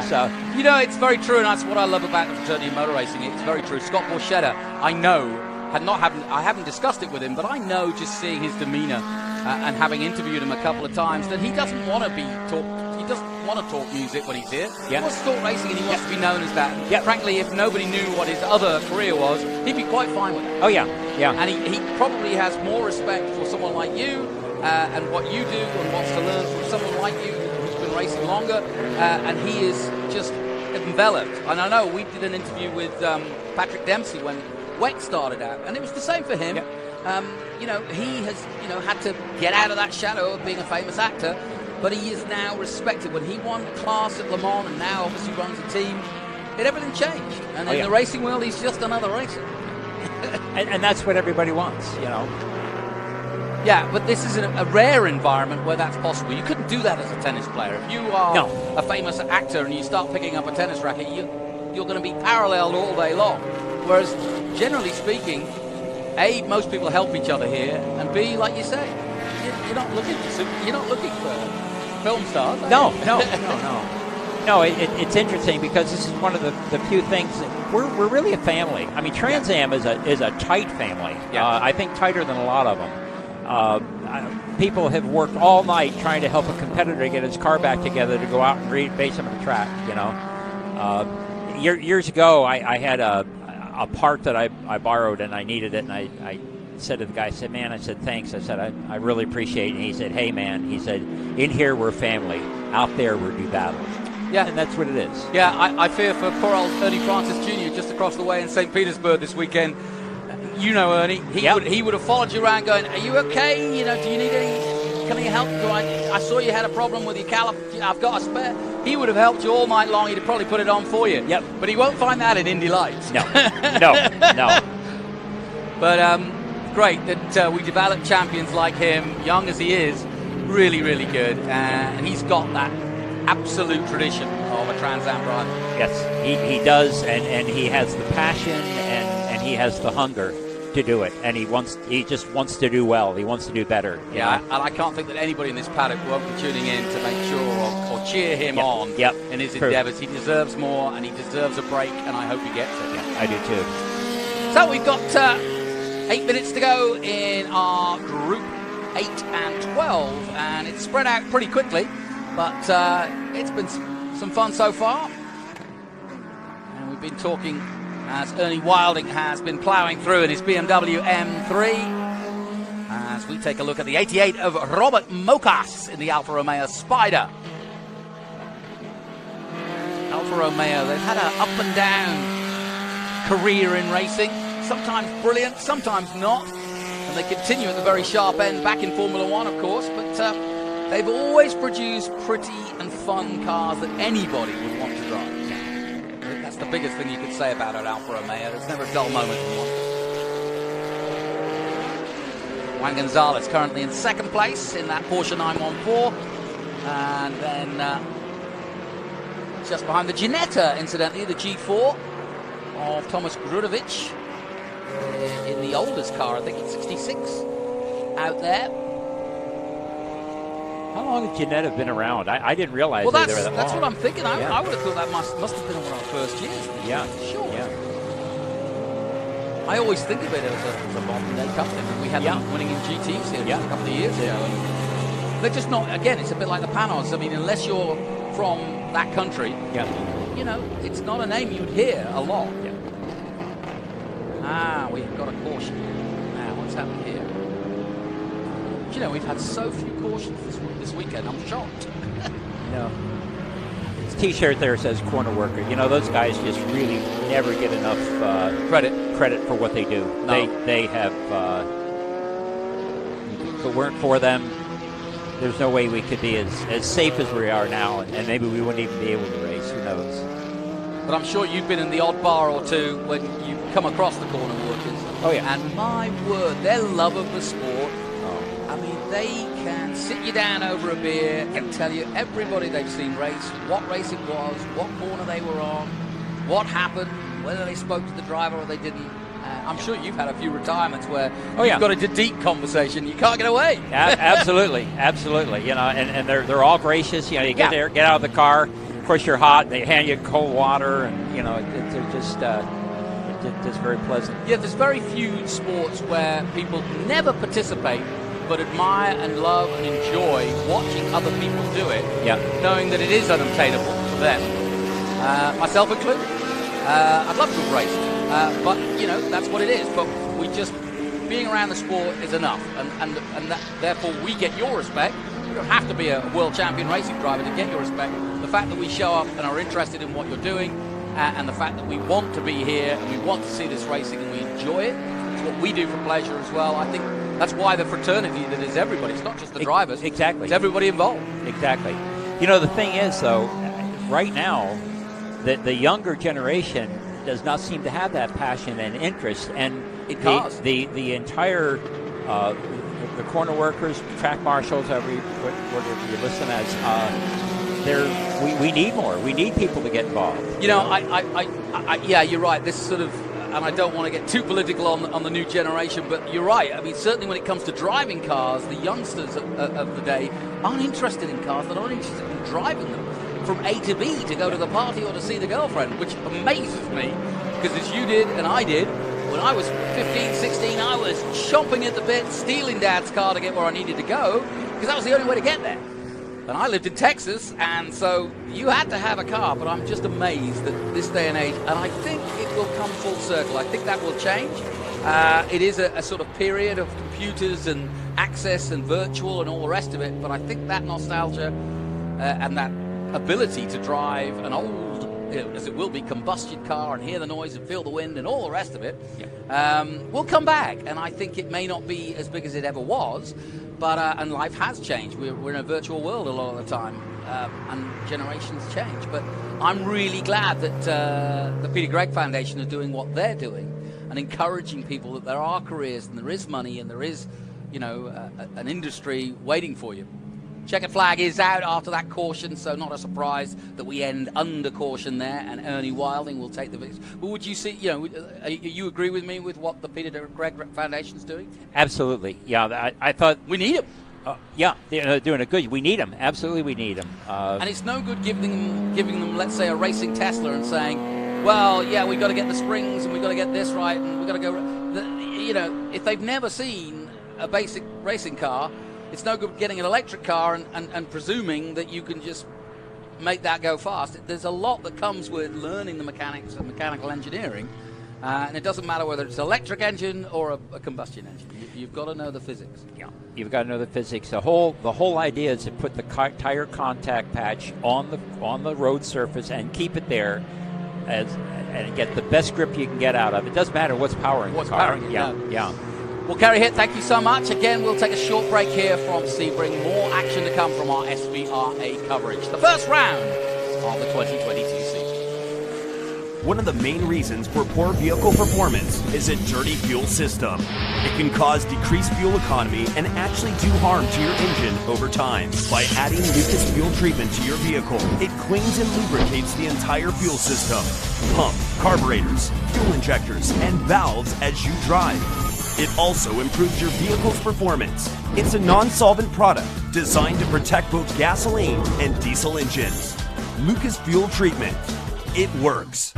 So, it's very true, and that's what I love about the fraternity of motor racing. It's very true. Scott Borchetta, I know, I haven't discussed it with him, but I know just seeing his demeanor and having interviewed him a couple of times that he doesn't want to be talked. He doesn't want to talk music when he's here. He wants to talk racing, and he wants to be known as that. Yeah. Frankly, if nobody knew what his other career was, he'd be quite fine with it. Oh, yeah. And he probably has more respect for someone like you and what you do, and wants to learn from someone like you who's been racing longer. And he is just enveloped. And I know we did an interview with Patrick Dempsey when WEC started out, and it was the same for him. He has had to get out of that shadow of being a famous actor. But he is now respected. When he won class at Le Mans and now obviously runs a team, everything changed. And in the racing world, he's just another racer. and that's what everybody wants, Yeah, but this is a rare environment where that's possible. You couldn't do that as a tennis player. If you are a famous actor and you start picking up a tennis racket, you're going to be paralleled all day long. Whereas, generally speaking, A, most people help each other here, and B, like you say, you're not looking for film stars. No, it's interesting because this is one of the few things that we're really a family. I mean, Trans Am is a tight family. I think tighter than a lot of them. People have worked all night trying to help a competitor get his car back together to go out and race him on the track. Years ago, I had a part that I borrowed and I needed it, and I said to the guy, I said, thanks. I said, I really appreciate it. And he said, hey, man, he said, in here we're family. Out there we're do battle. Yeah. And that's what it is. Yeah, I fear for poor old Ernie Francis Jr. just across the way in St. Petersburg this weekend. Ernie. He would have followed you around going, are you okay? Do you need any, can I help? I saw you had a problem with your caliper. I've got a spare. He would have helped you all night long. He'd have probably put it on for you. Yep. But he won't find that in Indy Lights. No. But great that we develop champions like him, young as he is, really, really good. And he's got that absolute tradition of a Trans Am driver. Yes, he does, and he has the passion and he has the hunger to do it, and he just wants to do well. He wants to do better. Yeah, and I can't think that anybody in this paddock won't be tuning in to make sure or cheer him on in his endeavours. He deserves more, and he deserves a break, and I hope he gets it. Yeah, I do too. So we've got 8 minutes to go in our Group 8 and 12, and it's spread out pretty quickly, but it's been some fun so far. And we've been talking as Ernie Wilding has been ploughing through in his BMW M3, as we take a look at the 88 of Robert Mokas in the Alfa Romeo Spider. Alfa Romeo, they've had an up and down career in racing. sometimes brilliant, sometimes not. And they continue at the very sharp end back in Formula One, of course, but they've always produced pretty and fun cars that anybody would want to drive. I think that's the biggest thing you could say about it, Alfa Romeo. There's never a dull moment in one. Juan Gonzalez currently in second place in that Porsche 914. And then just behind the Ginetta, incidentally, the G4 of Tomas Grudovic in the oldest car, I think it's 66 out there. How long has Ginetta been around? I didn't realize they were that long. That's what I'm thinking. I would have thought that must have been one of our first years. Yeah. Sure. Yeah. I always think of it as a modern day company. We had them winning in GTs here just a couple of years ago. And they're just not, again, it's a bit like the Panos. I mean, unless you're from that country, you know, it's not a name you'd hear a lot. Yeah. We've got a caution. Now, what's happening here? You know, we've had so few cautions this weekend. I'm shocked. No. His T-shirt there says corner worker. You know, those guys just really never get enough credit for what they do. No. They have. If it weren't for them, there's no way we could be as safe as we are now, and maybe we wouldn't even be able to race. Who knows? But I'm sure you've been in the odd bar or two when you come across the corner workers. Oh, yeah. And my word, their love of the sport. I mean, they can sit you down over a beer and tell you everybody they've seen race, what race it was, what corner they were on, what happened, whether they spoke to the driver or they didn't. I'm sure you've had a few retirements where you've got into deep conversation. You can't get away. Absolutely, absolutely. You know, and they're all gracious. You know, you get there, get out of the car. Of course, you're hot. They hand you cold water, and you know, they're just very pleasant. Yeah, there's very few sports where people never participate but admire and love and enjoy watching other people do it, knowing that it is unobtainable for them, myself included. I'd love to have raced, but you know, that's what it is. But we just, being around the sport is enough, and that, therefore we get your respect. You don't have to be a world champion racing driver to get your respect. The fact that we show up and are interested in what you're doing, and the fact that we want to be here and we want to see this racing and we enjoy it, it's what we do for pleasure as well. I think that's why the fraternity that is everybody. It's not just the drivers. Exactly. It's everybody involved. Exactly. You know, the thing is, though, right now, the younger generation does not seem to have that passion and interest, and the entire the corner workers, track marshals, whatever you listen as, we need more. We need people to get involved. You know, yeah, you're right. This sort of, and I don't want to get too political on the new generation, but you're right. I mean, certainly when it comes to driving cars, the youngsters of the day aren't interested in cars. They're not interested in driving them from A to B to go to the party or to see the girlfriend, which amazes me, because as you did and I did, when I was 15, 16, I was chomping at the bit, stealing Dad's car to get where I needed to go, because that was the only way to get there. And I lived in Texas, and so you had to have a car, but I'm just amazed that this day and age, and I think it will come full circle. I think that will change. It is a sort of period of computers and access and virtual and all the rest of it, but I think that nostalgia and that ability to drive an old, as it will be, combustion car and hear the noise and feel the wind and all the rest of it will come back. And I think it may not be as big as it ever was, but and life has changed. We're in a virtual world a lot of the time, and generations change. But I'm really glad that the Peter Gregg Foundation are doing what they're doing and encouraging people that there are careers and there is money and there is, you know, an industry waiting for you. Checkered flag is out after that caution, so not a surprise that we end under caution there, and Ernie Wilding will take the victory. But would you see, you know, you agree with me with what the Peter Gregg Foundation's doing? Absolutely. Yeah, I thought we need them. Yeah, they're doing it good. We need them. Absolutely, we need them. And it's no good giving them, let's say, a racing Tesla and saying, well, yeah, we've got to get the springs and we've got to get this right and we've got to go. You know, if they've never seen a basic racing car, it's no good getting an electric car and presuming that you can just make that go fast. There's a lot that comes with learning the mechanics of mechanical engineering, and it doesn't matter whether it's an electric engine or a combustion engine. You've got to know the physics. Yeah, you've got to know the physics. The whole idea is to put the tire contact patch on the road surface and keep it there and get the best grip you can get out of it. Doesn't matter what's powering What's the car. powering it, yeah. Well, Kerry Hitt, thank you so much. Again, we'll take a short break here from Sebring. More action to come from our SVRA coverage. The first round of the 2022 season. One of the main reasons for poor vehicle performance is a dirty fuel system. It can cause decreased fuel economy and actually do harm to your engine over time. By adding Lucas fuel treatment to your vehicle, it cleans and lubricates the entire fuel system, pump, carburetors, fuel injectors, and valves as you drive. It also improves your vehicle's performance. It's a non-solvent product designed to protect both gasoline and diesel engines. Lucas Fuel Treatment. It works.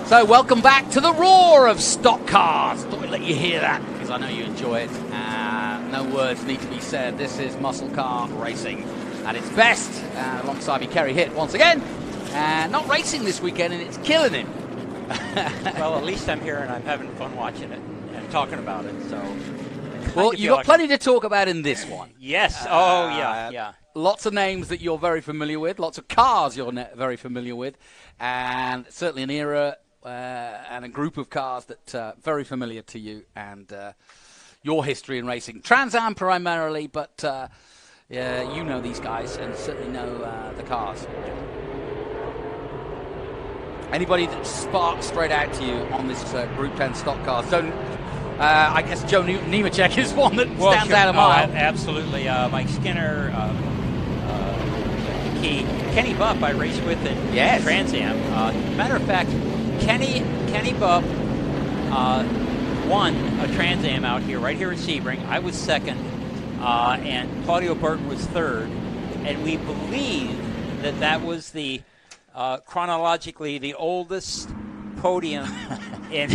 So welcome back to the roar of stock cars. Thought I'd let you hear that because I know you enjoy it. No words need to be said. This is muscle car racing at its best. Alongside me, Kerry Hitt once again. Not racing this weekend, and it's killing him. Well, at least I'm here and I'm having fun watching it and talking about it. So, well, you've got plenty to talk about in this one. Yes. Yeah. Lots of names that you're very familiar with. Lots of cars you're very familiar with, and certainly an era. And a group of cars that are very familiar to you and your history in racing. Trans Am primarily, but you know these guys and certainly know the cars. Anybody that sparks straight out to you on this Group 10 stock cars? I guess Joe Nemechek is one that stands out a mile. Absolutely. Mike Skinner, Kenny Bupp I raced with in Trans Am. Matter of fact, Kenny Bupp won a Trans Am out here, right here at Sebring. I was second, and Claudio Burton was third. And we believe that was the chronologically the oldest podium in.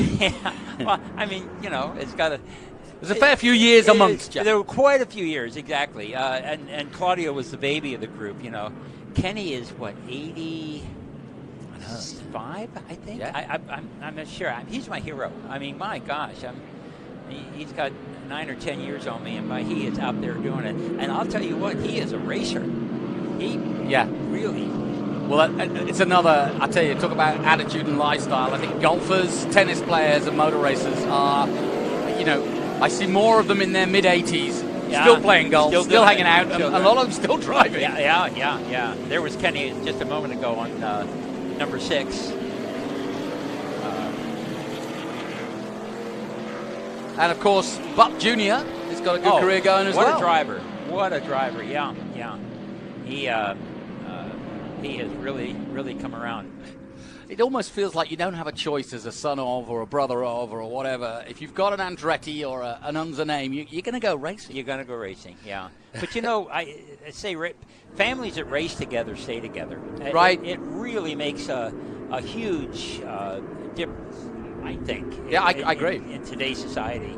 Well, I mean, you know, it's got a. There's a fair few years amongst you. There were quite a few years, exactly. And Claudio was the baby of the group. You know, Kenny is what 80. 5, I think. Yeah. I'm not sure. He's my hero. I mean, my gosh, he's got 9 or 10 years on me, and he is out there doing it. And I'll tell you what, he is a racer. Really. Well, it's another. I tell you, talk about attitude and lifestyle. I think golfers, tennis players, and motor racers are. You know, I see more of them in their mid-80s, still playing golf, still hanging out, and a lot of them still driving. Yeah. There was Kenny just a moment ago on. Number 6. And of course, Bupp Jr. has got a good career going as well. What a driver, yeah. He has really come around. It almost feels like you don't have a choice as a son of or a brother of or whatever. If you've got an Andretti or an Unza name, you're going to go racing. You're going to go racing, yeah. But you know, I say families that race together stay together. Right. It really makes a huge difference, I think. Yeah, I agree. In today's society,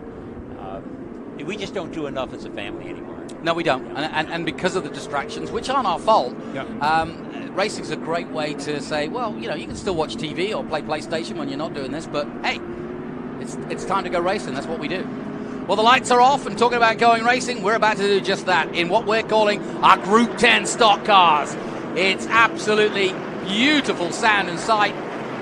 we just don't do enough as a family anymore. No, we don't. And because of the distractions, which aren't our fault, racing's a great way to say, well, you know, you can still watch TV or play PlayStation when you're not doing this, but hey, it's time to go racing. That's what we do. Well, the lights are off, and talking about going racing, we're about to do just that in what we're calling our Group 10 stock cars. It's absolutely beautiful sound and sight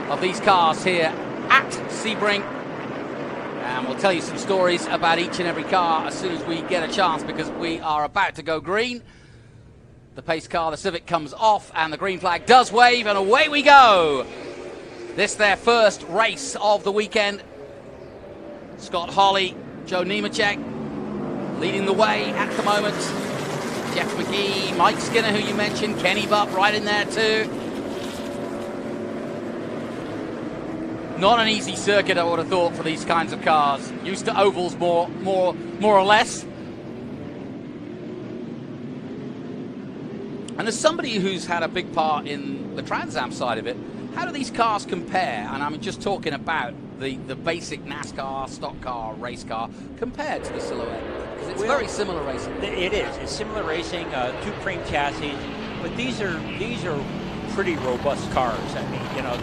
of these cars here at Sebring. And we'll tell you some stories about each and every car as soon as we get a chance, because we are about to go green. The pace car, the Civic, comes off, and the green flag does wave, and away we go. This their first race of the weekend. Scott Holly, Joe Nemechek leading the way at the moment. Jeff McGee, Mike Skinner, who you mentioned, Kenny Bupp right in there too. Not an easy circuit, I would have thought, for these kinds of cars. Used to ovals more or less. And as somebody who's had a big part in the Trans Am side of it, how do these cars compare? And I'm just talking about the basic NASCAR, stock car, race car, compared to the Silhouette. Because it's very similar racing. It is. It's similar racing, 2 cream chassis. But these are pretty robust cars. I mean, you know,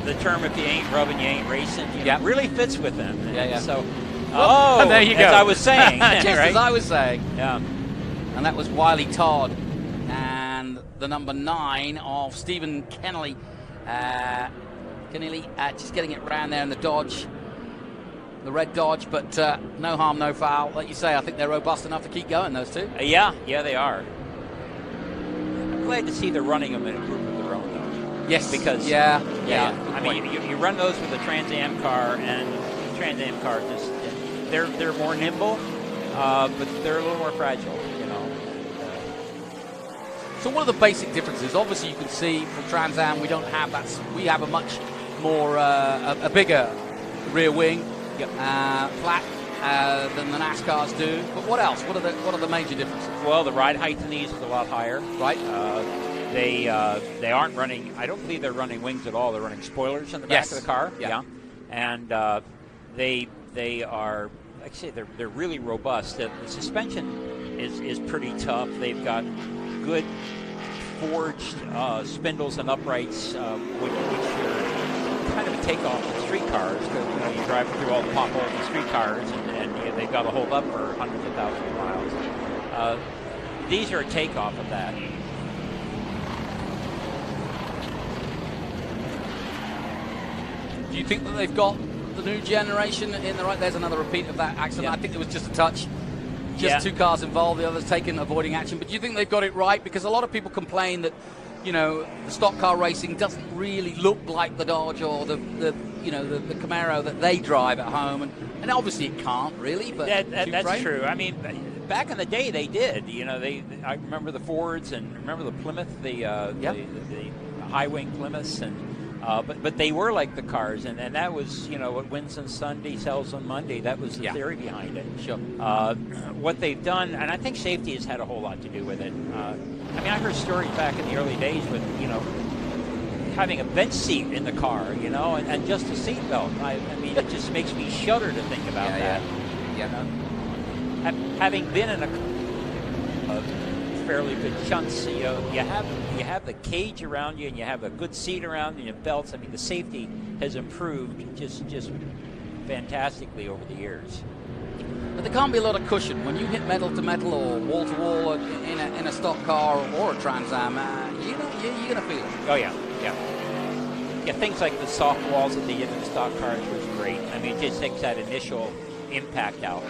the term, if you ain't rubbing, you ain't racing, really fits with them. Yeah. So, and there you go. As I was saying. Just right? as I was saying. Yeah. And that was Wiley Todd. And the number 9 of Stephen Kennelly. Just getting it around there in the Dodge. The red Dodge, but no harm, no foul. Like you say, I think they're robust enough to keep going, those two. Yeah, they are. I'm glad to see they're running them in a group of their own, though. Yes. Because, yeah. I mean, you run those with a Trans Am car, and the Trans Am car just, they're more nimble, but they're a little more fragile, you know. So what are the basic differences? Obviously, you can see from Trans Am we don't have that. We have a much more, a bigger rear wing, flat than the NASCARs do. But what else? What are the major differences? Well, the ride height in these is a lot higher. Right. They aren't running. I don't believe they're running wings at all. They're running spoilers in the back of the car. Yeah. And they are, like I say, they're really robust. The suspension is pretty tough. They've got good forged spindles and uprights, which are kind of a takeoff of street cars. Because you drive through all the potholes of street cars, and they've got to hold up for hundreds of thousands of miles. These are a takeoff of that. Do you think that they've got the new generation in the right? There's another repeat of that accident. Yeah. I think there was just a touch. Just two cars involved, the others avoiding action. But do you think they've got it right? Because a lot of people complain that, the stock car racing doesn't really look like the Dodge or the Camaro that they drive at home. And obviously it can't really, but that's true. I mean, back in the day they did. I remember the Fords and remember the Plymouth, the high wing Plymouths, and but they were like the cars, and that was what wins on Sunday sells on Monday. That was the theory behind it. Sure. What they've done, and I think safety has had a whole lot to do with it. I heard stories back in the early days with having a bench seat in the car, and just a seat belt. I mean, it just makes me shudder to think about that. Yeah. Having been in a fairly good chunks, you have the cage around you, and you have a good seat around you, and belts. I mean, the safety has improved just fantastically over the years. But there can't be a lot of cushion when you hit metal to metal or wall to wall in a stock car or a Trans Am. You're gonna feel it. Oh yeah. Things like the soft walls at the end of the stock cars was great. I mean, it just takes that initial impact out.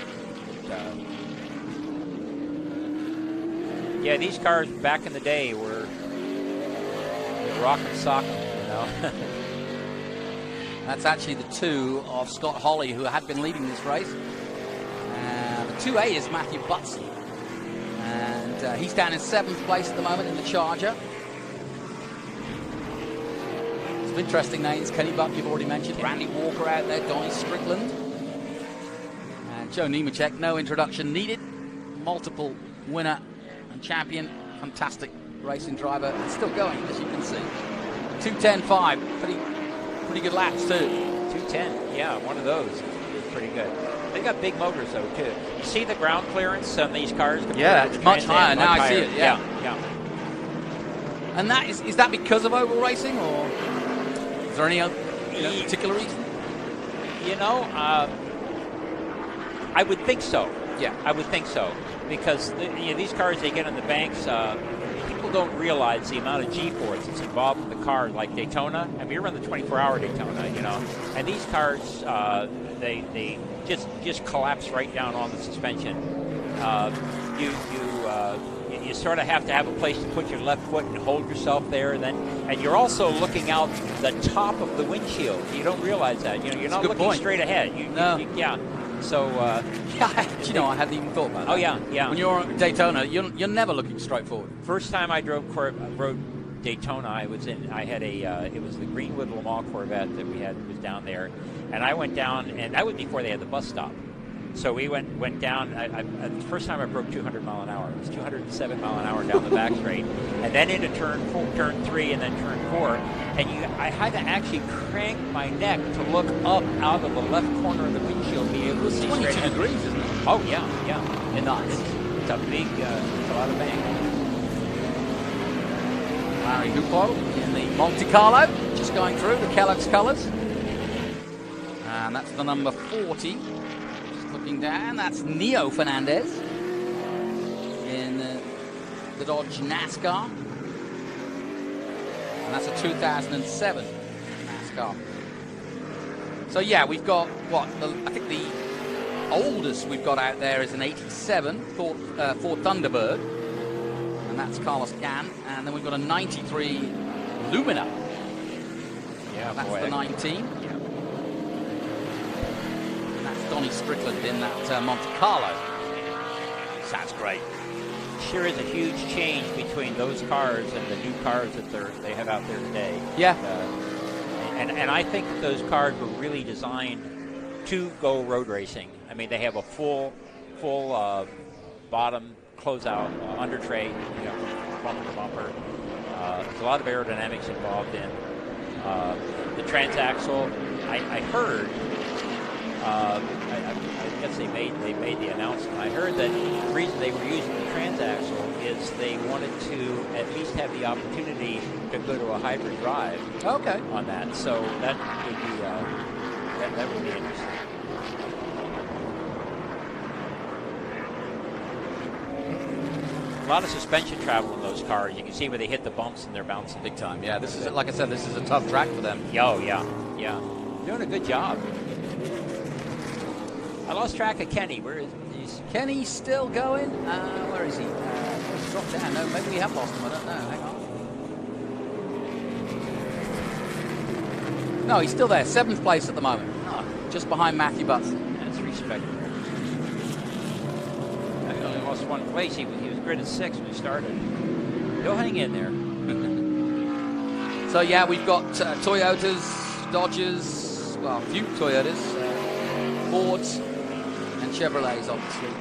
These cars back in the day were rock and sock, That's actually the 2 of Scott Holley, who had been leading this race. The 2A is Matthew Butson, and he's down in 7th place at the moment in the Charger. Some interesting names. Kenny Buck, you've already mentioned. Randy Walker out there, Donnie Strickland. And Joe Nemechek, no introduction needed. Multiple winner and champion. Fantastic racing driver. And still going, as you can see. 2:10.5. Pretty good laps, too. 2:10, one of those is pretty good. They got big motors, though, too. You see the ground clearance on these cars? Yeah, it's much higher. Now I see it, yeah. And that is that because of oval racing, or is there any other particular reason? I would think so. Yeah. I would think so. Because these cars, they get on the banks, people don't realize the amount of G-force that's involved in the car, like Daytona. I mean, we run the 24-hour Daytona, and these cars, they just collapse right down on the suspension. You sort of have to have a place to put your left foot and hold yourself there, and you're also looking out the top of the windshield. You don't realize that. You're not looking straight ahead. So, I hadn't even thought about that. Oh, yeah. When you're on Daytona, you're never looking straight forward. First time I rode Daytona, it was the Greenwood Le Mans Corvette that we had was down there, and I went down, and that was before they had the bus stop. So we went down. The first time I broke 200 mile an hour. It was 207 mile an hour down the back straight, and then into turn 3, and then turn 4. And I had to actually crank my neck to look up out of the left corner of the windshield, be able to see 22 straight degrees, isn't it? Oh yeah. And nice. It's a big, it's a lot of bang. Larry Huppo in the Monte Carlo, just going through the Kellogg's colours, and that's the number 40. Looking down, that's Neo Fernandez in the Dodge NASCAR. And that's a 2007 NASCAR. So we've got I think the oldest we've got out there is an 87 Ford Thunderbird. And that's Carlos Can. And then we've got a 93 Lumina. Yeah, that's the 19. Donnie Strickland in that Monte Carlo. Sounds great. Sure is a huge change between those cars and the new cars that they have out there today. Yeah. And I think that those cars were really designed to go road racing. I mean, they have a full bottom closeout under tray, bumper to bumper. There's a lot of aerodynamics involved in the transaxle. I heard. I guess they made the announcement. I heard that the reason they were using the transaxle is they wanted to at least have the opportunity to go to a hybrid drive. Okay. On that, so that would be that would be interesting. A lot of suspension travel in those cars. You can see where they hit the bumps and they're bouncing big time. Yeah, this is, like I said, this is a tough track for them. Oh yeah. Doing a good job. I lost track of Kenny. Where is Kenny still going? Where is he? He's dropped down. No, maybe we have lost him. I don't know. Hang on. No, he's still there. 7th place at the moment. Oh, just behind Matthew Butts. That's respectable. I only lost 1 place. He was gridded 6th when he started. He'll hang in there. So yeah, we've got Toyotas, Dodgers, well, a few Toyotas, Fords, and Chevrolets, obviously,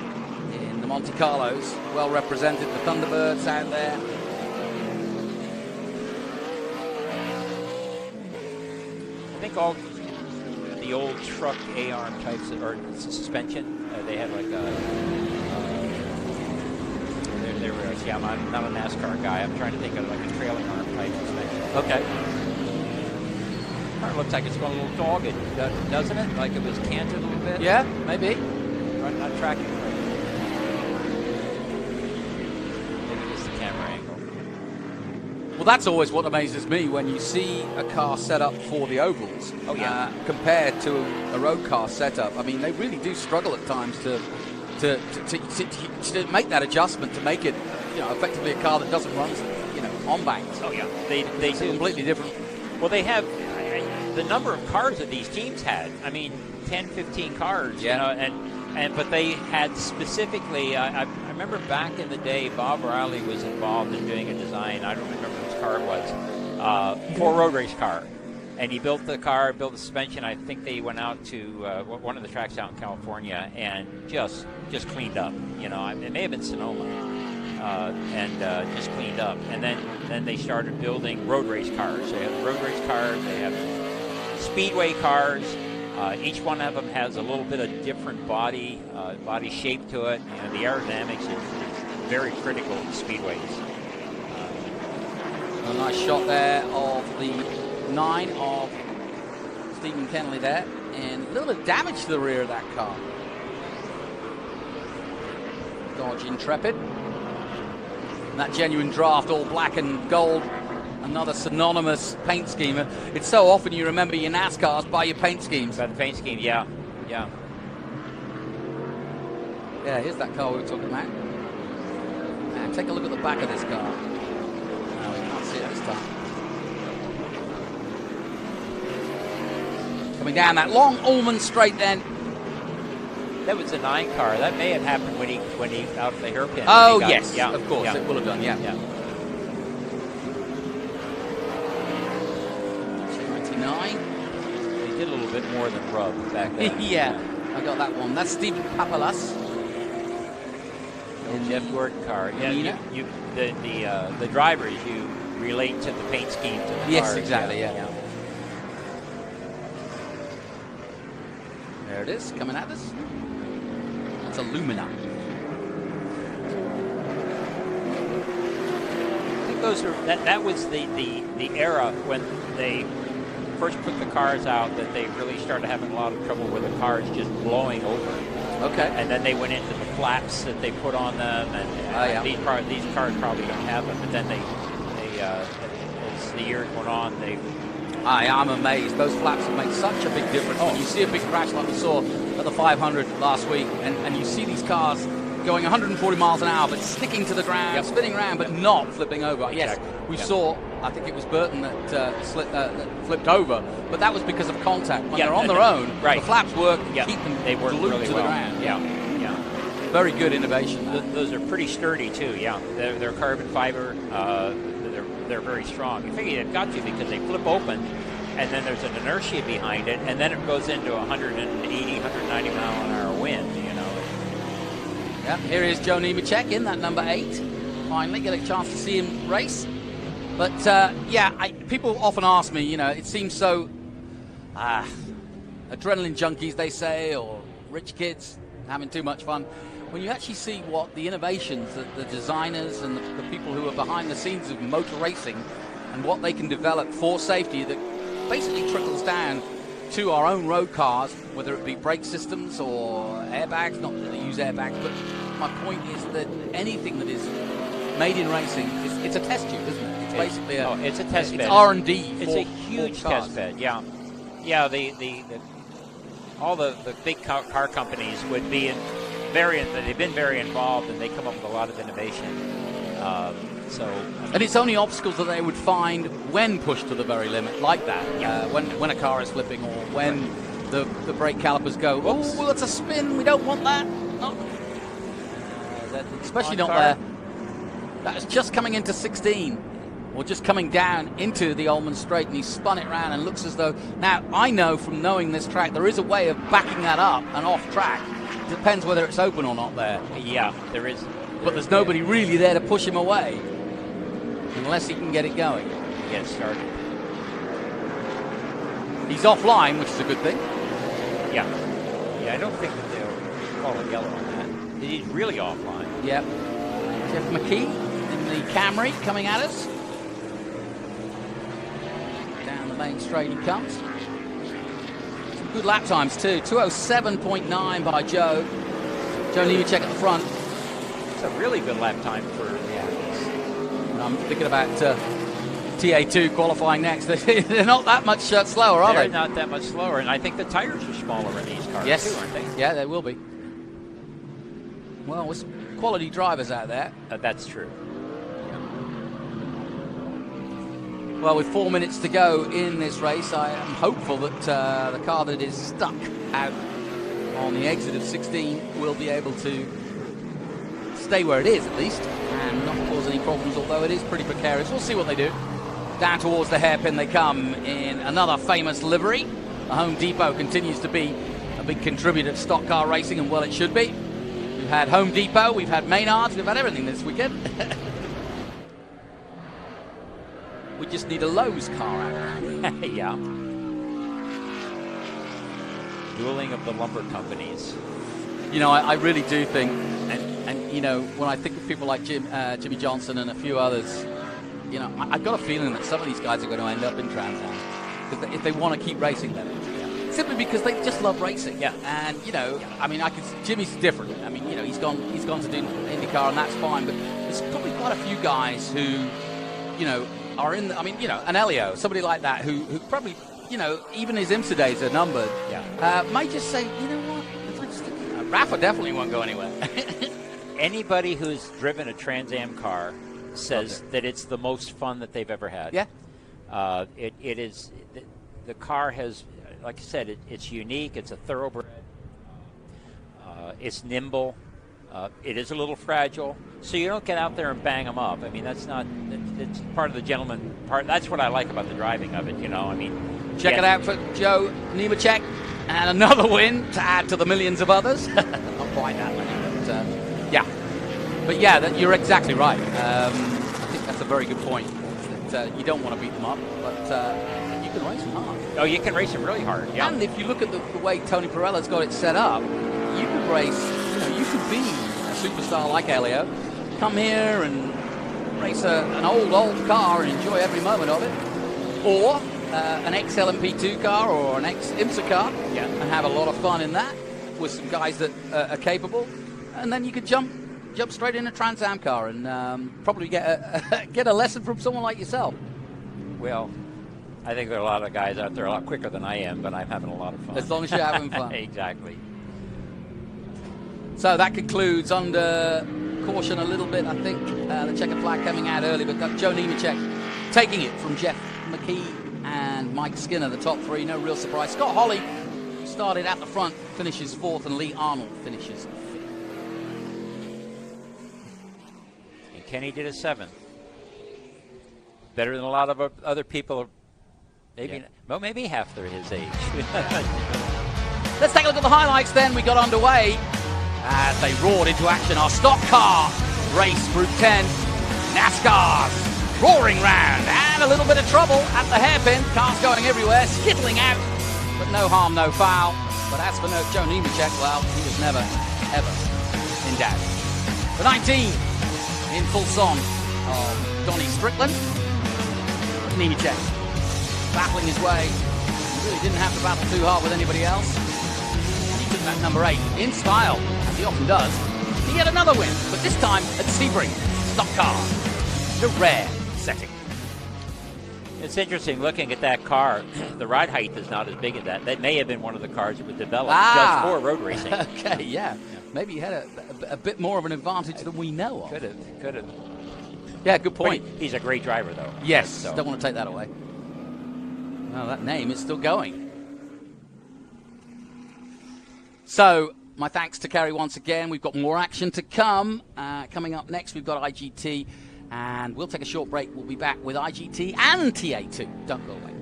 in the Monte Carlos. Well represented, the Thunderbirds out there. I think all the old truck A-arm types or suspension, they had like a. Yeah, I'm not a NASCAR guy. I'm trying to think of like a trailing arm type suspension. Okay. It looks like it's going a little dogged, doesn't it? Like it was canted a little bit. Yeah, maybe. Not tracking right. Maybe just the camera angle. Well, that's always what amazes me when you see a car set up for the ovals. Oh yeah. Compared to a road car setup. I mean, they really do struggle at times to make that adjustment, to make it, effectively a car that doesn't run, on banks. Oh yeah, they do. Completely different. Well, they have the number of cars that these teams had. I mean, 10, 15 cars. Yeah. But they had specifically. I remember back in the day, Bob Riley was involved in doing a design. I don't remember which car it was. For a road race car. And he built the car, built the suspension. I think they went out to one of the tracks out in California and just cleaned up. It may have been Sonoma, and just cleaned up. And then they started building road race cars. They have road race cars. They have speedway cars. Each one of them has a little bit of different body shape to it. The aerodynamics is very critical in speedways. A nice shot there of the 9 of Stephen Kennelly there, and a little bit of damage to the rear of that car. Dodge Intrepid. And that genuine draft, all black and gold, another synonymous paint scheme. It's so often you remember your NASCARs by your paint schemes. By the paint scheme, yeah. Yeah, here's that car we were talking about. Now, take a look at the back of this car. No, we can't see it this time. Coming down that long Ullman straight then. That was a 9 car. That may have happened when he out of the hairpin. Oh, yes, yeah, of course. Yeah. It will have done, yeah. 299. He did a little bit more than rub back then. Yeah, I got that one. That's Stephen Papalas. The Jeff Gordon car. Yeah, the drivers, you relate to the paint scheme to the cars. Yes, exactly, yeah. There it is, coming at us. That's a Lumina. I think those are that was the era when they first put the cars out that they really started having a lot of trouble with the cars just blowing over. Okay. And then they went into the flaps that they put on them, and these cars probably don't have them. But then they as the years went on, I'm amazed. Those flaps have made such a big difference. When you see a big crash like we saw at the 500 last week, and you see these cars going 140 miles an hour, but sticking to the ground, spinning around, but not flipping over. Yes, we saw, I think it was Burton that flipped over, but that was because of contact. When they're on their own, the flaps work, keep them glued really to the ground. Yeah. Very good innovation. Those are pretty sturdy, too, They're carbon fiber. They're very strong. You figure they've got to because they flip open, and then there's an inertia behind it, and then it goes into 180, 190 mile an hour wind, Yeah, here is Joe Nemechek in that number 8. Finally get a chance to see him race. But yeah, people often ask me, it seems so adrenaline junkies, they say, or rich kids having too much fun. When you actually see what the innovations that the designers and the people who are behind the scenes of motor racing and what they can develop for safety, that basically trickles down to our own road cars, whether it be brake systems or airbags, not that they use airbags, but my point is that anything that is made in racing, it's a test tube, isn't it? It's basically it's a test bed. It's R&D. It's a huge test bed, yeah. Yeah, all the big car companies would be they've been very involved, and they come up with a lot of innovation. And it's only obstacles that they would find when pushed to the very limit, like that. Yeah. When a car is flipping, or when the brake calipers go, oh, well, it's a spin, we don't want that. No. Especially not there. That is just coming into 16, or just coming down into the Ullman Straight, and he spun it around and looks as though... Now, I know from knowing this track, there is a way of backing that up and off track. Depends whether it's open or not there. Yeah, there is. But there's nobody really there to push him away, unless he can get it going. Get started. He's offline, which is a good thing. Yeah. Yeah, I don't think that they'll call it yellow on that. He's really offline. Yep. Jeff McKee in the Camry coming at us. Down the main straight he comes. Some good lap times too. 2:07.9 by Joe. Joe Nemechek at the front. It's a really good lap time for the athletes. And I'm thinking about TA2 qualifying next. They're not that much slower, are they? They're not that much slower, and I think the tires are smaller in these cars too, aren't they? Yeah, they will be. Well, with quality drivers out there. That's true. Well, with 4 minutes to go in this race, I am hopeful that the car that is stuck out on the exit of 16 will be able to stay where it is, at least, and not cause any problems, although it is pretty precarious. We'll see what they do. Down towards the hairpin they come in another famous livery. The Home Depot continues to be a big contributor to stock car racing, and well, it should be. We've had Home Depot, we've had Maynard's, we've had everything this weekend. We just need a Lowe's car out. Yeah. Dueling of the lumber companies. I really do think, and when I think of people like Jimmy Johnson and a few others, I've got a feeling that some of these guys are going to end up in Trans Am if they want to keep racing them. Simply because they just love racing. Yeah. And, Jimmy's different. I mean, he's gone to do IndyCar, and that's fine. But there's probably quite a few guys who, are in an Elio, somebody like that, who probably, even his IMSA days are numbered. Yeah. May just say, you know what? Rafa definitely won't go anywhere. Anybody who's driven a Trans Am car says that it's the most fun that they've ever had. Yeah. It is. The car has, like I said, it's unique. It's a thoroughbred. It's nimble. It is a little fragile, so you don't get out there and bang them up. I mean, that's not. It's part of the gentleman part. That's what I like about the driving of it. Check it out for Joe Nemechek, and another win to add to the millions of others. Not quite that many, but yeah. But yeah, you're exactly right. I think that's a very good point. That you don't want to beat them up, but you can race them hard. Oh, you can race them really hard. Yeah. And if you look at the way Tony Perella's got it set up, you could race. You could be a superstar like Elio, come here and race an old car and enjoy every moment of it, or an ex-LMP2 car or an ex-IMSA car, and have a lot of fun in that with some guys that are capable, and then you could jump straight in a Trans Am car and probably get a lesson from someone like yourself. Well, I think there are a lot of guys out there a lot quicker than I am, but I'm having a lot of fun. As long as you're having fun. Exactly. So that concludes under caution a little bit, I think. The checkered flag coming out early, but Joe Nemechek taking it from Jeff McKee and Mike Skinner, the top three. No real surprise. Scott Holley started at the front, finishes fourth, and Lee Arnold finishes fifth. And Kenny did a seventh. Better than a lot of other people. Maybe half they're his age. Let's take a look at the highlights then. We got underway as they roared into action. Our stock car race, Group 10, NASCAR's roaring round, and a little bit of trouble at the hairpin. Cars going everywhere, skittling out, but no harm, no foul. But as for Joe Nemechek, well, he was never, ever in doubt. The 19 in full son of Donnie Strickland. Nemechek battling his way. He really didn't have to battle too hard with anybody else. He took that number 8 in style, as he often does. He had another win, but this time at Sebring stock car, the rare setting. It's interesting looking at that car. The ride height is not as big as that. That may have been one of the cars that was developed just for road racing. Okay, yeah. Maybe he had a bit more of an advantage than we know of. Could have. Yeah, good point. He's a great driver, though. Yes, so. Don't want to take that away. Well, that name is still going. So, my thanks to Kerry once again. We've got more action to come. Coming up next, we've got IGT. And we'll take a short break. We'll be back with IGT and TA2. Don't go away.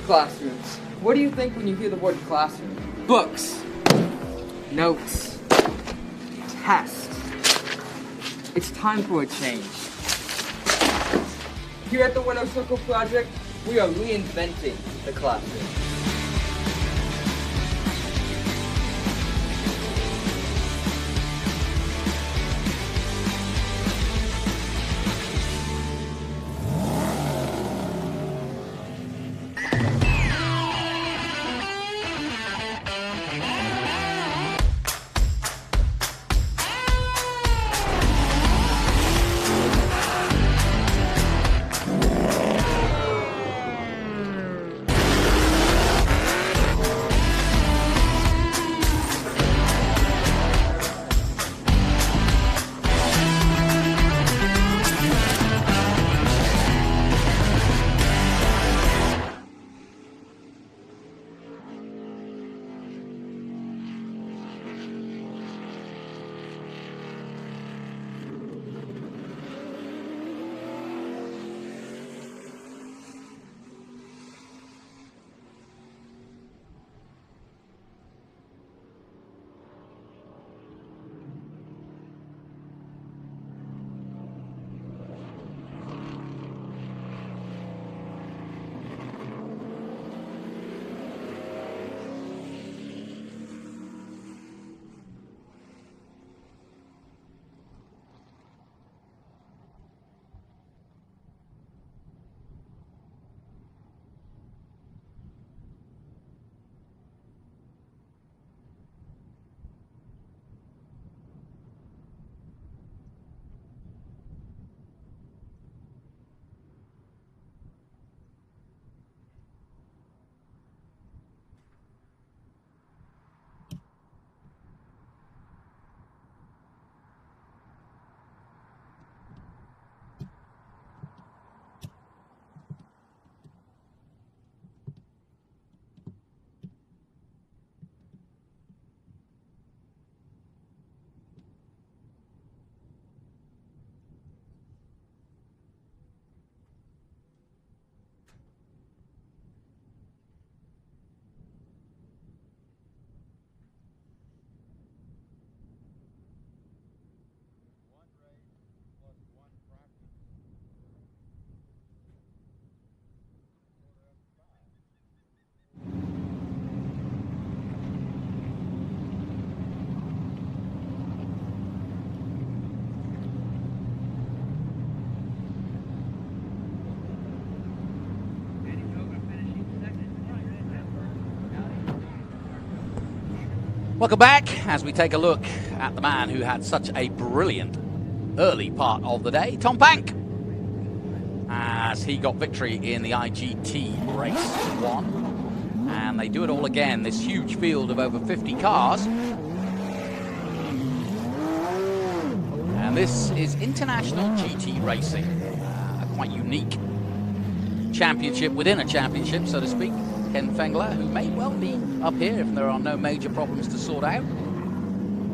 Classrooms. What do you think when you hear the word classroom? Books. Notes. Tests. It's time for a change. Here at the Winner Circle Project, we are reinventing the classroom. Welcome back as we take a look at the man who had such a brilliant early part of the day, Tom Pank, as he got victory in the IGT Race 1. And they do it all again, this huge field of over 50 cars. And this is International GT Racing, a quite unique championship within a championship, so to speak. Ken Fengler, who may well be up here if there are no major problems to sort out.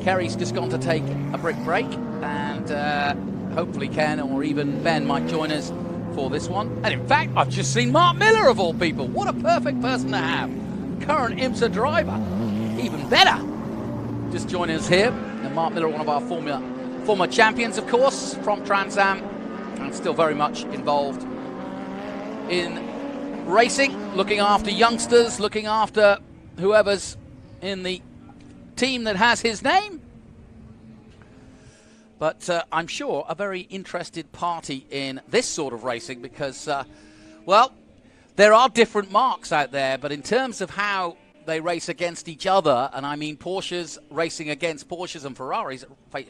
Kerry's just gone to take a brick break, and hopefully Ken or even Ben might join us for this one. And in fact, I've just seen Mark Miller, of all people. What a perfect person to have. Current IMSA driver. Even better. Just joining us here. And Mark Miller, one of our former champions, of course, from Trans Am and still very much involved in racing, looking after youngsters, looking after whoever's in the team that has his name. But I'm sure a very interested party in this sort of racing because, well, there are different marques out there, but in terms of how they race against each other, and I mean Porsches racing against Porsches and Ferraris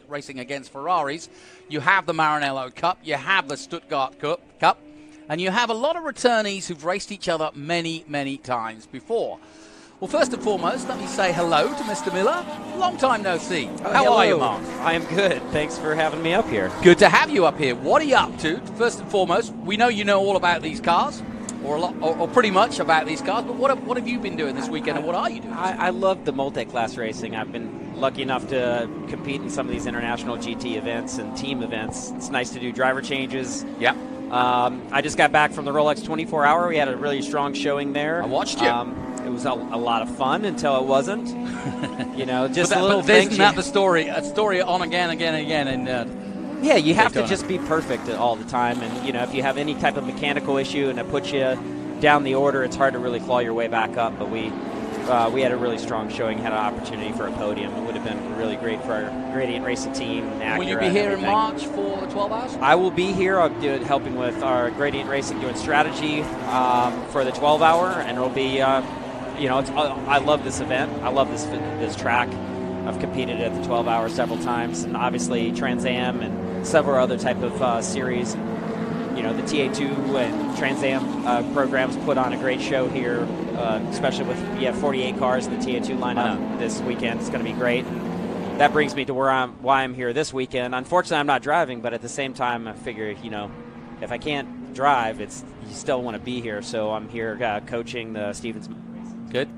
racing against Ferraris, you have the Maranello Cup, you have the Stuttgart Cup, and you have a lot of returnees who've raced each other many, many times before. Well, first and foremost, let me say hello to Mr. Miller. Long time no see. How are you, Mark? I am good. Thanks for having me up here. Good to have you up here. What are you up to? First and foremost, we know you know all about these cars, or a lot, or pretty much about these cars, but what have you been doing this weekend, and what are you doing? I love the multi-class racing. I've been lucky enough to compete in some of these international GT events and team events. It's nice to do driver changes. Yeah. I just got back from the Rolex 24-hour. We had a really strong showing there. I watched you. It was a lot of fun until it wasn't. You know, just but a little but thing. Isn't that the story? A story on again. And yeah, you have to just be perfect all the time. And, you know, if you have any type of mechanical issue and it puts you down the order, it's hard to really claw your way back up. But we had a really strong showing, had an opportunity for a podium. It would have been really great for our Gradient Racing team. Will you be here in March for the 12 hours? I will be here. I'll do it helping with our Gradient Racing doing strategy for the 12-hour. And it'll be, you know, I love this event. I love this track. I've competed at the 12-hour several times, and obviously Trans Am and several other type of series. You know, the TA2 and Trans Am programs put on a great show here, especially with 48 cars in the TA2 lineup this weekend. It's going to be great. And that brings me to why I'm here this weekend. Unfortunately, I'm not driving, but at the same time, I figure, you know, if I can't drive, you still want to be here. So I'm here coaching the Stevens. Good.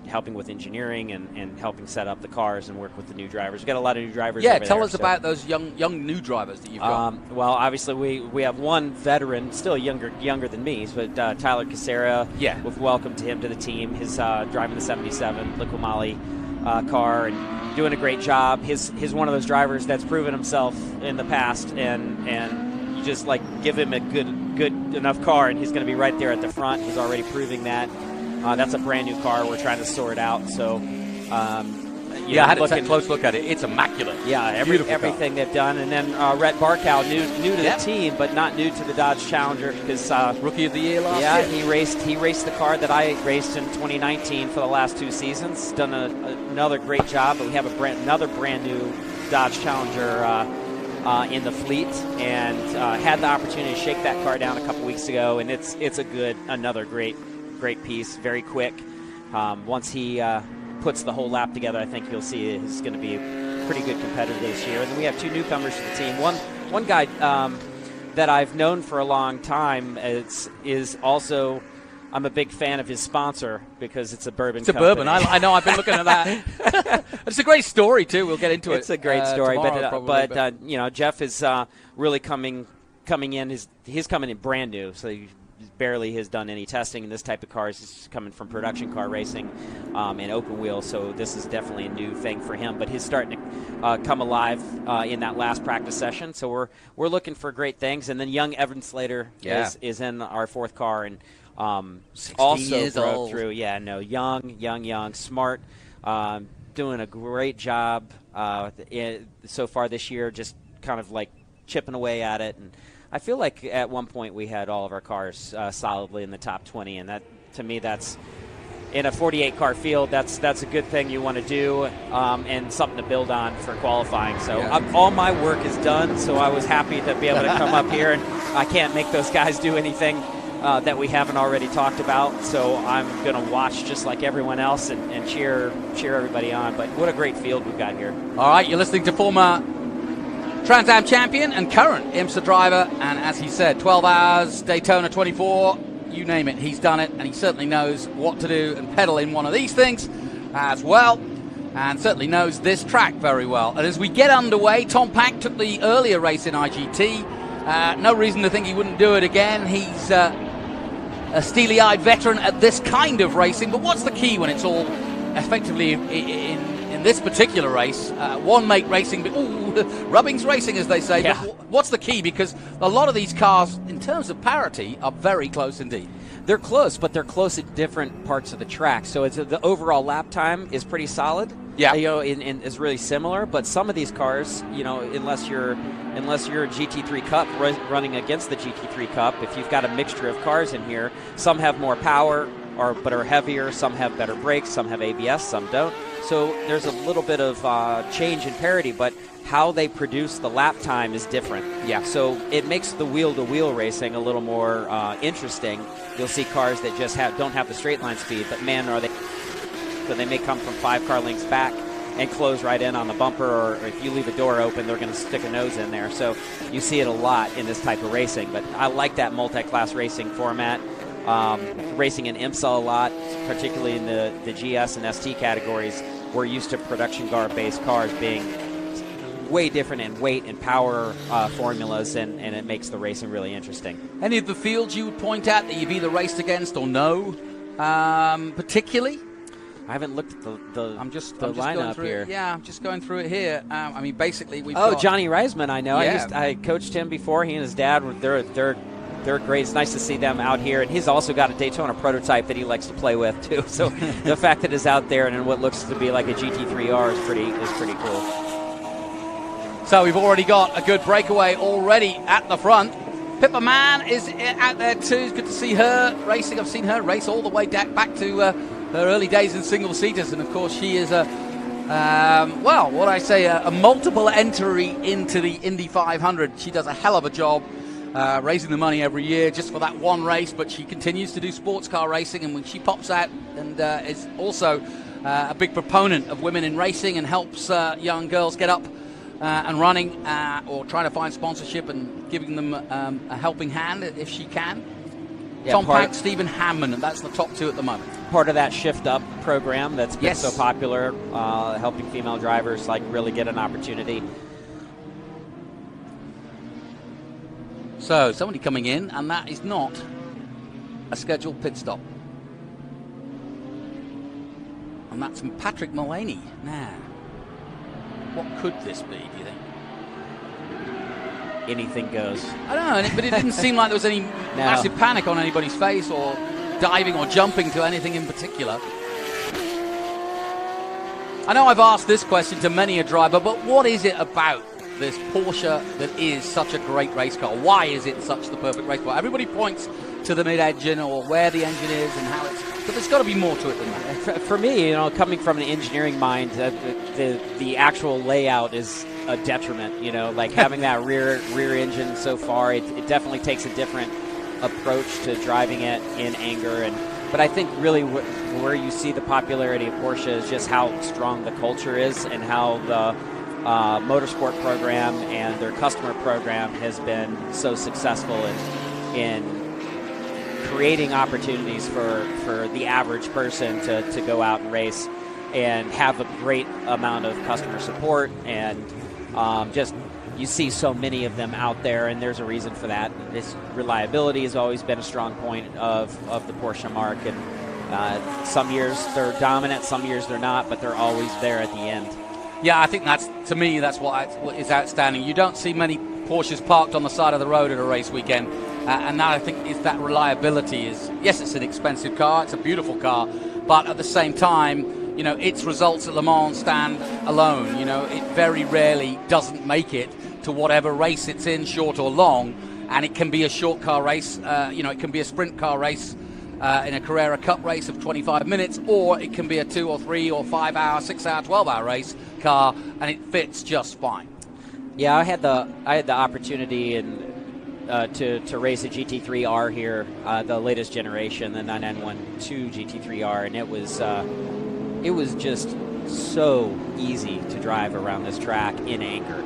Helping with engineering and helping set up the cars and work with the new drivers. We've got a lot of new drivers. Yeah, over tell there, us about those young new drivers that you've got. Well, obviously we have one veteran, still younger than me, but Tyler Casera. Yeah, we've welcomed him to the team. He's driving the 77 Liqui car and doing a great job. He's one of those drivers that's proven himself in the past, and you just give him a good enough car, and he's going to be right there at the front. He's already proving that. That's a brand new car. We're trying to sort out. So, I had a close look at it. It's immaculate. Yeah, everything they've done. And then Rhett Barkow, new to the team, but not new to the Dodge Challenger because Rookie of the Year last year. He raced the car that I raced in 2019 for the last 2 seasons. Done another great job. But we have another brand new Dodge Challenger in the fleet, and had the opportunity to shake that car down a couple weeks ago, and it's another great piece, very quick. Once he puts the whole lap together, I think you'll see he's going to be a pretty good competitor this year. And then we have 2 newcomers to the team. One guy that I've known for a long time is also, I'm a big fan of his sponsor because it's a bourbon company. It's a bourbon. I know. I've been looking at that. It's a great story too. We'll get into it. It's a great story, tomorrow, but you know, Jeff is really coming in. He's coming in brand new, so he barely has done any testing in this type of cars. He's coming from production car racing and open wheel, so this is definitely a new thing for him. But he's starting to come alive in that last practice session, so we're looking for great things. And then young Evan Slater is in our 4th car and also broke through. Yeah, no, young, smart, doing a great job so far this year, just kind of chipping away at it. And I feel like at one point we had all of our cars solidly in the top 20, and that, to me, that's in a 48-car field. That's a good thing you want to do, and something to build on for qualifying. So all my work is done. So I was happy to be able to come up here, and I can't make those guys do anything that we haven't already talked about. So I'm going to watch just like everyone else and cheer everybody on. But what a great field we've got here. All right, you're listening to former Trans Am champion and current IMSA driver, and as he said, 12 hours, Daytona 24, you name it, he's done it, and he certainly knows what to do and pedal in one of these things as well, and certainly knows this track very well. And as we get underway, Tom Pack took the earlier race in IGT. No reason to think he wouldn't do it again. He's a steely-eyed veteran at this kind of racing, but what's the key when it's all effectively in in this particular race, one make racing, rubbing's racing, as they say. Yeah. But what's the key? Because a lot of these cars, in terms of parity, are very close indeed. They're close, but they're close at different parts of the track. So the overall lap time is pretty solid. Yeah, and is really similar. But some of these cars, unless you're a GT3 Cup running against the GT3 Cup, if you've got a mixture of cars in here, some have more power but are heavier. Some have better brakes. Some have ABS. Some don't. So there's a little bit of change in parity, but how they produce the lap time is different. Yeah. So it makes the wheel-to-wheel racing a little more interesting. You'll see cars that just don't have the straight line speed, but man, are they! So they may come from 5 car lengths back and close right in on the bumper, or if you leave a door open, they're going to stick a nose in there. So you see it a lot in this type of racing. But I like that multi-class racing format. Racing in IMSA a lot, particularly in the GS and ST categories. We're used to production car-based cars being way different in weight and power formulas, and it makes the racing really interesting. Any of the fields you would point at that you've either raced against or know, particularly? I haven't looked at the lineup lineup here. Yeah, I'm just going through it here. I mean, basically, we've got Johnny Reisman, I know. Yeah. I coached him before. He and his dad they're great. It's nice to see them out here, and he's also got a Daytona prototype that he likes to play with too. So the fact that it's out there and in what looks to be like a GT3R is pretty cool. So we've already got a good breakaway already at the front. Pippa Mann is out there too. It's good to see her racing. I've seen her race all the way back to her early days in single-seaters, and of course she is a multiple entry into the Indy 500. She does a hell of a job raising the money every year just for that one race, but she continues to do sports car racing, and when she pops out and is also a big proponent of women in racing and helps young girls get up and running or trying to find sponsorship and giving them a helping hand if she can. Yeah, Tom Pank, Stephen Hammond, and that's the top two at the moment. Part of that Shift Up program that's been so popular, helping female drivers really get an opportunity. So, somebody coming in, and that is not a scheduled pit stop. And that's Patrick Mullaney. Now, what could this be, do you think? Anything goes. I don't know, but it didn't seem like there was any massive panic on anybody's face or diving or jumping to anything in particular. I know I've asked this question to many a driver, but what is it about this Porsche that is such a great race car? Why is it such the perfect race car? Everybody points to the mid-engine or where the engine is and how it's... But there's got to be more to it than that. For me, coming from an engineering mind, the actual layout is a detriment. Having that rear engine so far, it definitely takes a different approach to driving it in anger. But I think really where you see the popularity of Porsche is just how strong the culture is and how the motorsport program and their customer program has been so successful in creating opportunities for the average person to go out and race and have a great amount of customer support, and just you see so many of them out there, and there's a reason for that. This reliability has always been a strong point of the Porsche mark, and some years they're dominant, some years they're not, but they're always there at the end. Yeah, I think that's what is outstanding. You don't see many Porsches parked on the side of the road at a race weekend, and that I think is that reliability is, yes, it's an expensive car, it's a beautiful car, but at the same time, its results at Le Mans stand alone. It very rarely doesn't make it to whatever race it's in, short or long, and it can be a short car race, it can be a sprint car race in a Carrera Cup race of 25 minutes, or it can be a 2 or 3 or 5 hour, 6 hour, 12 hour race car, and it fits just fine. Yeah, I had the opportunity to race a GT3R here, the latest generation, the 9912 GT3R, and it was just so easy to drive around this track in anger.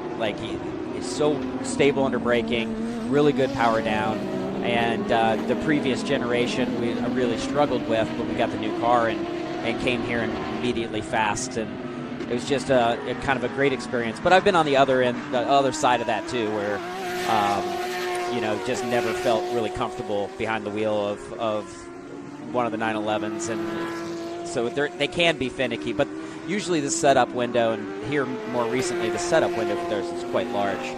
It's so stable under braking, really good power down, and the previous generation we really struggled with, but we got the new car and came here and immediately fast, and it was just a kind of a great experience. But I've been on the other end, the other side of that too, where just never felt really comfortable behind the wheel of one of the 911s, and so they can be finicky. But usually the setup window, and here more recently the setup window for theirs is quite large.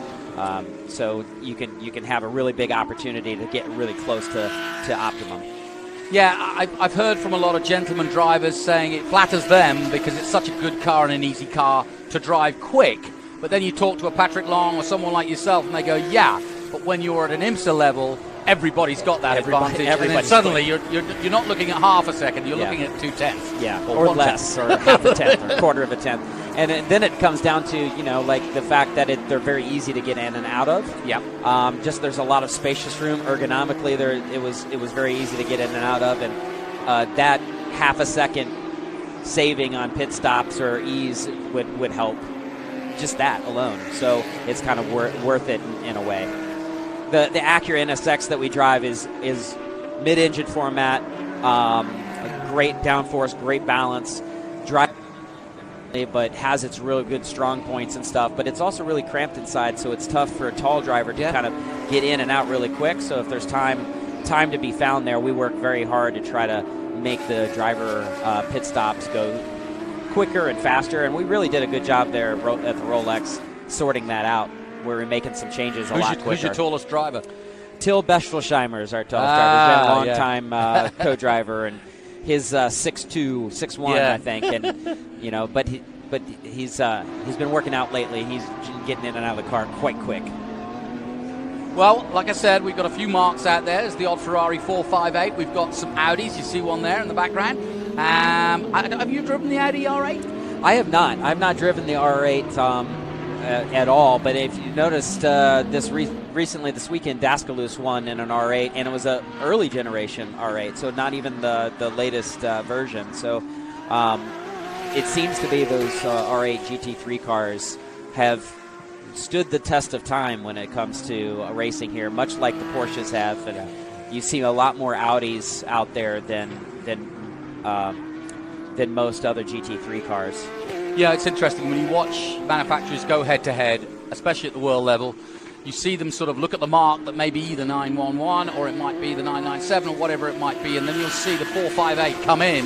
So you can have a really big opportunity to get really close to optimum. Yeah, I've heard from a lot of gentleman drivers saying it flatters them because it's such a good car and an easy car to drive quick. But then you talk to a Patrick Long or someone like yourself and they go, yeah, but when you're at an IMSA level, everybody's got that advantage. And then suddenly you're not looking at half a second, you're looking at 2/10. Yeah, or less, or half a tenth, or a quarter of a tenth. And then it comes down to, like the fact that they're very easy to get in and out of. Yeah. Just there's a lot of spacious room. Ergonomically, it was very easy to get in and out of. And that half a second saving on pit stops or ease would help. Just that alone. So it's kind of worth it in a way. The Acura NSX that we drive is mid-engine format, great downforce, great balance, but has its really good strong points and stuff. But it's also really cramped inside, so it's tough for a tall driver to kind of get in and out really quick. So if there's time to be found there, we work very hard to try to make the driver pit stops go quicker and faster. And we really did a good job there at the Rolex sorting that out. We're making some changes a lot quicker. Who's your tallest driver? Till Beschelsheimer is our tallest driver. He's been a long-time co-driver, and his 6'2", 6'1", I think. And but he's been working out lately. He's getting in and out of the car quite quick. Well, like I said, we've got a few marks out there. There's the odd Ferrari 458. We've got some Audis. You see one there in the background. Have you driven the Audi R8? I have not. I've not driven the R8 at all. But if you noticed recently this weekend, Daskalus won in an R8, and it was an early generation R8, so not even the latest version. So it seems to be those R8 GT3 cars have stood the test of time when it comes to racing here, much like the Porsches have. And you see a lot more Audis out there than most other GT3 cars. Yeah, it's interesting when you watch manufacturers go head-to-head, especially at the world level. You see them sort of look at the mark that may be the 911 or it might be the 997 or whatever it might be, and then you'll see the 458 come in,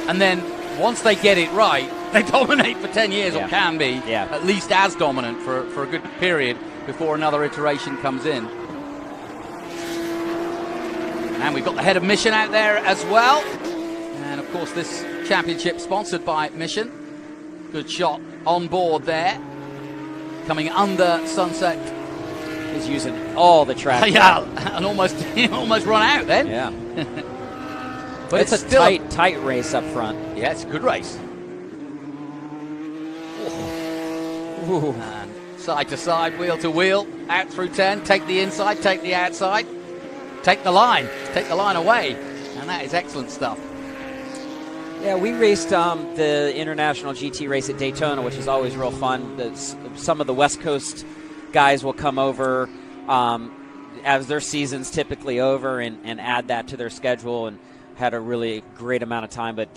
and then once they get it right, they dominate for 10 years, or can be, at least as dominant for a good period before another iteration comes in. And we've got the head of Mission out there as well. And of course this championship sponsored by Mission. Good shot on board there. Coming under Sunset. He's using all the track. Yeah, and almost run out then. Yeah. But it's a still tight race up front. Yeah, it's a good race. Ooh. And side to side, wheel to wheel, out through 10, take the inside, take the outside, take the line away. And that is excellent stuff. Yeah, we raced the International GT race at Daytona, which is always real fun. Some of the West Coast guys will come over as their season's typically over and add that to their schedule, and had a really great amount of time. But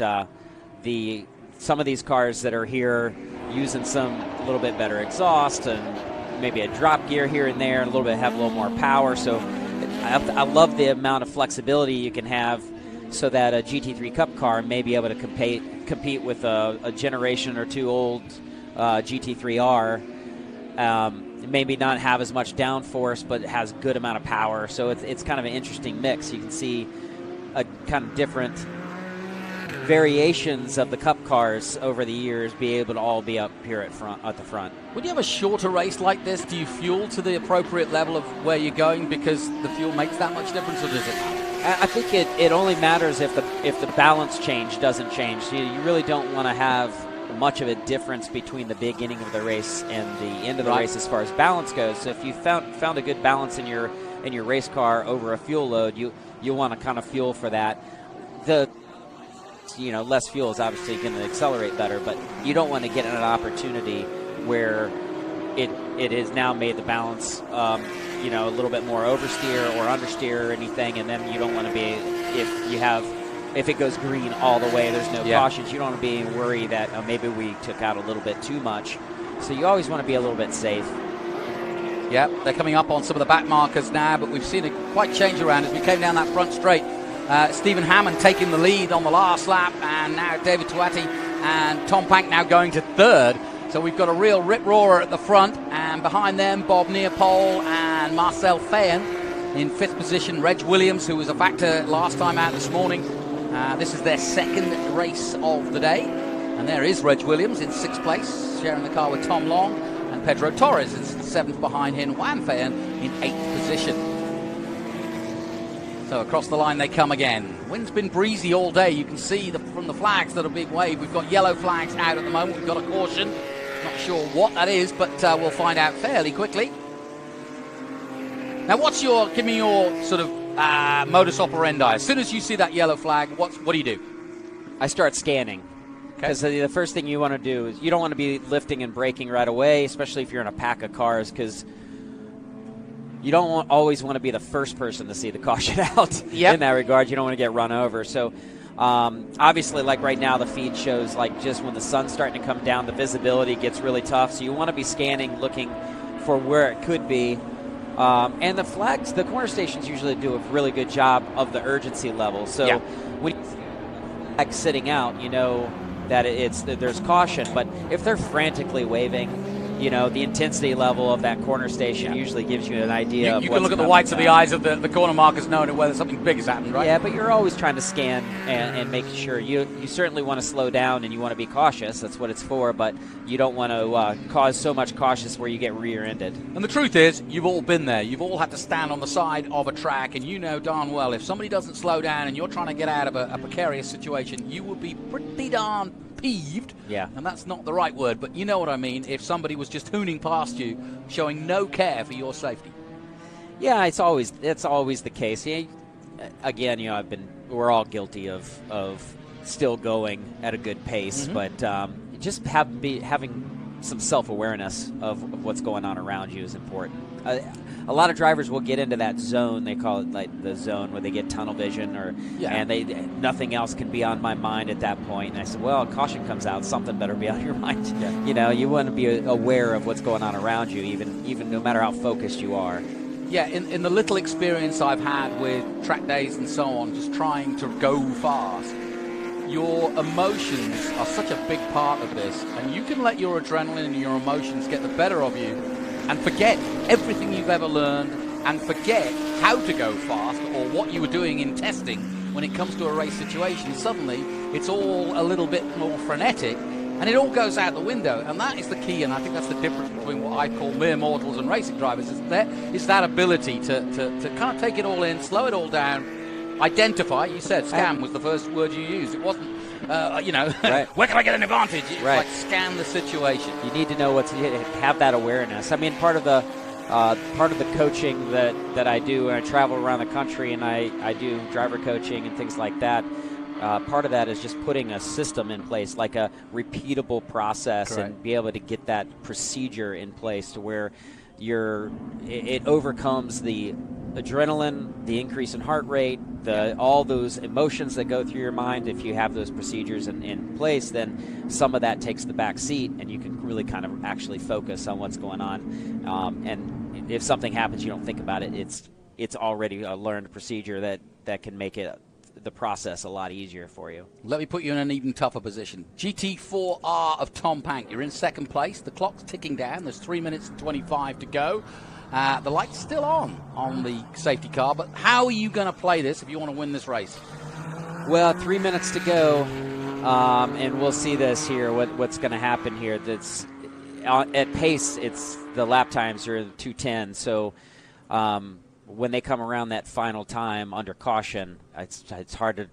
some of these cars that are here using a little bit better exhaust and maybe a drop gear here and there, and have a little more power. So I love the amount of flexibility you can have, so that a GT3 Cup car may be able to compete with a generation or two old GT3R. Maybe not have as much downforce, but it has a good amount of power. So it's kind of an interesting mix. You can see a kind of different variations of the Cup cars over the years be able to all be up here at the front. When you have a shorter race like this, do you fuel to the appropriate level of where you're going because the fuel makes that much difference, or does it matter? I think it only matters if the balance change doesn't change. So you really don't want to have much of a difference between the beginning of the race and the end of the race as far as balance goes. So if you found a good balance in your race car over a fuel load, you want to kind of fuel for that. Less fuel is obviously going to accelerate better, but you don't want to get an opportunity where it has now made the balance a little bit more oversteer or understeer or anything, and then you don't want to be, if it goes green all the way, there's no cautions, you don't want to be worried that maybe we took out a little bit too much. So you always want to be a little bit safe. Yeah, they're coming up on some of the back markers now, but we've seen it quite change around as we came down that front straight. Stephen Hammond taking the lead on the last lap, and now David Tuati and Tom Pank now going to third. So we've got a real rip-roarer at the front, and behind them, Bob Nearpole and Marcel Feyen in fifth position. Reg Williams, who was a factor last time out this morning. This is their second race of the day. And there is Reg Williams in sixth place, sharing the car with Tom Long. And Pedro Torres is seventh behind him. Juan Feyen in eighth position. So across the line they come again. Wind's been breezy all day. You can see from the flags that are being waved. We've got yellow flags out at the moment. We've got a caution. Not sure what that is, but we'll find out fairly quickly. Now, give me your sort of modus operandi. As soon as you see that yellow flag, what do you do? I start scanning. Because the first thing you want to do is you don't want to be lifting and braking right away, especially if you're in a pack of cars, because you don't always want to be the first person to see the caution out. In that regard. You don't want to get run over. So obviously, like right now, the feed shows like just when the sun's starting to come down, the visibility gets really tough. So you want to be scanning, looking for where it could be. And the flags, the corner stations usually do a really good job of the urgency level. So when you see the flag sitting out, you know that there's caution. But if they're frantically waving, you know, the intensity level of that corner station usually gives you an idea of you what's can look at the whites of the eyes of the corner markers knowing whether something big has happened, right? Yeah, but you're always trying to scan and make sure. You certainly want to slow down and you want to be cautious. That's what it's for, but you don't want to cause so much cautious where you get rear-ended. And the truth is, you've all been there. You've all had to stand on the side of a track, and you know darn well if somebody doesn't slow down and you're trying to get out of a precarious situation, you would be pretty darn peeved. Yeah. And that's not the right word, but you know what I mean, if somebody was just hooning past you, showing no care for your safety. Yeah, it's always the case. Yeah, again, you know, we're all guilty of still going at a good pace, but just having some self-awareness of what's going on around you is important. A lot of drivers will get into that zone. They call it like the zone where they get tunnel vision, and nothing else can be on my mind at that point. And I said, well, caution comes out, something better be on your mind. Yeah. You know, you want to be aware of what's going on around you, even no matter how focused you are. Yeah, in the little experience I've had with track days and so on, just trying to go fast, your emotions are such a big part of this, and you can let your adrenaline and your emotions get the better of you and forget everything you've ever learned and forget how to go fast or what you were doing in testing when it comes to a race situation. Suddenly, it's all a little bit more frenetic, and it all goes out the window, and that is the key, and I think that's the difference between what I call mere mortals and racing drivers, is that ability to kind of take it all in, slow it all down, identify. You said scam was the first word you used. It wasn't, where can I get an advantage? It's like scan the situation. You need to know have that awareness. I mean, part of the coaching that I do, and I travel around the country and I do driver coaching and things like that. Part of that is just putting a system in place, like a repeatable process, and be able to get that procedure in place to where it overcomes the adrenaline, the increase in heart rate, all those emotions that go through your mind. If you have those procedures in place, then some of that takes the back seat, and you can really kind of actually focus on what's going on. And if something happens, you don't think about it. It's already a learned procedure that can make the process a lot easier for you. Let me put you in an even tougher position. GT4R of Tom Pank. You're in second place. The clock's ticking down. There's 3 minutes and 25 to go. The light's still on the safety car, but how are you going to play this if you want to win this race? Well, 3 minutes to go, and we'll see this here, what's going to happen here. That's at pace, the lap times are 2:10, so when they come around that final time under caution, it's hard to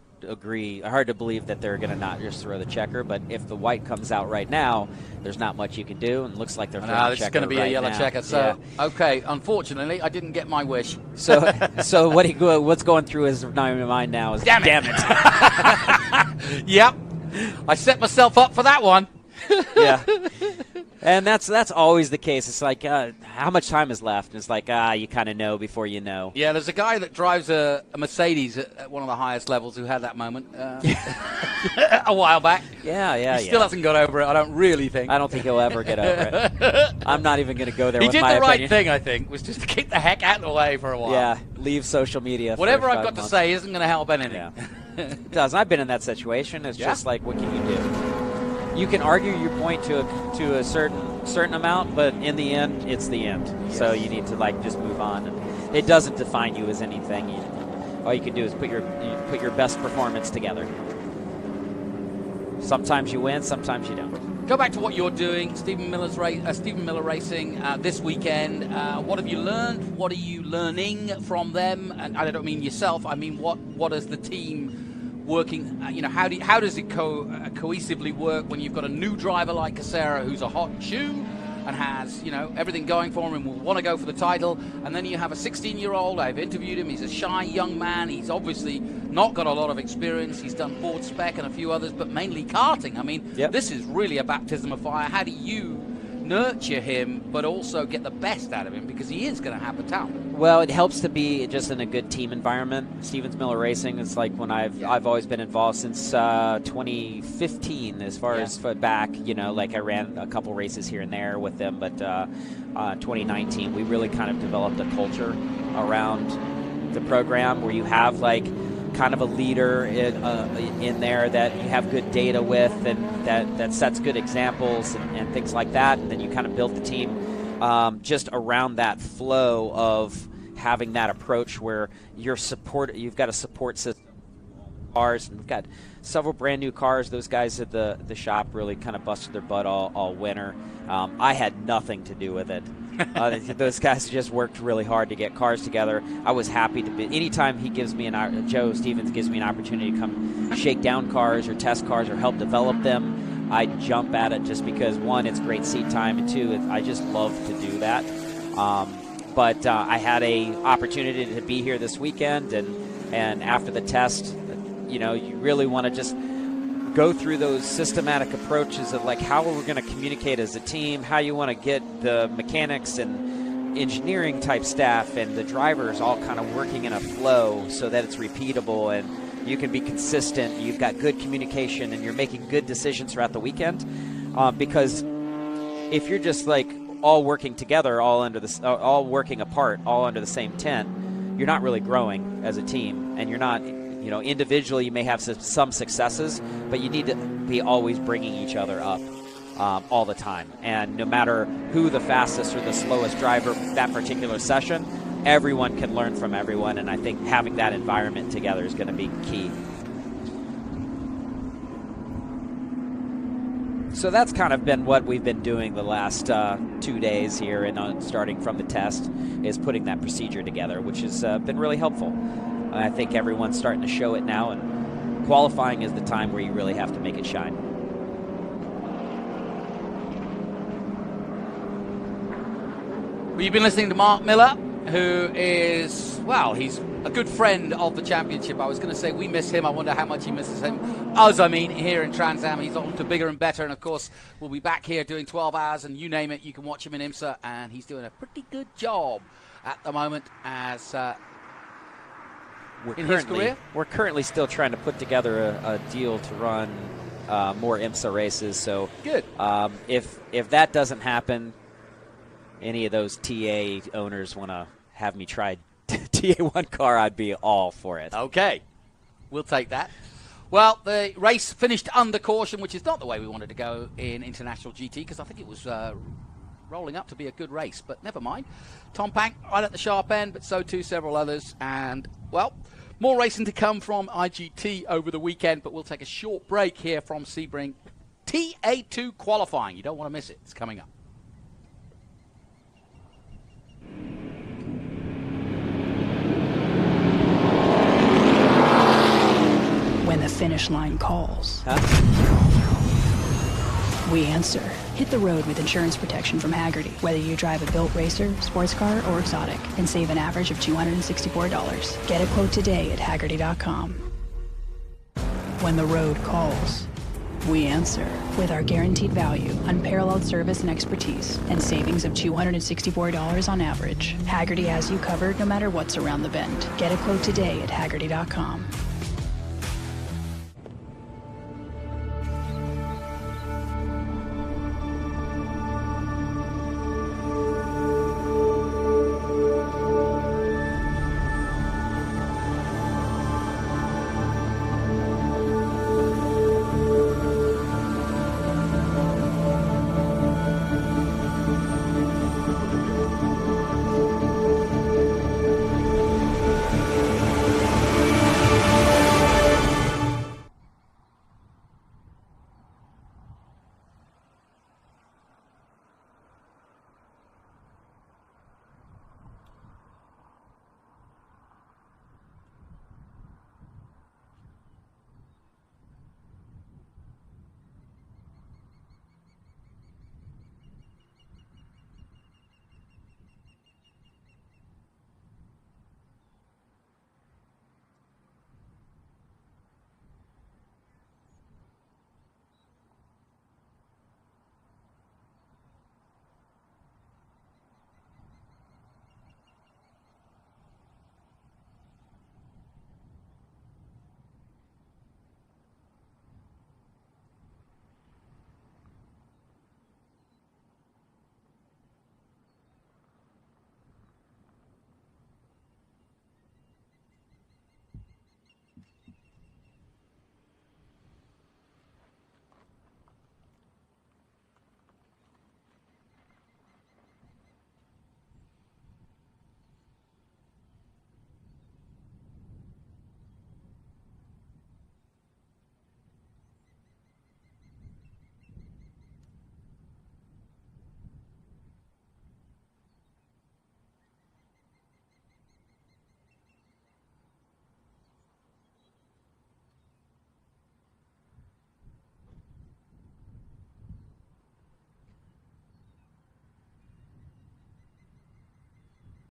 believe that they're going to not just throw the checker. But if the white comes out right now, there's not much you can do, and it looks like they're throwing the checker. This is going to be a yellow checker. So, okay, unfortunately, I didn't get my wish. So what's going through his mind now is, damn it. Yep, I set myself up for that one. Yeah. And that's always the case. It's like, how much time is left? And it's like, you kind of know before you know. Yeah, there's a guy that drives a Mercedes at one of the highest levels who had that moment a while back. Yeah. He still hasn't got over it, I don't really think. I don't think he'll ever get over it. I'm not even going to go there with my opinion. He did the right thing, I think, was just to keep the heck out of the way for a while. Yeah, leave social media. Whatever I've got to say isn't going to help anything. Yeah. It does. I've been in that situation. It's just like, what can you do? you can argue your point to a certain amount, but in the end, it's the end. Yes. So you need to like just move on. And it doesn't define you as anything. All you can do is put your best performance together. Sometimes you win, sometimes you don't. Go back to what you're doing, Stephen Miller Racing this weekend. What have you learned? What are you learning from them? And I don't mean yourself. I mean what is the team working? How does it cohesively work when you've got a new driver like Casera who's a hot shoe and has everything going for him and will want to go for the title, and then you have a 16-year-old. I've interviewed him. He's a shy young man. He's obviously not got a lot of experience. He's done Ford Spec and a few others, but mainly karting. I mean, This is really a baptism of fire. How do you nurture him but also get the best out of him, because he is going to have the talent? Well, it helps to be just in a good team environment. Stevens Miller Racing is like when I've always been involved since 2015 as far as back, like I ran a couple races here and there with them, but 2019 we really kind of developed a culture around the program where you have like kind of a leader in there that you have good data with, and that sets good examples and things like that, and then you kind of build the team just around that flow of having that approach where you've got a support system. Cars, and we've got several brand new cars. Those guys at the shop really kind of busted their butt all winter. I had nothing to do with it. Those guys just worked really hard to get cars together. I was happy to be. Anytime Joe Stevens gives me an opportunity to come shake down cars or test cars or help develop them, I jump at it just because, one, it's great seat time, and two, I just love to do that. But I had a opportunity to be here this weekend, and after the test, you really want to just go through those systematic approaches of like how we're going to communicate as a team, how you want to get the mechanics and engineering type staff and the drivers all kind of working in a flow so that it's repeatable and you can be consistent. You've got good communication and you're making good decisions throughout the weekend. Because if you're just like all working together, all working apart, all under the same tent, you're not really growing as a team, and you're not. Individually you may have some successes, but you need to be always bringing each other up all the time. And no matter who the fastest or the slowest driver that particular session, everyone can learn from everyone, and I think having that environment together is going to be key. So that's kind of been what we've been doing the last 2 days here, and starting from the test, is putting that procedure together, which has been really helpful. I think everyone's starting to show it now, and qualifying is the time where you really have to make it shine. Well, you've been listening to Mark Miller, who is, he's a good friend of the championship. I was going to say we miss him. I wonder how much he misses him. Here in Trans Am. He's on to bigger and better, and of course we'll be back here doing 12 hours, and you name it, you can watch him in IMSA, and he's doing a pretty good job at the moment as... We're currently still trying to put together a deal to run more IMSA races. So good. If that doesn't happen, any of those TA owners want to have me try TA1 car, I'd be all for it. Okay, we'll take that. Well, the race finished under caution, which is not the way we wanted to go in International GT, because I think it was rolling up to be a good race, but never mind. Tom Pank right at the sharp end, but so too several others, and more racing to come from IGT over the weekend, but we'll take a short break here from Sebring TA2 qualifying. You don't want to miss it. It's coming up. When the finish line calls, we answer. Hit the road with insurance protection from Hagerty. Whether you drive a built racer, sports car, or exotic, and save an average of $264. Get a quote today at Hagerty.com. When the road calls, we answer. With our guaranteed value, unparalleled service and expertise, and savings of $264 on average, Hagerty has you covered no matter what's around the bend. Get a quote today at Hagerty.com.